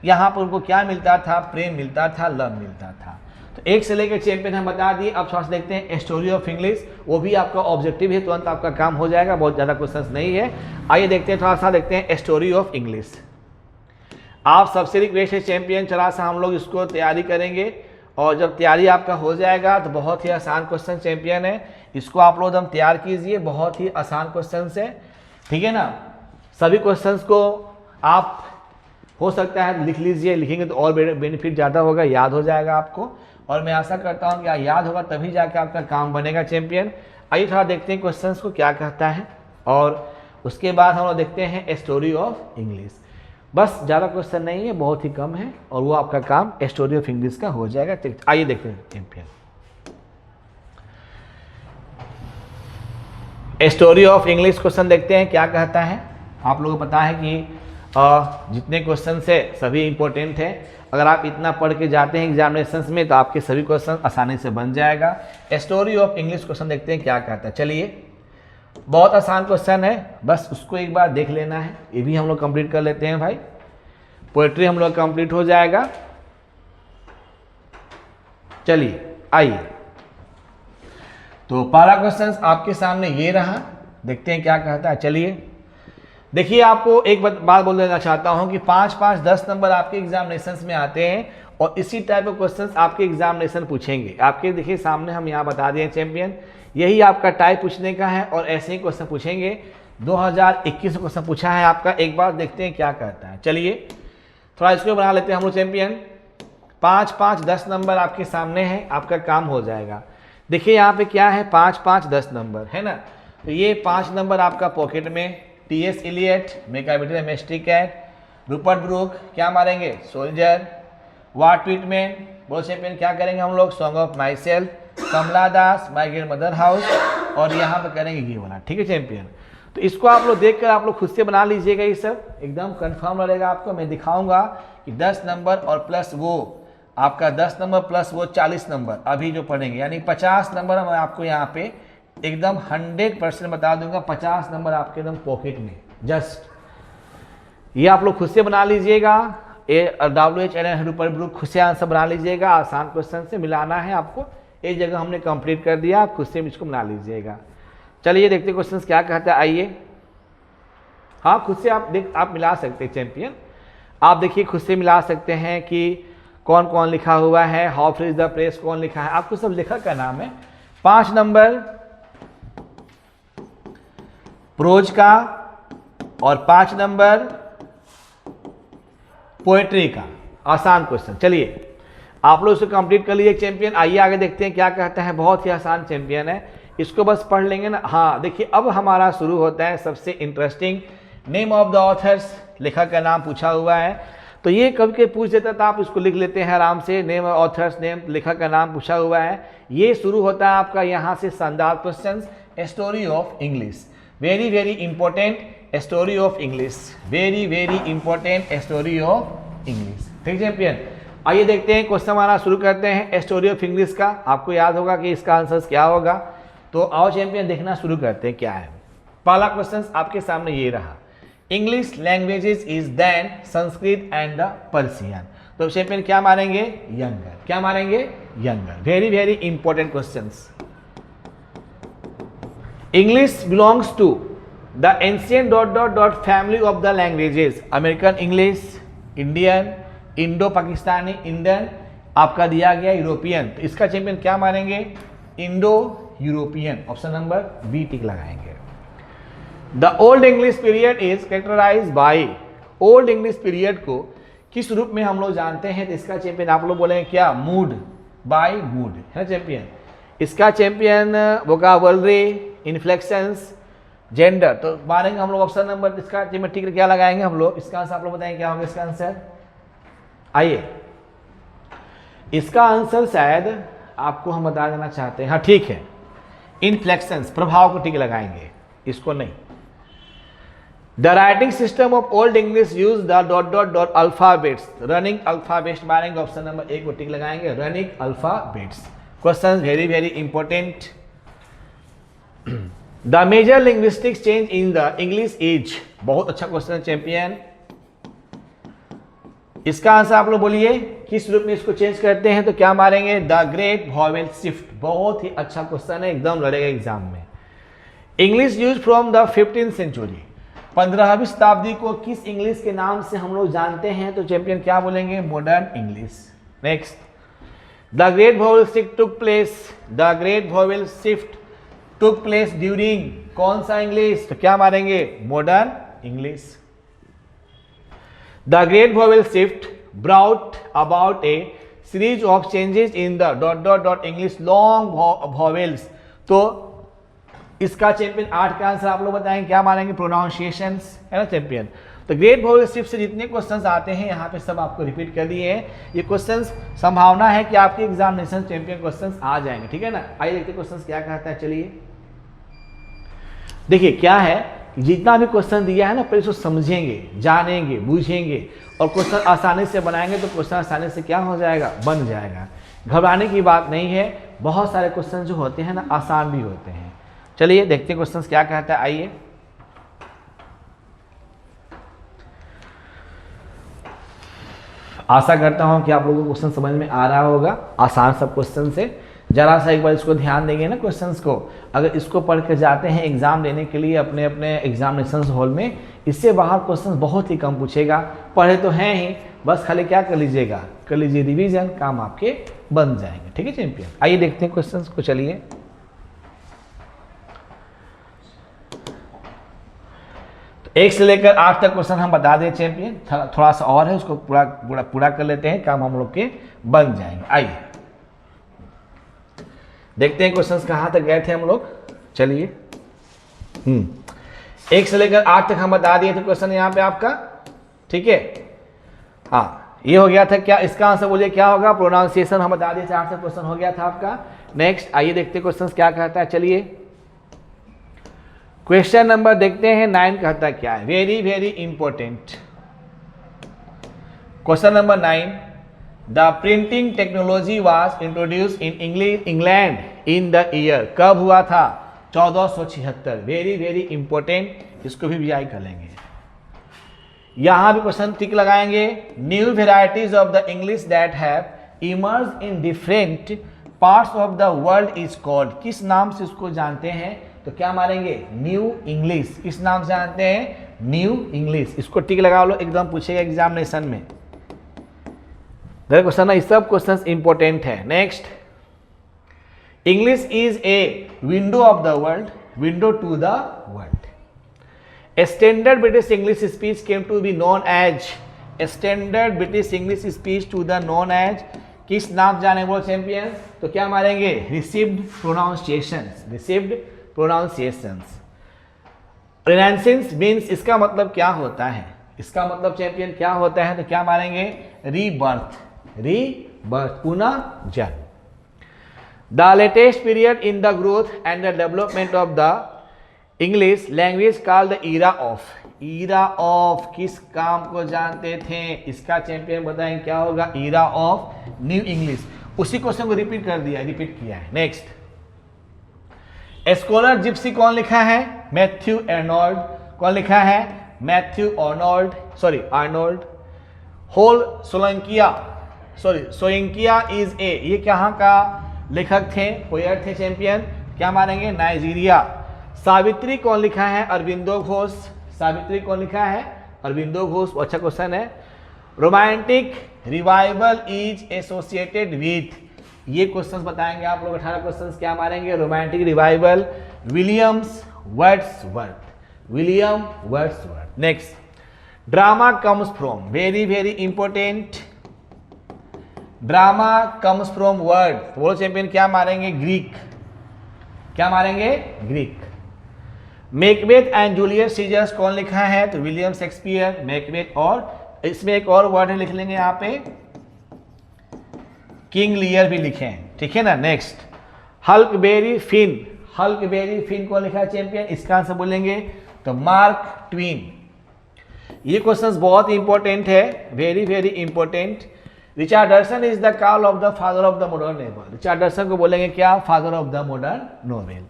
यहाँ पर उनको क्या मिलता था? प्रेम मिलता था, लव मिलता था। तो एक से लेकर चैंपियन हम बता दिए। अब थोड़ा सा देखते हैं स्टोरी ऑफ इंग्लिश, वो भी आपका ऑब्जेक्टिव है, तुरंत आपका काम हो जाएगा, बहुत ज़्यादा क्वेश्चंस नहीं है। आइए देखते हैं, थोड़ा सा देखते हैं स्टोरी ऑफ इंग्लिश। आप सबसे रिक्वेस्ट है चैंपियन, थोड़ा सा हम लोग इसको तैयारी करेंगे, और जब तैयारी आपका हो जाएगा तो बहुत ही आसान क्वेश्चन चैंपियन है, इसको आप लोग एकदम तैयार कीजिए, बहुत ही आसान क्वेश्चन है, ठीक है ना। सभी क्वेश्चंस को आप हो सकता है लिख लीजिए, लिखेंगे तो और बेनिफिट ज़्यादा होगा, याद हो जाएगा आपको, और मैं आशा करता हूँ कि याद होगा तभी जाकर आपका काम बनेगा चैंपियन। आइए थोड़ा देखते हैं क्वेश्चंस को क्या कहता है, और उसके बाद हम लोग देखते हैं स्टोरी ऑफ इंग्लिश। बस ज़्यादा क्वेश्चन नहीं है, बहुत ही कम है, और वो आपका काम स्टोरी ऑफ इंग्लिश का हो जाएगा। आइए देखते हैं champion. Story of English question देखते हैं क्या कहता है। आप लोगों को पता है कि जितने क्वेश्चन है सभी इंपॉर्टेंट है। अगर आप इतना पढ़ के जाते हैं एग्जामिनेशंस में तो आपके सभी क्वेश्चन आसानी से बन जाएगा। स्टोरी ऑफ इंग्लिश क्वेश्चन देखते हैं क्या कहता है। चलिए, बहुत आसान क्वेश्चन है, बस उसको एक बार देख लेना है। ये भी हम लोग कंप्लीट कर लेते हैं भाई, पोएट्री हम लोग कंप्लीट हो जाएगा। चलिए आइए, तो पहला क्वेश्चन आपके सामने ये रहा, देखते हैं क्या कहता है। चलिए देखिए, आपको एक बात बोल देना चाहता हूं कि 5, 5, 10 नंबर आपके एग्जामिनेशंस में आते हैं, और इसी टाइप ऑफ क्वेश्चंस आपके एग्जामिनेशन पूछेंगे। आपके देखिए सामने हम यहाँ बता दिए चैंपियन, यही आपका टाइप पूछने का है, और ऐसे ही क्वेश्चन पूछेंगे। 2021 में क्वेश्चन पूछा है आपका, एक बार देखते हैं क्या कहता है। चलिए थोड़ा इसको बना लेते हैं हम लोग चैंपियन। 5, 5, 10 नंबर आपके सामने है, आपका काम हो जाएगा। देखिए यहाँ पे क्या है, 5, 5, 10 नंबर है ना। तो ये 5 नंबर आपका पॉकेट में। T S. Eliot, Macavity the mystery cat, Rupert Brooke क्या मारेंगे? सोल्जर। वाट व्हिटमैन, बोल चैंपियन क्या करेंगे हम लोग? Song of myself. Kamala Das, my grand mother house, और यहाँ पे करेंगे ये वाला, ठीक है चैंपियन। तो इसको आप लोग देखकर आप लोग खुद से बना लीजिएगा, ये सब एकदम कंफर्म रहेगा आपको। मैं दिखाऊंगा कि 10 नंबर और प्लस वो आपका 10 नंबर प्लस वो 40 नंबर अभी जो पढ़ेंगे, यानी 50 नंबर मैं आपको यहाँ पे एकदम 100% बता दूंगा। 50 नंबर आपके एकदम पॉकेट में, जस्ट ये आप लोग खुद से बना लीजिएगा। WH रूपर्ट ब्रूक खुद से आंसर बना लीजिएगा, आसान क्वेश्चन से मिलाना है आपको। एक जगह हमने कंप्लीट कर दिया, आप खुद से इसको बना लीजिएगा। चलिए देखते क्वेश्चन क्या कहता है। आइए, हाँ खुद से आप मिला सकते हैं चैंपियन। आप देखिए खुद से मिला सकते हैं कि कौन कौन लिखा हुआ है, how free is the press कौन लिखा है, आपको सब लेखक का नाम है। 5 नंबर प्रोज का और 5 नंबर पोएट्री का। आसान क्वेश्चन, चलिए आप लोग इसे कंप्लीट कर लीजिए चैंपियन। आइए आगे देखते हैं क्या कहता है, बहुत ही आसान चैंपियन है, इसको बस पढ़ लेंगे ना। हाँ देखिए अब हमारा शुरू होता है सबसे interesting, name of the author's, लेखक का नाम पूछा हुआ है। तो ये कभी के पूछ देता था, आप इसको लिख लेते हैं आराम से, नेम ऑथर्स, नेम लेखक का नाम पूछा हुआ है। ये शुरू होता है आपका यहाँ से शानदार question, story of English, very very important story of English, very very important story of English. ठीक चैंपियन, आइए देखते हैं क्वेश्चन हमारा शुरू करते हैं स्टोरी ऑफ इंग्लिश का। आपको याद होगा कि इसका आंसर क्या होगा, तो आओ चैंपियन देखना शुरू करते हैं क्या है। पहला क्वेश्चन आपके सामने ये रहा, English languages is than Sanskrit and the Persian. तो चैंपियन क्या मारेंगे, यंगर, क्या मारेंगे, younger. Very very important question. English belongs to the ancient dot dot dot family of the languages, American English, Indian, Indo Pakistani, Indian, आपका दिया गया यूरोपियन। तो इसका चैंपियन क्या मारेंगे, Indo European, option number B tick लगाएंगे। The old English period is characterise by, old English period को किस रूप में हम लोग जानते हैं, तो इसका चैंपियन आप लोग बोलेंगे क्या, मूड, बाय मूड, है ना चैंपियन। इसका चैंपियन वोकाबुलरी, इन्फ्लेक्शंस, जेंडर, तो मारेंगे हम लोग ऑप्शन नंबर, इसका चैंपियन ठीक क्या लगाएंगे हम लोग। इसका आंसर आप लोग बताएंगे क्या होगा इसका आंसर। आइए इसका आंसर शायद आपको हम बता देना चाहते हैं, हाँ ठीक है, इन्फ्लेक्शंस, प्रभाव को ठीक लगाएंगे, इसको नहीं। The writing system of old English use the dot dot dot alphabets, running alphabets मारेंगे, ऑप्शन नंबर 1 को टिक लगाएंगे, running alphabets. Question very very important. The major linguistic change in the English is, बहुत अच्छा क्वेश्चन चैंपियन। इसका आंसर आप लोग बोलिए किस रूप में इसको चेंज करते हैं, तो क्या मारेंगे, द ग्रेट वॉवेल शिफ्ट। बहुत ही अच्छा क्वेश्चन है, एकदम लड़ेगा एग्जाम में। English use from the 15th century, 15वीं शताब्दी को किस इंग्लिश के नाम से हम लोग जानते हैं, तो चैंपियन क्या बोलेंगे, modern English. Next, the great vowel shift took place, the great vowel shift took place during कौन सा इंग्लिश, तो क्या मारेंगे, modern English. The great vowel shift brought about a series of changes in the dot dot dot English long vowels। तो इसका चैंपियन 8 का आंसर आप लोग बताएंगे क्या मानेंगे, प्रोनाउंसिएशंस, है ना चैंपियन। तो ग्रेट वॉवेल शिफ्ट से जितने क्वेश्चंस आते हैं यहाँ पे सब आपको रिपीट कर दिए हैं। ये क्वेश्चंस संभावना है कि आपके एग्जामिनेशन चैंपियन क्वेश्चंस आ जाएंगे, ठीक है ना। आइए देखते हैं क्वेश्चंस क्या कहता है। चलिए देखिए क्या है, जितना भी क्वेश्चन दिया है ना पहले इसको समझेंगे, जानेंगे, बूझेंगे और क्वेश्चन आसानी से बनाएंगे तो क्वेश्चन आसानी से क्या हो जाएगा, बन जाएगा। घबराने की बात नहीं है, बहुत सारे क्वेश्चन जो होते हैं ना आसान भी होते हैं। चलिए देखते हैं क्वेश्चन क्या कहता है। आइए आशा करता हूं कि आप लोगों को क्वेश्चन समझ में आ रहा होगा, आसान सब क्वेश्चन से। जरा सा एक बार इसको ध्यान देंगे ना क्वेश्चंस को, अगर इसको पढ़ के जाते हैं एग्जाम देने के लिए अपने अपने एग्जामिनेशन हॉल में, इससे बाहर क्वेश्चंस बहुत ही कम पूछेगा। पढ़े तो हैं ही, बस खाली क्या कर लीजिएगा, कर लीजिए रिवीजन, काम आपके बन जाएंगे, ठीक है चैंपियन। आइए देखते हैं क्वेश्चंस को। चलिए तो 1 से लेकर 8 तक क्वेश्चन हम बता दें चैंपियन, थोड़ा सा और है उसको पूरा कर लेते हैं, काम हम लोग के बन जाएंगे। आइए देखते हैं क्वेश्चंस कहाँ तक गए थे हम लोग। चलिए 1 से लेकर 8 तक हम बता दिए थे क्वेश्चन यहाँ पे आपका, ठीक है। हाँ ये हो गया था, क्या इसका आंसर बोलिए क्या होगा, प्रोनाउंसिएशन हम बता दिए थे, 8 तक क्वेश्चन हो गया था आपका। नेक्स्ट आइए देखते हैं क्वेश्चन क्या कहता है। चलिए क्वेश्चन नंबर देखते हैं 9 कहता है क्या है, very very important question number 9। The printing technology was introduce in England in the year, कब हुआ था, 1476। वेरी वेरी इंपॉर्टेंट, इसको भी वीआई कर लेंगे। यहां भी क्वेश्चन टिक लगाएंगे। New varieties of the English that have emerge in different parts of the world is called, किस नाम से इसको जानते हैं, तो क्या मारेंगे, न्यू इंग्लिश। किस नाम से जानते हैं, न्यू इंग्लिश। इसको टिक लगा लो, एकदम पूछेगा एग्जामिनेशन में। द क्वेश्चन है, सब क्वेश्चन इंपॉर्टेंट है। Next, English is a window of the world, window to the world. Standard British English speech came to be known as, standard British English speech to the known as, किस नाम जाने बोलो चैंपियन, तो क्या मारेंगे, received pronunciations, received pronunciations. Renaissance means, इसका मतलब क्या होता है, इसका मतलब चैंपियन क्या होता है, तो क्या मारेंगे, रीबर्थ, रीबर्थ, पुनः जन्म। The latest period in the growth and the development of the English language called the era of, era of किस काम को जानते थे, इसका चैंपियन बताएं क्या होगा, ईरा ऑफ न्यू इंग्लिश। उसी क्वेश्चन को रिपीट कर दिया, रिपीट किया है। नेक्स्ट, स्कॉलर जिप्सी कौन लिखा है, मैथ्यू आर्नोल्ड, कौन लिखा है, Matthew Arnold, sorry Arnold. Wole सोलंकिया, सॉरी सोइंकिया इज ए, ये कहाँ का लेखक थे, पोएट थे चैंपियन, क्या मानेंगे, नाइजीरिया। सावित्री कौन लिखा है, अरविंदो घोष, सावित्री कौन लिखा है, अरविंदो घोष, अच्छा क्वेश्चन है। Romantic revival is associated with, ये क्वेश्चंस बताएंगे आप लोग, 18 क्वेश्चंस क्या मारेंगे, romantic revival, Williams Wordsworth, William Wordsworth. Next, drama comes from, very very important, drama comes from word, बोलो चैंपियन क्या मारेंगे, ग्रीक, क्या मारेंगे, Greek. Macbeth and Julius seizures कौन लिखा है, तो विलियम शेक्सपियर, मैकबेथ, और इसमें एक और वर्ड लिख लेंगे यहाँ पे, किंग लियर भी लिखे हैं, ठीक है ना। Next, Huckleberry Finn, Huckleberry Finn कौन लिखा है चैंपियन, इसका आंसर बोलेंगे तो मार्क ट्वीन। ये क्वेश्चंस बहुत इंपॉर्टेंट है, very very important. Richardson is the call of the father of the modern novel, Richardson को बोलेंगे क्या, father of the modern novel.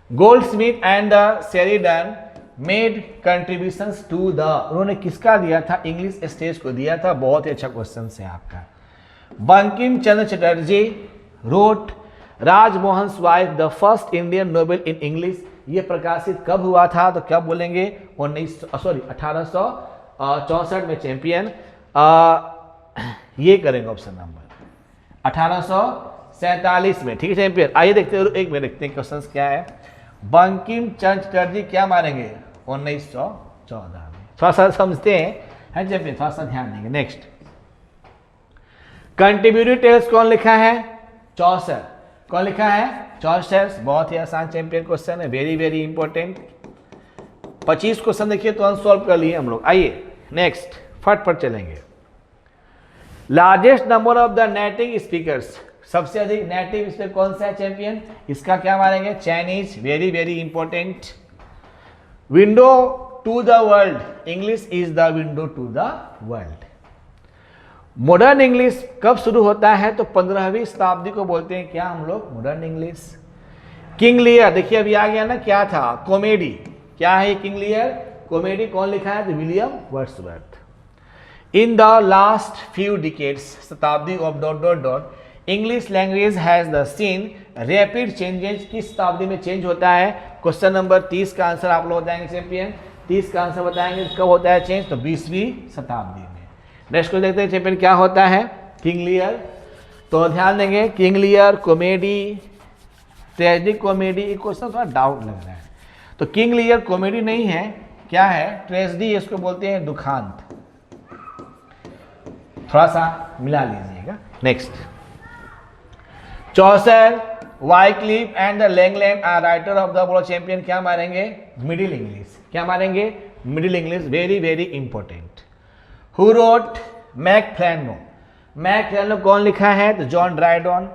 Goldsmith and the Sheridan made contributions to the, उन्होंने किसका दिया था, इंग्लिश स्टेज को दिया था, बहुत ही अच्छा क्वेश्चन है आपका। Bankim Chandra Chatterjee wrote Rajmohan wife the first Indian novel in English, ये प्रकाशित कब हुआ था, तो क्या बोलेंगे, 1864 में चैंपियन। ये करेंगे ऑप्शन नंबर 1847 में, ठीक है चैंपियन। आइए देखते हैं, एक मिनट देखते हैं क्वेश्चन क्या है। बंकिम चंद्र चटर्जी क्या मारेंगे, 1914 में, थोड़ा सा समझते हैं चैंपियन, थोड़ा सा ध्यान देंगे। नेक्स्ट, कंट्रीब्यूटरी टेल्स कौन लिखा है, चौसर, कौन लिखा है, चौसर, बहुत ही आसान चैंपियन क्वेश्चन है, वेरी वेरी इंपॉर्टेंट। 25 क्वेश्चन देखिए तो अनसॉल्व कर लिए हम लोग। आइए नेक्स्ट, फटफट चलेंगे। Largest number of the native speakers, सबसे अधिक नेटिव स्पीकर कौन सा है चैंपियन, इसका क्या मारेंगे, Chinese, very very important. Window to the world, English is the window to the world. Modern English कब शुरू होता है, तो 15वीं शताब्दी को बोलते हैं क्या हम लोग, मॉडर्न इंग्लिश। किंग लियर, देखिए अभी आ गया ना, क्या था, कॉमेडी, क्या है किंग लियर, कॉमेडी, कौन लिखा है, तो William Wordsworth. In the last few decades, शताब्दी of dot dot dot, English language has the seen rapid changes, किस शताब्दी में चेंज होता है, क्वेश्चन नंबर 30 का आंसर आप लोग बताएंगे चैंपियन, 30 का आंसर बताएंगे कब होता है चेंज, तो 20वीं शताब्दी में। नेक्स्ट को देखते हैं चैंपियन क्या होता है, किंग लियर, तो ध्यान देंगे, King Lear, comedy, tragic comedy, एक क्वेश्चन थोड़ा डाउट लग रहा है, तो किंग लियर कॉमेडी नहीं है, क्या है, ट्रेजिडी, इसको बोलते हैं दुखांत, थोड़ा सा मिला लीजिएगा। Next, Chaucer, Wycliffe and the Langland are writer of the, बोलो चैंपियन क्या मारेंगे, मिडिल इंग्लिश, क्या मारेंगे, middle English, very very important. Who wrote MacFlecknoe, MacFlecknoe कौन लिखा है, तो John Dryden.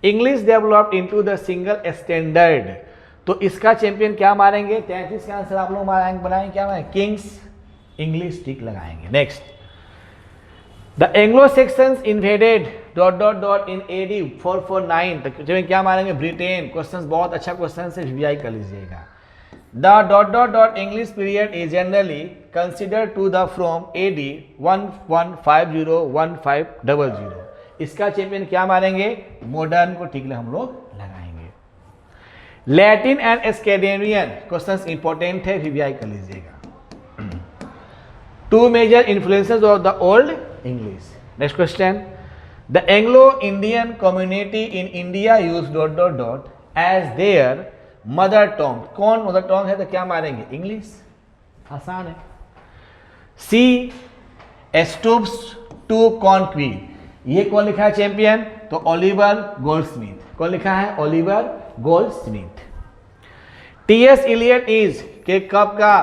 English developed into the single standard, तो इसका चैंपियन क्या मारेंगे, 33 का आंसर आप लोग मारेंगे, बनाएंगे क्या मारेंगे, किंग्स इंग्लिश टिक लगाएंगे। Next, the Anglo sections invaded dot dot dot in AD 449, तो क्या मारेंगे, ब्रिटेन। क्वेश्चंस बहुत अच्छा क्वेश्चन है, रिवाई कर लीजिएगा। The dot dot dot English period is generally consider to the from AD 1150-1500, इसका चैंपियन क्या मारेंगे, मॉडर्न को टिक हम लोग लगाएंगे। Latin and Scandinavian, questions important है, रिवाई कर लीजिएगा। Two major influences of the old English, next question, the Anglo Indian community in India use dot dot dot as their mother tongue. कौन मदर टंग है तो क्या मारेंगे? इंग्लिश। आसान है। सी स्टूप्स टू कॉन्क्वीट, ये कौन लिखा है चैंपियन? तो ओलिवर गोल्डस्मिथ। कौन लिखा है? Oliver Goldsmith. T S. Eliot is के कब का?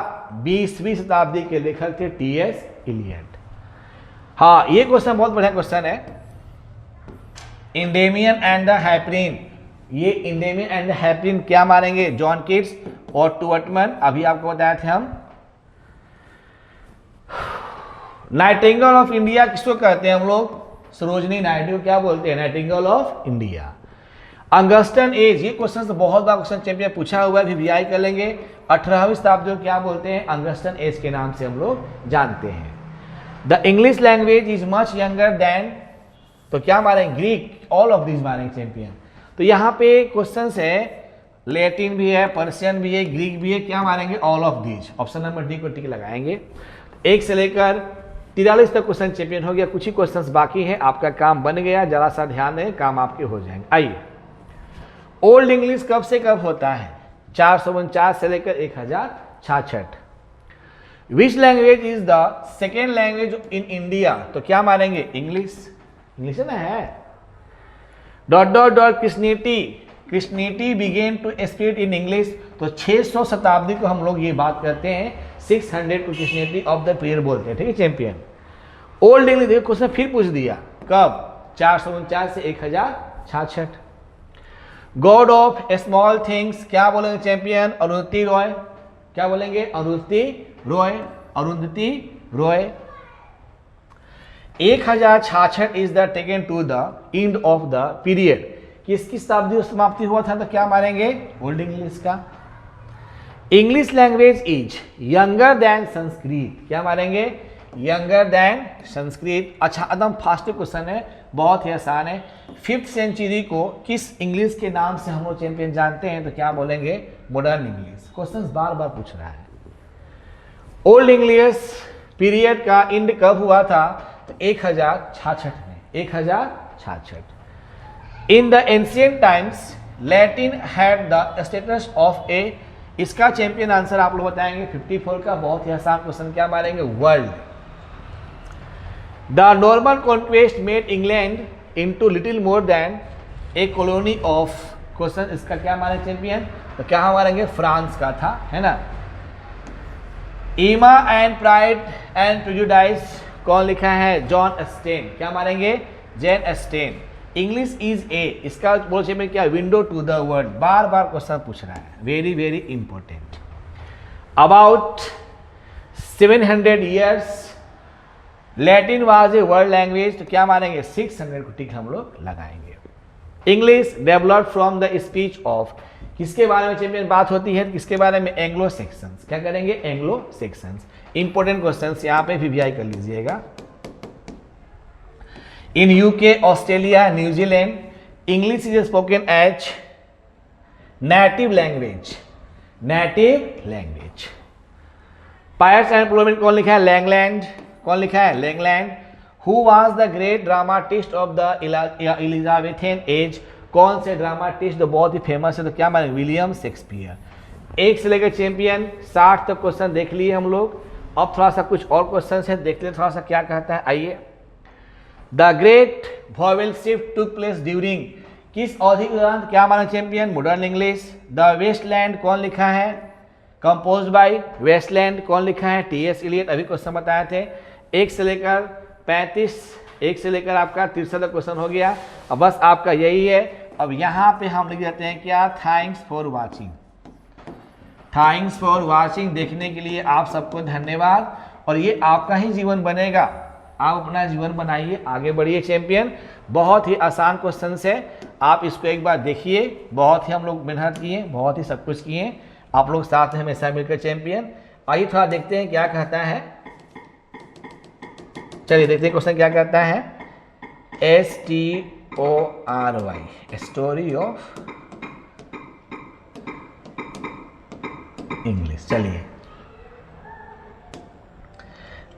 20वीं शताब्दी के लेखक थे टी.एस. इलियट। हाँ, ये क्वेश्चन बहुत बढ़िया क्वेश्चन है। इंडेमियन एंड द हैपरिन, ये इंडेमियन एंड द हैपरिन क्या मारेंगे? जॉन किट्स और टुवर्टमन। अभी आपको बताए थे हम। नाइटिंगेल ऑफ इंडिया किसको कहते हैं हम लोग? सरोजनी नायडू क्या बोलते हैं? Nightingale of India. Augustan age, ये क्वेश्चन तो बहुत बार क्वेश्चन चैंपियन पूछा हुआ है, वीवीआई कर लेंगे। 18वीं शताब्दी को क्या बोलते हैं? अंगस्टन एज के नाम से हम लोग जानते हैं। The English language is much younger than, तो क्या मारेंगे? ग्रीक। ऑल ऑफ दिस मारेंगे चैंपियन। तो यहाँ पे क्वेश्चन है, लैटिन भी है, पर्शियन भी है, ग्रीक भी है, क्या मारेंगे? All of these. Option number D को टिक लगाएंगे। 1 से लेकर 43 तक क्वेश्चन चैंपियन हो गया। कुछ ही क्वेश्चंस बाकी हैं, आपका काम बन गया। जरा सा ध्यान दें, काम आपके हो जाएंगे। आइए, ओल्ड इंग्लिश कब से कब होता है? 449 से लेकर 1066। Which language is the second language in India, तो क्या मारेंगे? इंग्लिश। इंग्लिश है ना, है। Dot dot dot Christianity began to spread in English, तो 600 शताब्दी को हम लोग ये बात करते हैं। 600 to Christianity of the period बोलते हैं। ठीक है चैंपियन। ओल्ड इंग्लिश देखो क्वेश्चन फिर पूछ दिया, कब? 449 से 1066। गॉड ऑफ स्मॉल थिंग्स क्या बोलेंगे चैंपियन? अरुंधति रॉय। क्या बोलेंगे? Arundhati Roy. Arundhati Roy. 1066 is the taken to the end of the period, किसकी शताब्दी समाप्ति हुआ था? तो क्या मारेंगे? ओल्ड इंग्लिश का। English language is younger than Sanskrit, क्या मारेंगे? Younger than Sanskrit. अच्छा, एकदम फास्ट क्वेश्चन है, बहुत ही आसान है। 5th सेंचुरी को किस इंग्लिश के नाम से हम लोग चैंपियन जानते हैं? तो क्या बोलेंगे? Modern English. क्वेश्चन बार बार पूछ रहा है। ओल्ड इंग्लिश पीरियड का एंड कब हुआ था? तो 1066 में। 1066। In the ancient times Latin had the status of a, इसका चैंपियन आंसर आप लोग बताएंगे 54 का। बहुत ही आसान क्वेश्चन, क्या मारेंगे? World. The Norman conquest made England into little more than A colony of, question इसका क्या मारे चैंपियन? तो क्या मारेंगे? फ्रांस का था, है ना। ईमा एंड प्राइड एंड प्रेजुडिस कौन लिखा है? Jane Austen. क्या मारेंगे? Jane Austen. English is a, इसका बोल में क्या? Window to the world. बार बार क्वेश्चन पूछ रहा है, very very important. About 700 years Latin was a world language, तो क्या मारेंगे? 600 को टिक हम लोग लगाएंगे। English developed from the speech of, किसके बारे में चैंपियन बात होती है? किसके बारे में? Anglo sections. क्या करेंगे? Anglo sections. इंपॉर्टेंट क्वेश्चंस यहाँ पे वीवीआई कर लीजिएगा। In UK, Australia, New Zealand, English is spoken as native language. Native language. Pierce and प्लोमेन कौन लिखा है? लैंगलैंड। कौन लिखा है? Langland. Who was the great dramatist of the Elizabethan age, कौन से ड्रामाटिस्ट जो बहुत ही फेमस है? तो क्या माने? William Shakespeare. 1 से लेकर चैंपियन 60 तक क्वेश्चन देख लिए हम लोग। अब थोड़ा सा कुछ और क्वेश्चन है, देख ले थोड़ा सा क्या कहता है। आइए, the great vowel shift took place during, किस अवधि के दौरान? क्या माना champion? Modern English. The Waste Land कौन लिखा है? Compose by Waste Land. कौन लिखा है? टी.एस. इलियट। अभी क्वेश्चन बताए थे। 1 से लेकर 35, 1 से लेकर आपका 63 तक क्वेश्चन हो गया। अब बस आपका यही है। अब यहाँ पे हम लिख देते हैं क्या? Thanks for watching. Thanks for watching, देखने के लिए आप सबको धन्यवाद। और ये आपका ही जीवन बनेगा, आप अपना जीवन बनाइए, आगे बढ़िए चैंपियन। बहुत ही आसान क्वेश्चन है, आप इसको एक बार देखिए। बहुत ही हम लोग मेहनत किए, बहुत ही सब कुछ किए, आप लोग साथ में हमेशा मिलकर चैंपियन। आइए थोड़ा देखते हैं क्या कहता है। चलिए देखते हैं क्वेश्चन क्या कहता है। STORY, story of English. चलिए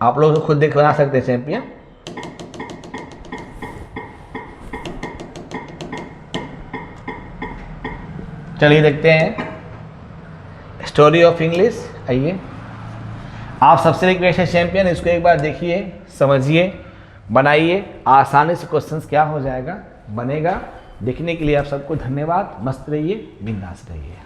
आप लोग खुद देख बना सकते हैं चैंपियन। चलिए देखते हैं स्टोरी ऑफ इंग्लिश। आइए, आप सबसे रिक्वेस्ट है चैंपियन, इसको एक बार देखिए, समझिए, बनाइए, आसानी से क्वेश्चंस क्या हो जाएगा, बनेगा। देखने के लिए आप सबको धन्यवाद। मस्त रहिए, बिंदास रहिए।